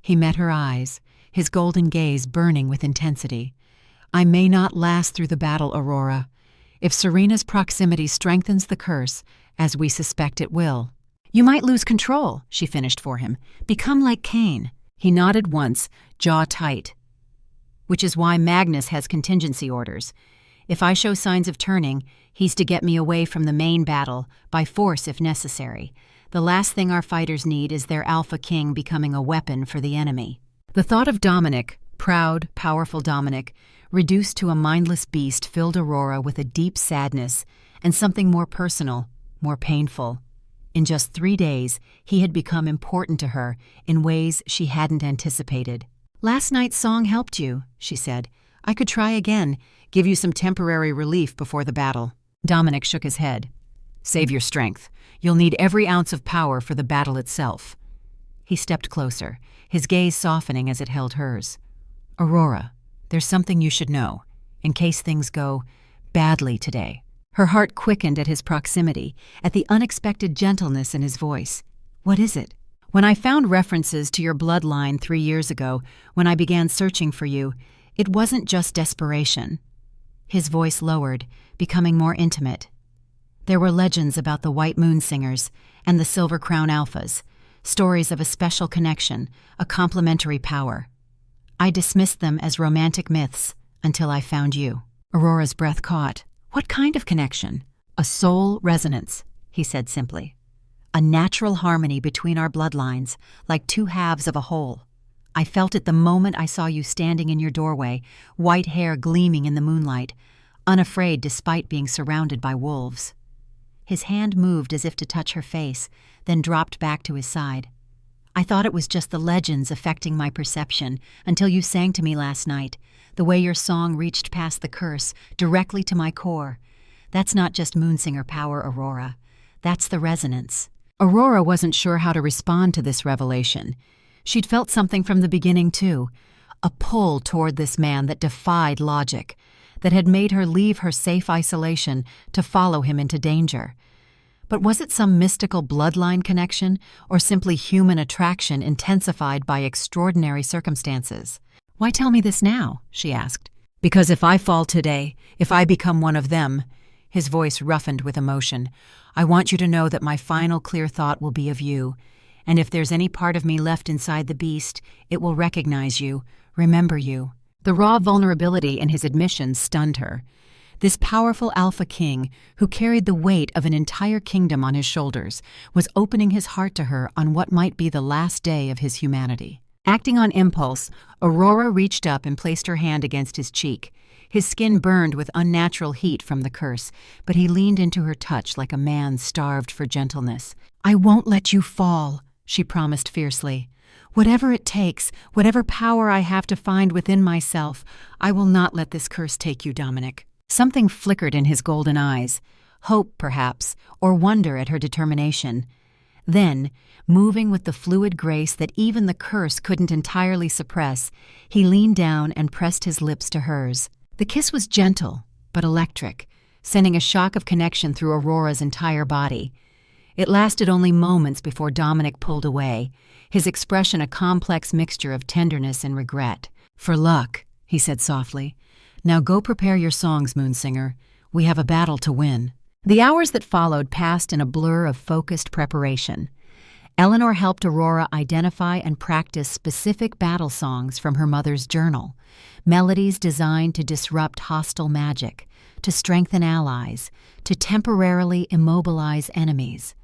He met her eyes, his golden gaze burning with intensity. "I may not last through the battle, Aurora. If Serena's proximity strengthens the curse, as we suspect it will, you might lose control," she finished for him. "Become like Cain." He nodded once, jaw tight. "Which is why Magnus has contingency orders. If I show signs of turning, he's to get me away from the main battle, by force if necessary. The last thing our fighters need is their Alpha King becoming a weapon for the enemy." The thought of Dominic, proud, powerful Dominic, reduced to a mindless beast filled Aurora with a deep sadness and something more personal, more painful. In just 3 days, he had become important to her in ways she hadn't anticipated. "Last night's song helped you," she said. "I could try again, give you some temporary relief before the battle." Dominic shook his head. "Save your strength. You'll need every ounce of power for the battle itself." He stepped closer, his gaze softening as it held hers. "Aurora, there's something you should know, in case things go badly today." Her heart quickened at his proximity, at the unexpected gentleness in his voice. "What is it?" "When I found references to your bloodline 3 years ago, when I began searching for you, it wasn't just desperation." His voice lowered, becoming more intimate. "There were legends about the White Moon Singers and the Silver Crown Alphas, stories of a special connection, a complementary power. I dismissed them as romantic myths until I found you." Aurora's breath caught. "What kind of connection?" "A soul resonance," he said simply. "A natural harmony between our bloodlines, like 2 halves of a whole. I felt it the moment I saw you standing in your doorway, white hair gleaming in the moonlight, unafraid despite being surrounded by wolves." His hand moved as if to touch her face, then dropped back to his side. "I thought it was just the legends affecting my perception until you sang to me last night, the way your song reached past the curse, directly to my core. That's not just Moonsinger power, Aurora. That's the resonance." Aurora wasn't sure how to respond to this revelation. She'd felt something from the beginning, too, a pull toward this man that defied logic. that had made her leave her safe isolation to follow him into danger. But was it some mystical bloodline connection, or simply human attraction intensified by extraordinary circumstances? "Why tell me this now?" she asked. "Because if I fall today, if I become one of them," his voice roughened with emotion, "I want you to know that my final clear thought will be of you. And if there's any part of me left inside the beast, it will recognize you, remember you." The raw vulnerability in his admission stunned her. This powerful alpha king, who carried the weight of an entire kingdom on his shoulders, was opening his heart to her on what might be the last day of his humanity. Acting on impulse, Aurora reached up and placed her hand against his cheek. His skin burned with unnatural heat from the curse, but he leaned into her touch like a man starved for gentleness. "I won't let you fall," she promised fiercely. "Whatever it takes, whatever power I have to find within myself, I will not let this curse take you, Dominic." Something flickered in his golden eyes, hope perhaps, or wonder at her determination. Then, moving with the fluid grace that even the curse couldn't entirely suppress, he leaned down and pressed his lips to hers. The kiss was gentle, but electric, sending a shock of connection through Aurora's entire body. It lasted only moments before Dominic pulled away, his expression a complex mixture of tenderness and regret. "For luck," he said softly. "Now go prepare your songs, Moonsinger. We have a battle to win." The hours that followed passed in a blur of focused preparation. Eleanor helped Aurora identify and practice specific battle songs from her mother's journal, melodies designed to disrupt hostile magic, to strengthen allies, to temporarily immobilize enemies.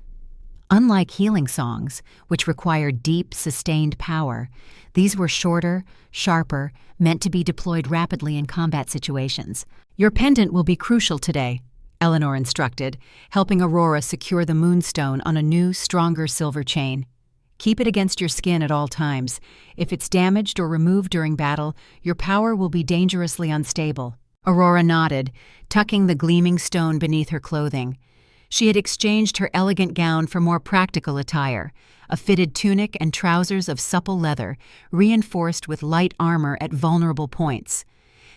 Unlike healing songs, which required deep, sustained power, these were shorter, sharper, meant to be deployed rapidly in combat situations. "Your pendant will be crucial today," Eleanor instructed, helping Aurora secure the moonstone on a new, stronger silver chain. "Keep it against your skin at all times. If it's damaged or removed during battle, your power will be dangerously unstable." Aurora nodded, tucking the gleaming stone beneath her clothing. She had exchanged her elegant gown for more practical attire, a fitted tunic and trousers of supple leather, reinforced with light armor at vulnerable points.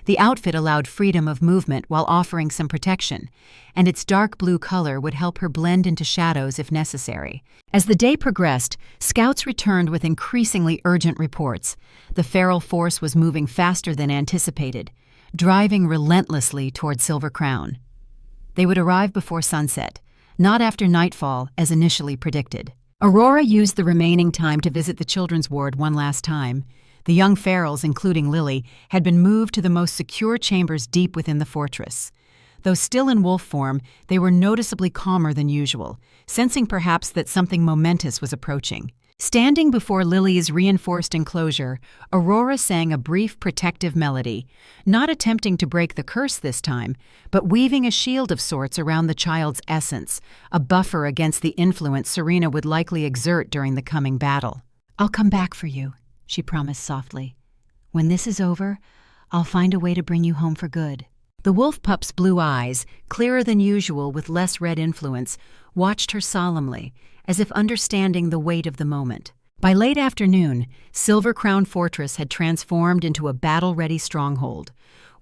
The outfit allowed freedom of movement while offering some protection, and its dark blue color would help her blend into shadows if necessary. As the day progressed, scouts returned with increasingly urgent reports. The feral force was moving faster than anticipated, driving relentlessly toward Silver Crown. They would arrive before sunset, not after nightfall as initially predicted. Aurora used the remaining time to visit the children's ward one last time. The young ferals, including Lily, had been moved to the most secure chambers deep within the fortress. Though still in wolf form, they were noticeably calmer than usual, sensing perhaps that something momentous was approaching. Standing before Lily's reinforced enclosure, Aurora sang a brief protective melody, not attempting to break the curse this time, but weaving a shield of sorts around the child's essence, a buffer against the influence Serena would likely exert during the coming battle. "I'll come back for you," she promised softly. "When this is over, I'll find a way to bring you home for good." The wolf pup's blue eyes, clearer than usual with less red influence, watched her solemnly, as if understanding the weight of the moment. By late afternoon, Silver Crown Fortress had transformed into a battle-ready stronghold.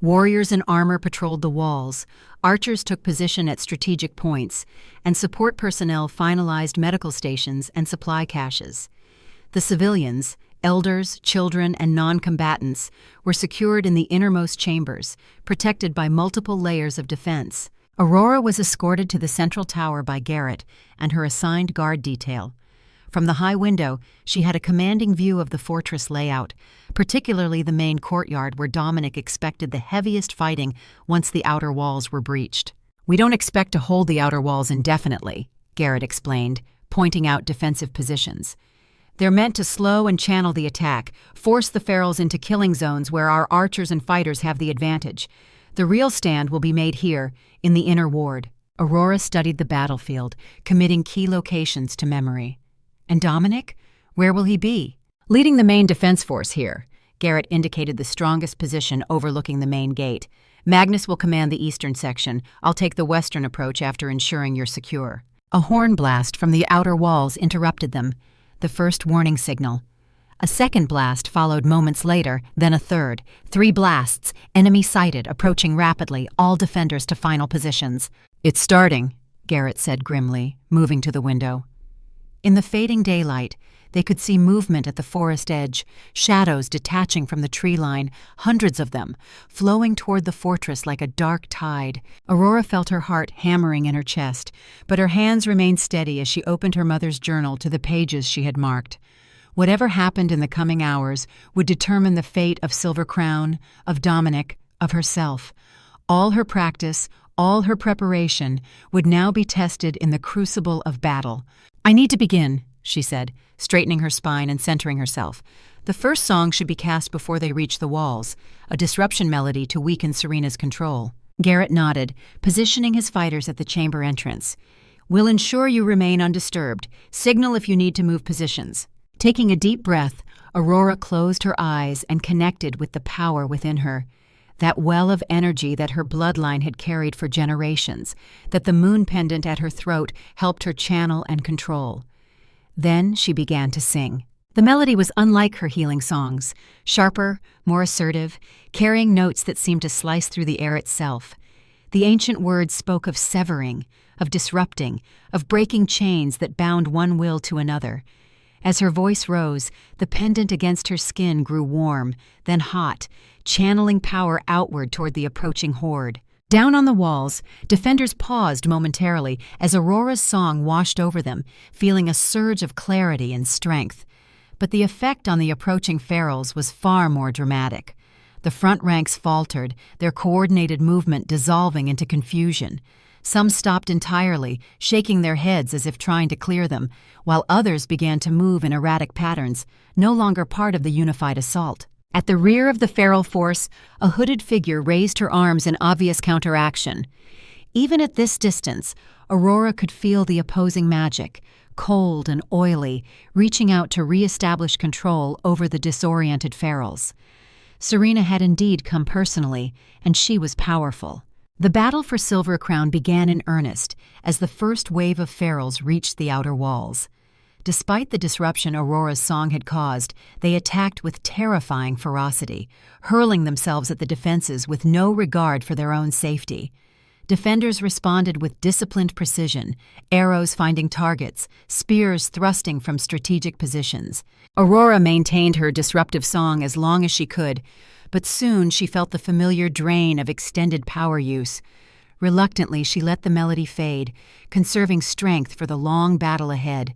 Warriors in armor patrolled the walls, archers took position at strategic points, and support personnel finalized medical stations and supply caches. The civilians, elders, children, and non-combatants, were secured in the innermost chambers, protected by multiple layers of defense. Aurora was escorted to the central tower by Garrett and her assigned guard detail. From the high window, she had a commanding view of the fortress layout, particularly the main courtyard where Dominic expected the heaviest fighting once the outer walls were breached. "We don't expect to hold the outer walls indefinitely," Garrett explained, pointing out defensive positions. "They're meant to slow and channel the attack, force the ferals into killing zones where our archers and fighters have the advantage. The real stand will be made here, in the inner ward." Aurora studied the battlefield, committing key locations to memory. "And Dominic? Where will he be?" "Leading the main defense force here." Garrett indicated the strongest position overlooking the main gate. "Magnus will command the eastern section. I'll take the western approach after ensuring you're secure." A horn blast from the outer walls interrupted them, the first warning signal. A second blast followed moments later, then a third. 3 blasts, enemy sighted, approaching rapidly, all defenders to final positions. "It's starting," Garrett said grimly, moving to the window. In the fading daylight, they could see movement at the forest edge, shadows detaching from the tree line, hundreds of them, flowing toward the fortress like a dark tide. Aurora felt her heart hammering in her chest, but her hands remained steady as she opened her mother's journal to the pages she had marked. Whatever happened in the coming hours would determine the fate of Silver Crown, of Dominic, of herself. All her practice, all her preparation would now be tested in the crucible of battle. "I need to begin," she said, straightening her spine and centering herself. The first song should be cast before they reach the walls, a disruption melody to weaken Serena's control. Garrett nodded, positioning his fighters at the chamber entrance. "We'll ensure you remain undisturbed. Signal if you need to move positions." Taking a deep breath, Aurora closed her eyes and connected with the power within her. That well of energy that her bloodline had carried for generations, that the moon pendant at her throat helped her channel and control. Then she began to sing. The melody was unlike her healing songs, sharper, more assertive, carrying notes that seemed to slice through the air itself. The ancient words spoke of severing, of disrupting, of breaking chains that bound one will to another. As her voice rose, the pendant against her skin grew warm, then hot, channeling power outward toward the approaching horde. Down on the walls, defenders paused momentarily as Aurora's song washed over them, feeling a surge of clarity and strength. But the effect on the approaching ferals was far more dramatic. The front ranks faltered, their coordinated movement dissolving into confusion. Some stopped entirely, shaking their heads as if trying to clear them, while others began to move in erratic patterns, no longer part of the unified assault. At the rear of the feral force, a hooded figure raised her arms in obvious counteraction. Even at this distance, Aurora could feel the opposing magic, cold and oily, reaching out to re-establish control over the disoriented ferals. Serena had indeed come personally, and she was powerful. The battle for Silver Crown began in earnest as the first wave of ferals reached the outer walls. Despite the disruption Aurora's song had caused, they attacked with terrifying ferocity, hurling themselves at the defenses with no regard for their own safety. Defenders responded with disciplined precision, arrows finding targets, spears thrusting from strategic positions. Aurora maintained her disruptive song as long as she could, but soon she felt the familiar drain of extended power use. Reluctantly, she let the melody fade, conserving strength for the long battle ahead.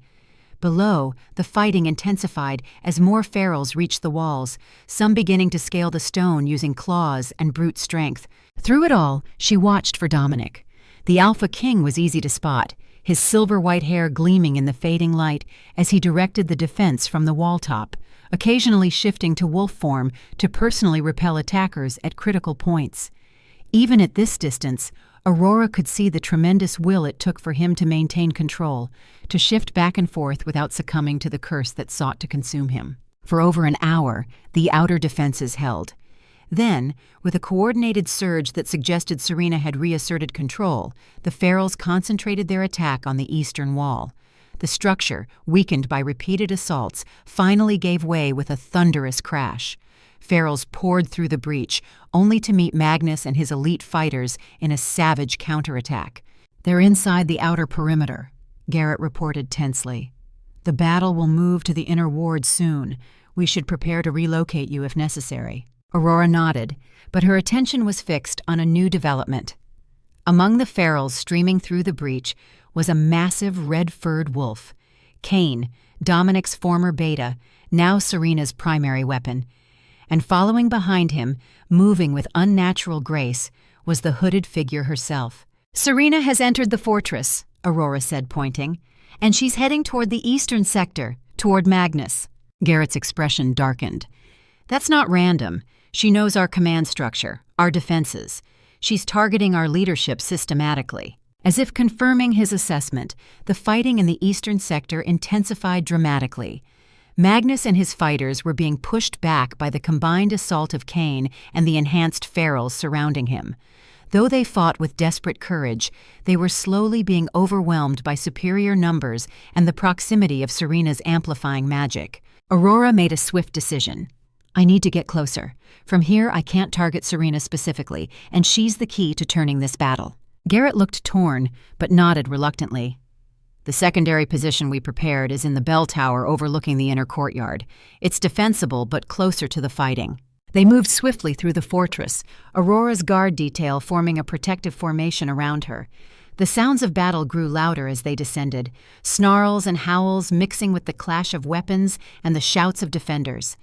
Below, the fighting intensified as more ferals reached the walls, some beginning to scale the stone using claws and brute strength. Through it all, she watched for Dominic. The Alpha King was easy to spot, his silver-white hair gleaming in the fading light as he directed the defense from the wall top, occasionally shifting to wolf form to personally repel attackers at critical points. Even at this distance, Aurora could see the tremendous will it took for him to maintain control, to shift back and forth without succumbing to the curse that sought to consume him. For over an hour, the outer defenses held. Then, with a coordinated surge that suggested Serena had reasserted control, the ferals concentrated their attack on the eastern wall. The structure, weakened by repeated assaults, finally gave way with a thunderous crash. Ferals poured through the breach, only to meet Magnus and his elite fighters in a savage counterattack. "They're inside the outer perimeter," Garrett reported tensely. "The battle will move to the inner ward soon. We should prepare to relocate you if necessary." Aurora nodded, but her attention was fixed on a new development. Among the ferals streaming through the breach was a massive red-furred wolf. Cain, Dominic's former beta, now Serena's primary weapon. And following behind him, moving with unnatural grace, was the hooded figure herself. "Serena has entered the fortress," Aurora said, pointing, "and she's heading toward the eastern sector, toward Magnus." Garrett's expression darkened. "That's not random. She knows our command structure, our defenses. She's targeting our leadership systematically." As if confirming his assessment, the fighting in the eastern sector intensified dramatically. Magnus and his fighters were being pushed back by the combined assault of Cain and the enhanced ferals surrounding him. Though they fought with desperate courage, they were slowly being overwhelmed by superior numbers and the proximity of Serena's amplifying magic. Aurora made a swift decision. I need to get closer. From here, I can't target Serena specifically, and she's the key to turning this battle. Garrett looked torn, but nodded reluctantly. The secondary position we prepared is in the bell tower overlooking the inner courtyard. It's defensible, but closer to the fighting. They moved swiftly through the fortress, Aurora's guard detail forming a protective formation around her. The sounds of battle grew louder as they descended, snarls and howls mixing with the clash of weapons and the shouts of defenders.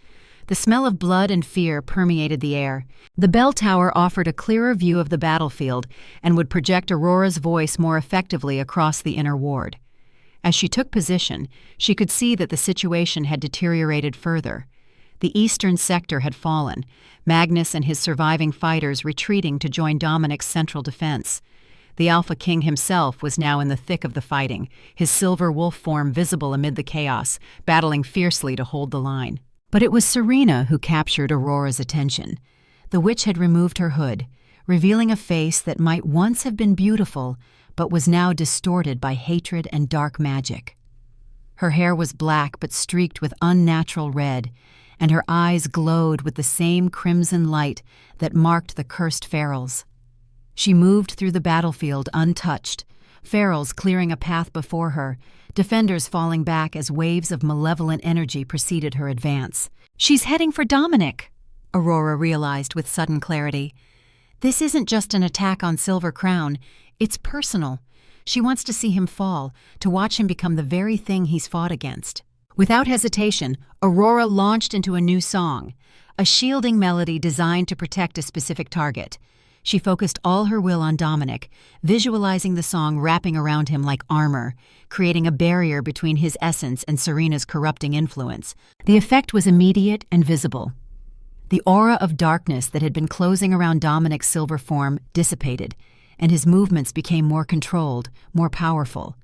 The smell of blood and fear permeated the air. The bell tower offered a clearer view of the battlefield and would project Aurora's voice more effectively across the inner ward. As she took position, she could see that the situation had deteriorated further. The eastern sector had fallen, Magnus and his surviving fighters retreating to join Dominic's central defense. The Alpha King himself was now in the thick of the fighting, his silver wolf form visible amid the chaos, battling fiercely to hold the line. But it was Serena who captured Aurora's attention. The witch had removed her hood, revealing a face that might once have been beautiful, but was now distorted by hatred and dark magic. Her hair was black but streaked with unnatural red, and her eyes glowed with the same crimson light that marked the cursed ferals. She moved through the battlefield untouched, ferals clearing a path before her, defenders falling back as waves of malevolent energy preceded her advance. "She's heading for Dominic," Aurora realized with sudden clarity. "This isn't just an attack on Silver Crown, it's personal. She wants to see him fall, to watch him become the very thing he's fought against." Without hesitation, Aurora launched into a new song, a shielding melody designed to protect a specific target. She focused all her will on Dominic, visualizing the song wrapping around him like armor, creating a barrier between his essence and Serena's corrupting influence. The effect was immediate and visible. The aura of darkness that had been closing around Dominic's silver form dissipated, and his movements became more controlled, more powerful.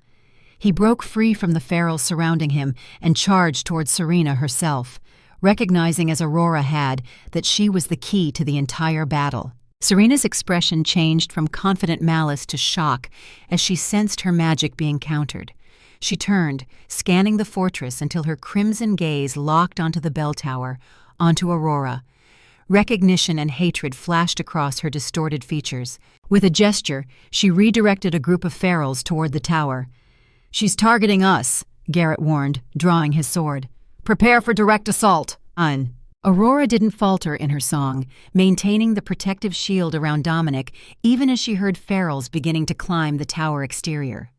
He broke free from the ferals surrounding him and charged towards Serena herself, recognizing as Aurora had that she was the key to the entire battle. Serena's expression changed from confident malice to shock as she sensed her magic being countered. She turned, scanning the fortress until her crimson gaze locked onto the bell tower, onto Aurora. Recognition and hatred flashed across her distorted features. With a gesture, she redirected a group of ferals toward the tower. "She's targeting us," Garrett warned, drawing his sword. "Prepare for direct assault." Aurora didn't falter in her song, maintaining the protective shield around Dominic even as she heard ferals beginning to climb the tower exterior.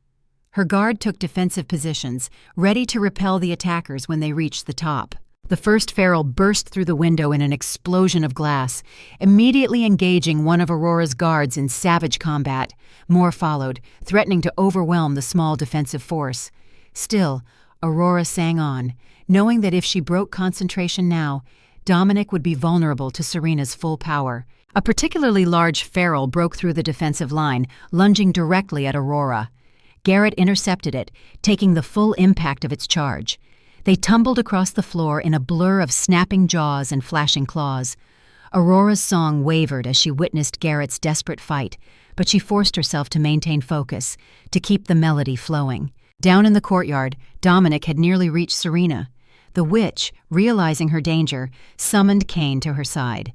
Her guard took defensive positions, ready to repel the attackers when they reached the top. The first feral burst through the window in an explosion of glass, immediately engaging one of Aurora's guards in savage combat. More followed, threatening to overwhelm the small defensive force. Still, Aurora sang on, knowing that if she broke concentration now, Dominic would be vulnerable to Serena's full power. A particularly large feral broke through the defensive line, lunging directly at Aurora. Garrett intercepted it, taking the full impact of its charge. They tumbled across the floor in a blur of snapping jaws and flashing claws. Aurora's song wavered as she witnessed Garrett's desperate fight, but she forced herself to maintain focus, to keep the melody flowing. Down in the courtyard, Dominic had nearly reached Serena. The witch, realizing her danger, summoned Cain to her side.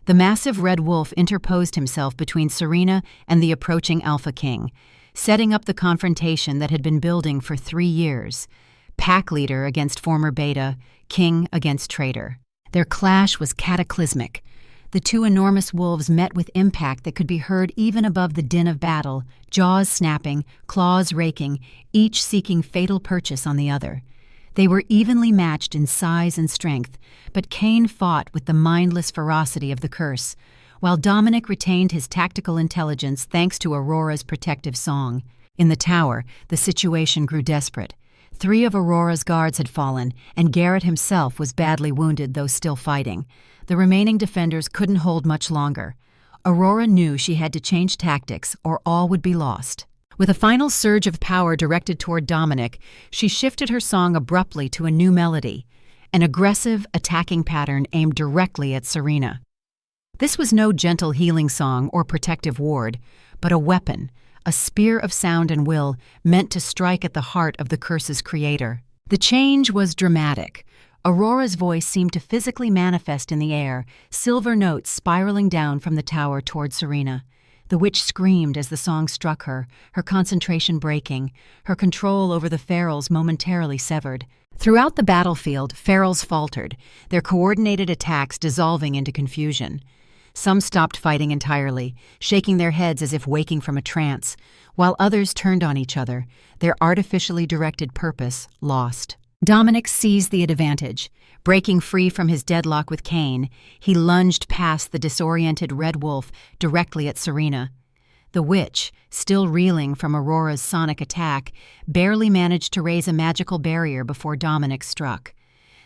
The massive red wolf interposed himself between Serena and the approaching Alpha King, setting up the confrontation that had been building for 3 years. Pack leader against former beta, king against traitor. Their clash was cataclysmic. The two enormous wolves met with impact that could be heard even above the din of battle, jaws snapping, claws raking, each seeking fatal purchase on the other. They were evenly matched in size and strength, but Cain fought with the mindless ferocity of the curse, while Dominic retained his tactical intelligence thanks to Aurora's protective song. In the tower, the situation grew desperate. 3 of Aurora's guards had fallen, and Garrett himself was badly wounded, though still fighting. The remaining defenders couldn't hold much longer. Aurora knew she had to change tactics, or all would be lost. With a final surge of power directed toward Dominic, she shifted her song abruptly to a new melody, an aggressive, attacking pattern aimed directly at Serena. This was no gentle healing song or protective ward, but a weapon, a spear of sound and will meant to strike at the heart of the curse's creator. The change was dramatic. Aurora's voice seemed to physically manifest in the air, silver notes spiraling down from the tower toward Serena. The witch screamed as the song struck her, her concentration breaking, her control over the ferals momentarily severed. Throughout the battlefield, ferals faltered, their coordinated attacks dissolving into confusion. Some stopped fighting entirely, shaking their heads as if waking from a trance, while others turned on each other, their artificially directed purpose lost. Dominic seized the advantage. Breaking free from his deadlock with Cain, he lunged past the disoriented red wolf directly at Serena. The witch, still reeling from Aurora's sonic attack, barely managed to raise a magical barrier before Dominic struck.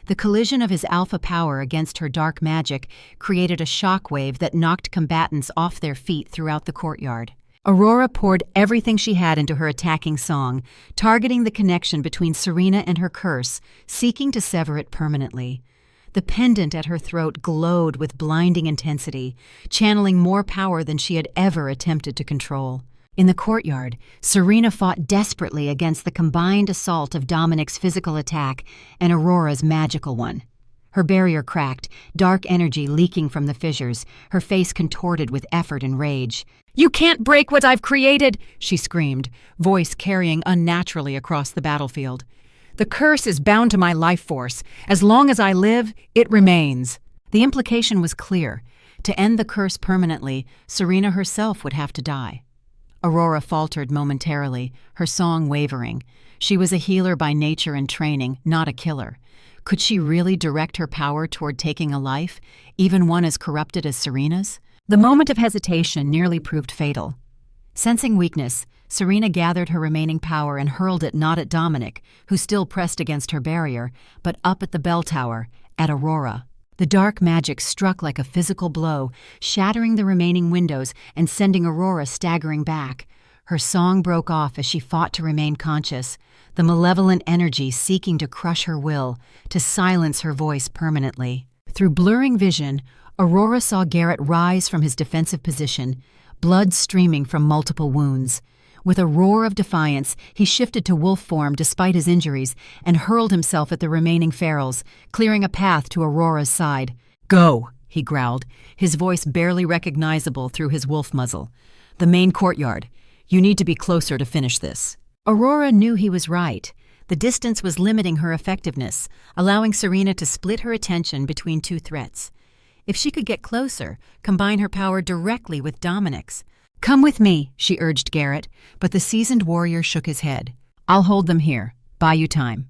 The collision of his alpha power against her dark magic created a shockwave that knocked combatants off their feet throughout the courtyard. Aurora poured everything she had into her attacking song, targeting the connection between Serena and her curse, seeking to sever it permanently. The pendant at her throat glowed with blinding intensity, channeling more power than she had ever attempted to control. In the courtyard, Serena fought desperately against the combined assault of Dominic's physical attack and Aurora's magical one. Her barrier cracked, dark energy leaking from the fissures, her face contorted with effort and rage. "You can't break what I've created!" she screamed, voice carrying unnaturally across the battlefield. "The curse is bound to my life force. As long as I live, it remains." The implication was clear. To end the curse permanently, Serena herself would have to die. Aurora faltered momentarily, her song wavering. She was a healer by nature and training, not a killer. Could she really direct her power toward taking a life, even one as corrupted as Serena's? The moment of hesitation nearly proved fatal. Sensing weakness, Serena gathered her remaining power and hurled it not at Dominic, who still pressed against her barrier, but up at the bell tower, at Aurora. The dark magic struck like a physical blow, shattering the remaining windows and sending Aurora staggering back. Her song broke off as she fought to remain conscious, the malevolent energy seeking to crush her will, to silence her voice permanently. Through blurring vision, Aurora saw Garrett rise from his defensive position, blood streaming from multiple wounds. With a roar of defiance, he shifted to wolf form despite his injuries and hurled himself at the remaining ferals, clearing a path to Aurora's side. "Go!" he growled, his voice barely recognizable through his wolf muzzle. "The main courtyard. You need to be closer to finish this." Aurora knew he was right. The distance was limiting her effectiveness, allowing Serena to split her attention between two threats. If she could get closer, combine her power directly with Dominic's. "Come with me," she urged Garrett, but the seasoned warrior shook his head. "I'll hold them here. Buy you time."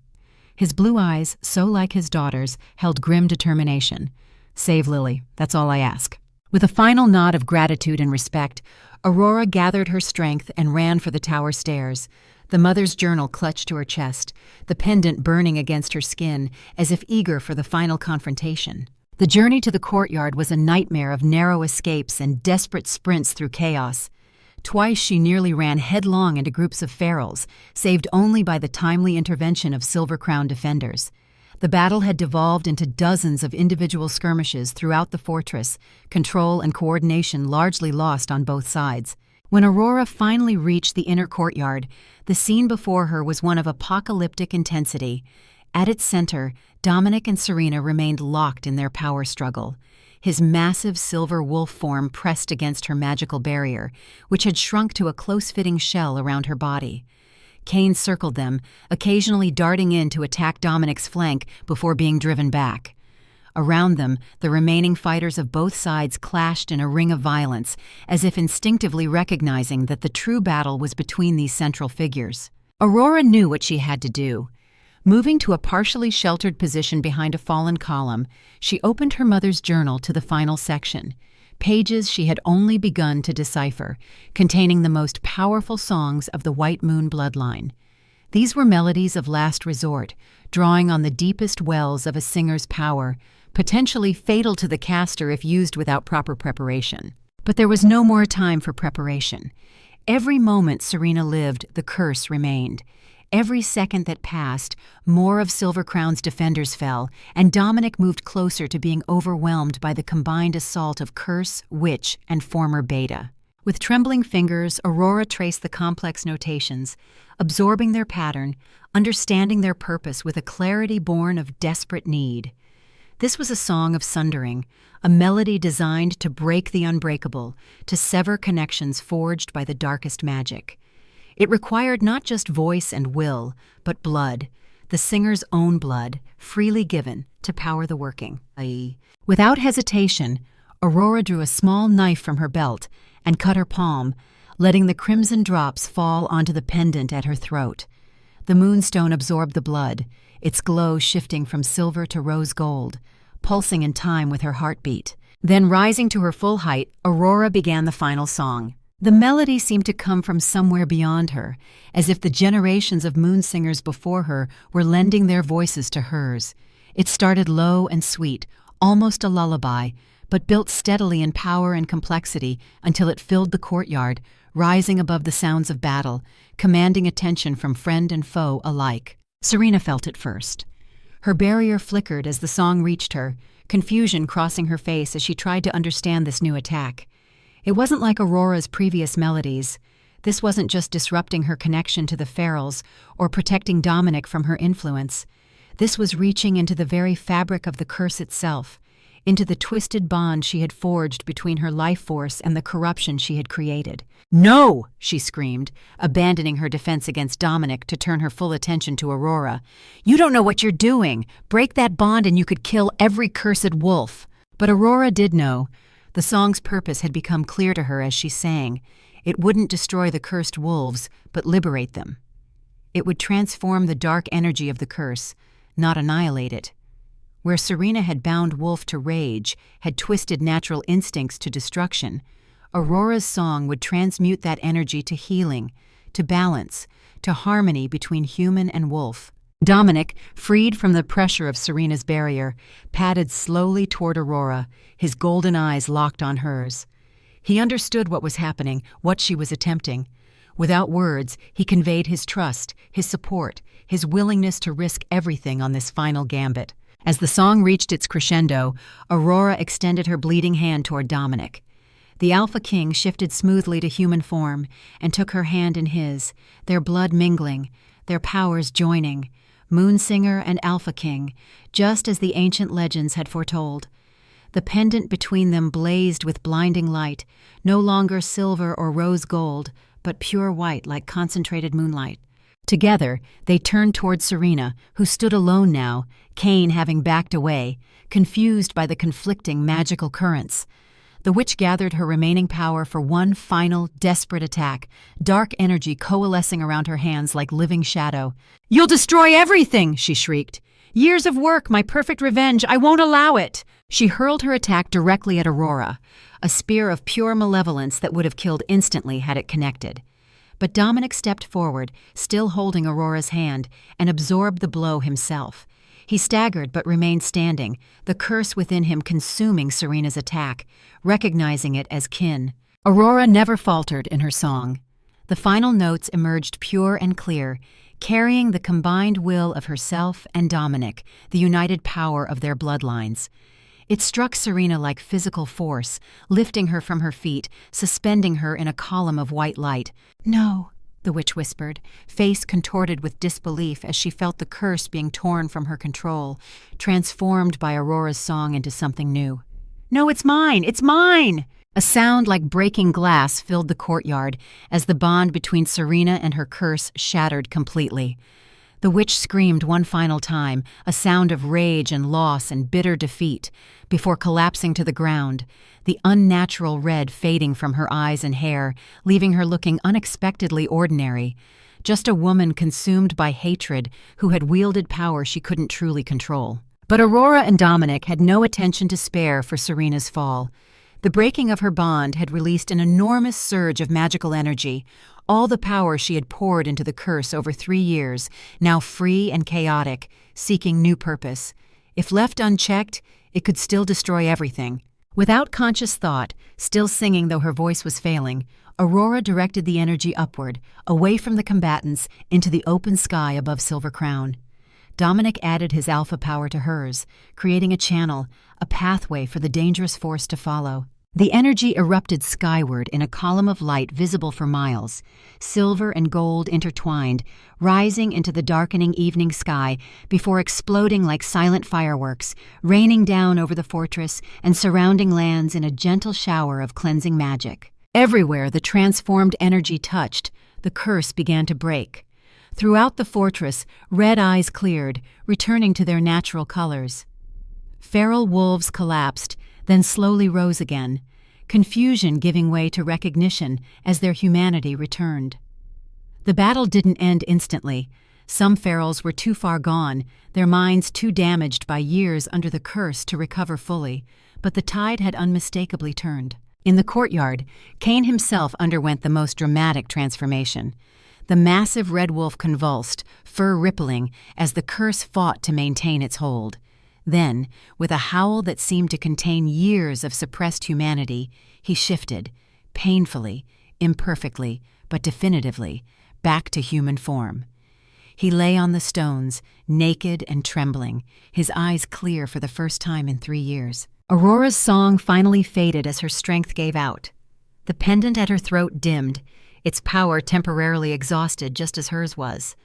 His blue eyes, so like his daughter's, held grim determination. "Save Lily, that's all I ask." With a final nod of gratitude and respect, Aurora gathered her strength and ran for the tower stairs. The mother's journal clutched to her chest, the pendant burning against her skin, as if eager for the final confrontation. The journey to the courtyard was a nightmare of narrow escapes and desperate sprints through chaos. Twice she nearly ran headlong into groups of ferals, saved only by the timely intervention of silver-crowned defenders. The battle had devolved into dozens of individual skirmishes throughout the fortress, control and coordination largely lost on both sides. When Aurora finally reached the inner courtyard, the scene before her was one of apocalyptic intensity. At its center, Dominic and Serena remained locked in their power struggle. His massive silver wolf form pressed against her magical barrier, which had shrunk to a close-fitting shell around her body. Cain circled them, occasionally darting in to attack Dominic's flank before being driven back. Around them, the remaining fighters of both sides clashed in a ring of violence, as if instinctively recognizing that the true battle was between these central figures. Aurora knew what she had to do. Moving to a partially sheltered position behind a fallen column, she opened her mother's journal to the final section, pages she had only begun to decipher, containing the most powerful songs of the White Moon bloodline. These were melodies of last resort, drawing on the deepest wells of a singer's power, potentially fatal to the caster if used without proper preparation. But there was no more time for preparation. Every moment Serena lived, the curse remained. Every second that passed, more of Silver Crown's defenders fell, and Dominic moved closer to being overwhelmed by the combined assault of curse, witch, and former beta. With trembling fingers, Aurora traced the complex notations, absorbing their pattern, understanding their purpose with a clarity born of desperate need. This was a song of sundering, a melody designed to break the unbreakable, to sever connections forged by the darkest magic. It required not just voice and will, but blood, the singer's own blood, freely given to power the working. Without hesitation, Aurora drew a small knife from her belt and cut her palm, letting the crimson drops fall onto the pendant at her throat. The moonstone absorbed the blood, its glow shifting from silver to rose gold, pulsing in time with her heartbeat. Then, rising to her full height, Aurora began the final song. The melody seemed to come from somewhere beyond her, as if the generations of moon singers before her were lending their voices to hers. It started low and sweet, almost a lullaby, but built steadily in power and complexity until it filled the courtyard, rising above the sounds of battle, commanding attention from friend and foe alike. Serena felt it first. Her barrier flickered as the song reached her, confusion crossing her face as she tried to understand this new attack. It wasn't like Aurora's previous melodies. This wasn't just disrupting her connection to the Ferals or protecting Dominic from her influence. This was reaching into the very fabric of the curse itself, into the twisted bond she had forged between her life force and the corruption she had created. "No!" she screamed, abandoning her defense against Dominic to turn her full attention to Aurora. "You don't know what you're doing. Break that bond and you could kill every cursed wolf." But Aurora did know. The song's purpose had become clear to her as she sang. It wouldn't destroy the cursed wolves, but liberate them. It would transform the dark energy of the curse, not annihilate it. Where Serena had bound Wolf to rage, had twisted natural instincts to destruction, Aurora's song would transmute that energy to healing, to balance, to harmony between human and wolf. Dominic, freed from the pressure of Serena's barrier, padded slowly toward Aurora, his golden eyes locked on hers. He understood what was happening, what she was attempting. Without words, he conveyed his trust, his support, his willingness to risk everything on this final gambit. As the song reached its crescendo, Aurora extended her bleeding hand toward Dominic. The Alpha King shifted smoothly to human form and took her hand in his, their blood mingling, their powers joining, Moonsinger and Alpha King, just as the ancient legends had foretold. The pendant between them blazed with blinding light, no longer silver or rose gold, but pure white like concentrated moonlight. Together, they turned toward Serena, who stood alone now, Cain having backed away, confused by the conflicting magical currents. The witch gathered her remaining power for one final, desperate attack, dark energy coalescing around her hands like living shadow. "You'll destroy everything!" she shrieked. "Years of work, my perfect revenge, I won't allow it!" She hurled her attack directly at Aurora, a spear of pure malevolence that would have killed instantly had it connected. But Dominic stepped forward, still holding Aurora's hand, and absorbed the blow himself. He staggered but remained standing, the curse within him consuming Serena's attack, recognizing it as kin. Aurora never faltered in her song. The final notes emerged pure and clear, carrying the combined will of herself and Dominic, the united power of their bloodlines. It struck Serena like physical force, lifting her from her feet, suspending her in a column of white light. "No," the witch whispered, face contorted with disbelief as she felt the curse being torn from her control, transformed by Aurora's song into something new. "No, it's mine! It's mine!" A sound like breaking glass filled the courtyard as the bond between Serena and her curse shattered completely. The witch screamed one final time, a sound of rage and loss and bitter defeat, before collapsing to the ground, the unnatural red fading from her eyes and hair, leaving her looking unexpectedly ordinary, just a woman consumed by hatred who had wielded power she couldn't truly control. But Aurora and Dominic had no attention to spare for Serena's fall. The breaking of her bond had released an enormous surge of magical energy, all the power she had poured into the curse over 3 years, now free and chaotic, seeking new purpose. If left unchecked, it could still destroy everything. Without conscious thought, still singing though her voice was failing, Aurora directed the energy upward, away from the combatants, into the open sky above Silver Crown. Dominic added his alpha power to hers, creating a channel, a pathway for the dangerous force to follow. The energy erupted skyward in a column of light visible for miles, silver and gold intertwined, rising into the darkening evening sky before exploding like silent fireworks, raining down over the fortress and surrounding lands in a gentle shower of cleansing magic. Everywhere the transformed energy touched, the curse began to break. Throughout the fortress, red eyes cleared, returning to their natural colors. Feral wolves collapsed, then slowly rose again, confusion giving way to recognition as their humanity returned. The battle didn't end instantly. Some ferals were too far gone, their minds too damaged by years under the curse to recover fully, but the tide had unmistakably turned. In the courtyard, Cain himself underwent the most dramatic transformation. The massive red wolf convulsed, fur rippling, as the curse fought to maintain its hold. Then, with a howl that seemed to contain years of suppressed humanity, he shifted, painfully, imperfectly, but definitively, back to human form. He lay on the stones, naked and trembling, his eyes clear for the first time in 3 years. Aurora's song finally faded as her strength gave out. The pendant at her throat dimmed, its power temporarily exhausted just as hers was.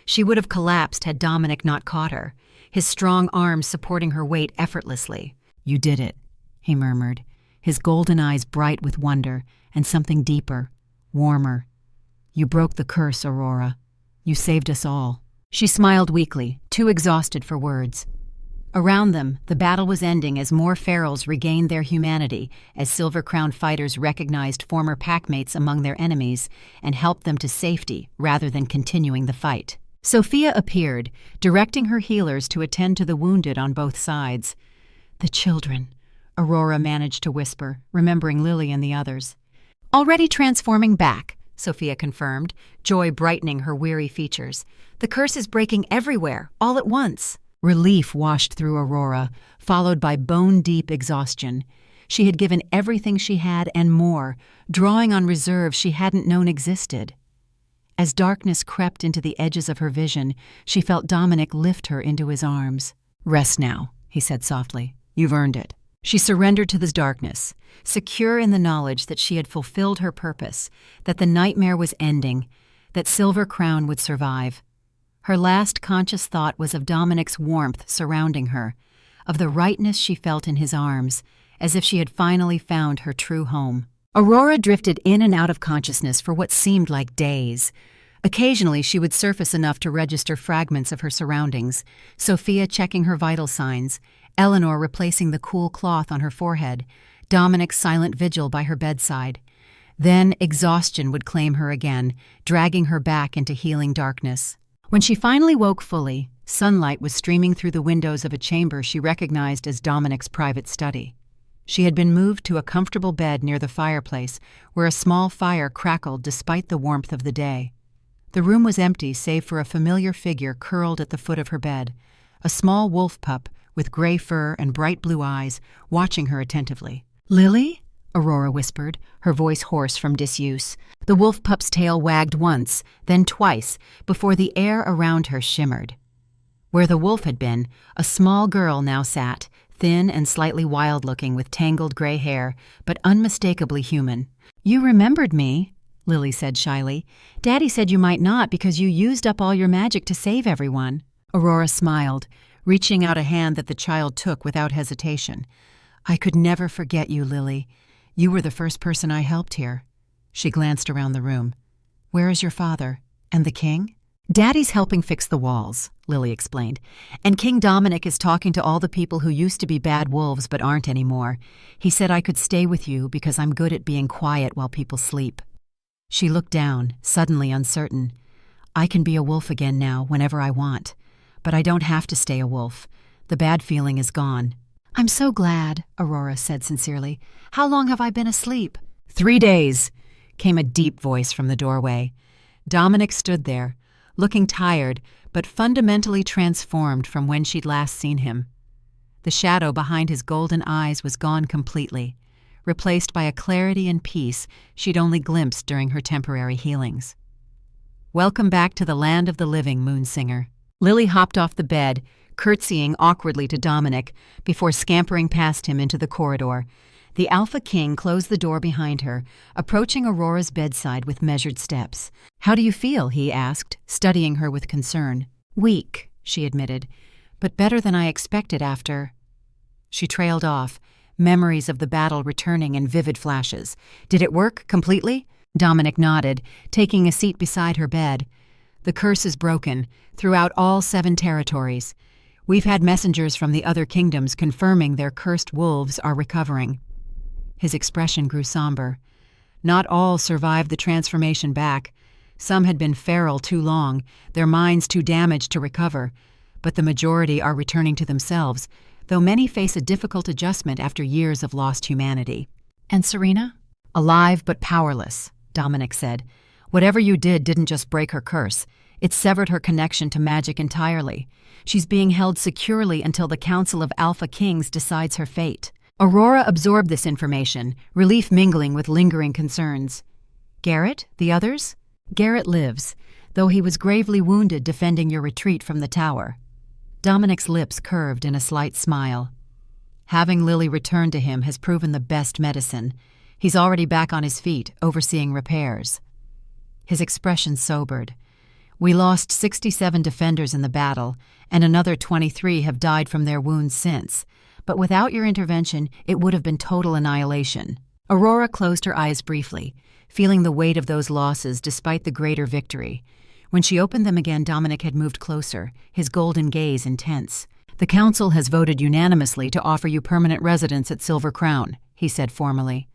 She would have collapsed had Dominic not caught her, his strong arms supporting her weight effortlessly. "You did it," he murmured, his golden eyes bright with wonder and something deeper, warmer. "You broke the curse, Aurora. You saved us all." She smiled weakly, too exhausted for words. Around them, the battle was ending as more ferals regained their humanity, as silver-crowned fighters recognized former packmates among their enemies and helped them to safety rather than continuing the fight. Sophia appeared, directing her healers to attend to the wounded on both sides. "The children," Aurora managed to whisper, remembering Lily and the others. "Already transforming back," Sophia confirmed, joy brightening her weary features. "The curse is breaking everywhere, all at once." Relief washed through Aurora, followed by bone-deep exhaustion. She had given everything she had and more, drawing on reserves she hadn't known existed. As darkness crept into the edges of her vision, she felt Dominic lift her into his arms. "Rest now," he said softly. "You've earned it." She surrendered to the darkness, secure in the knowledge that she had fulfilled her purpose, that the nightmare was ending, that Silver Crown would survive. Her last conscious thought was of Dominic's warmth surrounding her, of the rightness she felt in his arms, as if she had finally found her true home. Aurora drifted in and out of consciousness for what seemed like days. Occasionally she would surface enough to register fragments of her surroundings, Sophia checking her vital signs, Eleanor replacing the cool cloth on her forehead, Dominic's silent vigil by her bedside. Then exhaustion would claim her again, dragging her back into healing darkness. When she finally woke fully, sunlight was streaming through the windows of a chamber she recognized as Dominic's private study. She had been moved to a comfortable bed near the fireplace, where a small fire crackled despite the warmth of the day. The room was empty save for a familiar figure curled at the foot of her bed, a small wolf pup with gray fur and bright blue eyes, watching her attentively. "Lily?" Aurora whispered, her voice hoarse from disuse. The wolf pup's tail wagged once, then twice, before the air around her shimmered. Where the wolf had been, a small girl now sat, thin and slightly wild-looking with tangled gray hair, but unmistakably human. "You remembered me," Lily said shyly. "Daddy said you might not because you used up all your magic to save everyone." Aurora smiled, reaching out a hand that the child took without hesitation. "I could never forget you, Lily. You were the first person I helped here." She glanced around the room. "Where is your father? And the king?" "Daddy's helping fix the walls," Lily explained. "And King Dominic is talking to all the people who used to be bad wolves but aren't anymore. He said I could stay with you because I'm good at being quiet while people sleep." She looked down, suddenly uncertain. "I can be a wolf again now, whenever I want. But I don't have to stay a wolf. The bad feeling is gone." "I'm so glad," Aurora said sincerely. "How long have I been asleep?" 3 days, came a deep voice from the doorway. Dominic stood there, looking tired but fundamentally transformed from when she'd last seen him. The shadow behind his golden eyes was gone completely, replaced by a clarity and peace she'd only glimpsed during her temporary healings. "Welcome back to the land of the living, Moonsinger." Lily hopped off the bed, curtsying awkwardly to Dominic before scampering past him into the corridor. The Alpha King closed the door behind her, approaching Aurora's bedside with measured steps. "How do you feel?" he asked, studying her with concern. "Weak," she admitted, "but better than I expected after—" She trailed off, memories of the battle returning in vivid flashes. "Did it work completely?" Dominic nodded, taking a seat beside her bed. "The curse is broken, throughout all 7 territories. We've had messengers from the other kingdoms confirming their cursed wolves are recovering." His expression grew somber. Not all survived the transformation back. Some had been feral too long, their minds too damaged to recover, but the majority are returning to themselves, though many face a difficult adjustment after years of lost humanity. "And Serena?" "Alive but powerless," Dominic said. "Whatever you did didn't just break her curse. It severed her connection to magic entirely. She's being held securely until the Council of Alpha Kings decides her fate." Aurora absorbed this information, relief mingling with lingering concerns. "Garrett? The others?" "Garrett lives, though he was gravely wounded defending your retreat from the tower." Dominic's lips curved in a slight smile. "Having Lily return to him has proven the best medicine. He's already back on his feet, overseeing repairs." His expression sobered. "We lost 67 defenders in the battle, and another 23 have died from their wounds since. But without your intervention, it would have been total annihilation." Aurora closed her eyes briefly, feeling the weight of those losses despite the greater victory. When she opened them again, Dominic had moved closer, his golden gaze intense. "The Council has voted unanimously to offer you permanent residence at Silver Crown," he said formally.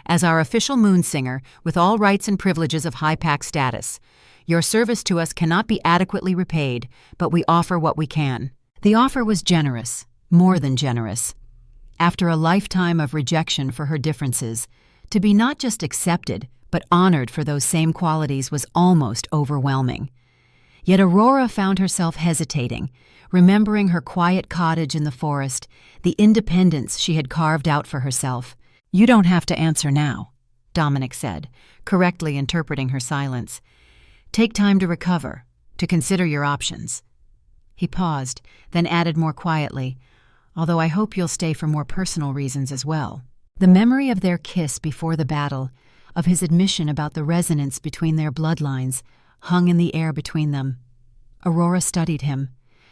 "As our official moonsinger, with all rights and privileges of High Pact status. Your service to us cannot be adequately repaid, but we offer what we can." The offer was generous. More than generous. After a lifetime of rejection for her differences, to be not just accepted, but honored for those same qualities was almost overwhelming. Yet Aurora found herself hesitating, remembering her quiet cottage in the forest, the independence she had carved out for herself. "You don't have to answer now," Dominic said, correctly interpreting her silence. "Take time to recover, to consider your options." He paused, then added more quietly, "Although I hope you'll stay for more personal reasons as well." The memory of their kiss before the battle, of his admission about the resonance between their bloodlines, hung in the air between them. Aurora studied him,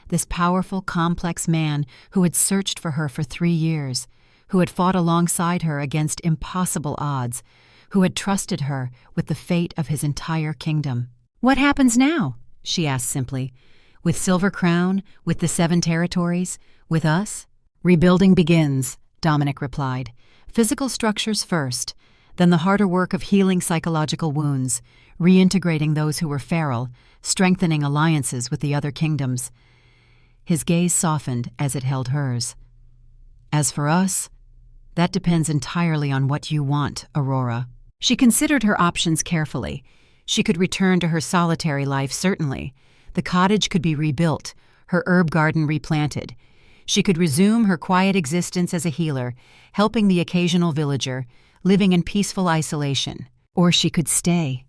this powerful, complex man who had searched for her for 3 years, who had fought alongside her against impossible odds, who had trusted her with the fate of his entire kingdom. "What happens now?" she asked simply. "With Silver Crown, with the 7 territories, with us?" "Rebuilding begins," Dominic replied. "Physical structures first, then the harder work of healing psychological wounds, reintegrating those who were feral, strengthening alliances with the other kingdoms." His gaze softened as it held hers. "As for us, that depends entirely on what you want, Aurora." She considered her options carefully. She could return to her solitary life, certainly. The cottage could be rebuilt, her herb garden replanted. She could resume her quiet existence as a healer, helping the occasional villager, living in peaceful isolation. Or she could stay,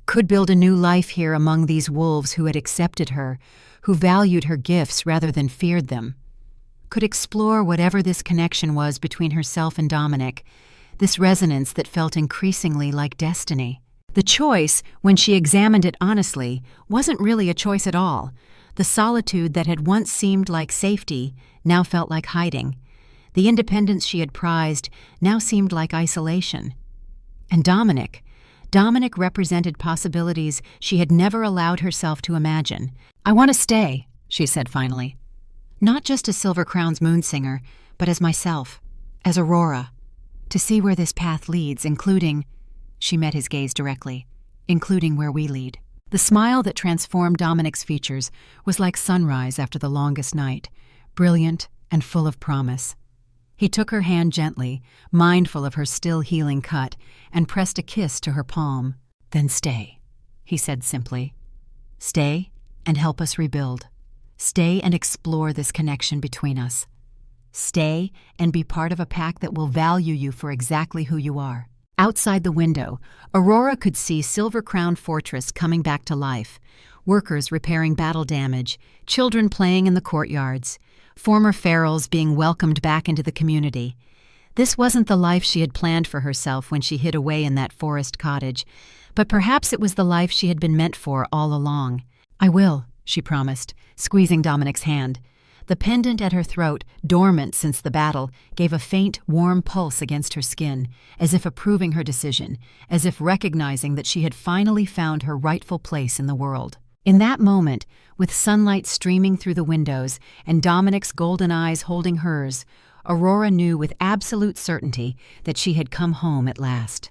could build a new life here among these wolves who had accepted her, who valued her gifts rather than feared them. Could explore whatever this connection was between herself and Dominic, this resonance that felt increasingly like destiny. The choice, when she examined it honestly, wasn't really a choice at all. The solitude that had once seemed like safety now felt like hiding. The independence she had prized now seemed like isolation. And Dominic represented possibilities she had never allowed herself to imagine. "I want to stay," she said finally. "Not just as Silver Crown's moonsinger, but as myself, as Aurora. To see where this path leads, including—" she met his gaze directly, "including where we lead." The smile that transformed Dominic's features was like sunrise after the longest night, brilliant and full of promise. He took her hand gently, mindful of her still healing cut, and pressed a kiss to her palm. "Then stay," he said simply. "Stay and help us rebuild. Stay and explore this connection between us. Stay and be part of a pack that will value you for exactly who you are." Outside the window, Aurora could see Silver Crown Fortress coming back to life, workers repairing battle damage, children playing in the courtyards, former ferals being welcomed back into the community. This wasn't the life she had planned for herself when she hid away in that forest cottage, but perhaps it was the life she had been meant for all along. "I will," she promised, squeezing Dominic's hand. The pendant at her throat, dormant since the battle, gave a faint, warm pulse against her skin, as if approving her decision, as if recognizing that she had finally found her rightful place in the world. In that moment, with sunlight streaming through the windows and Dominic's golden eyes holding hers, Aurora knew with absolute certainty that she had come home at last.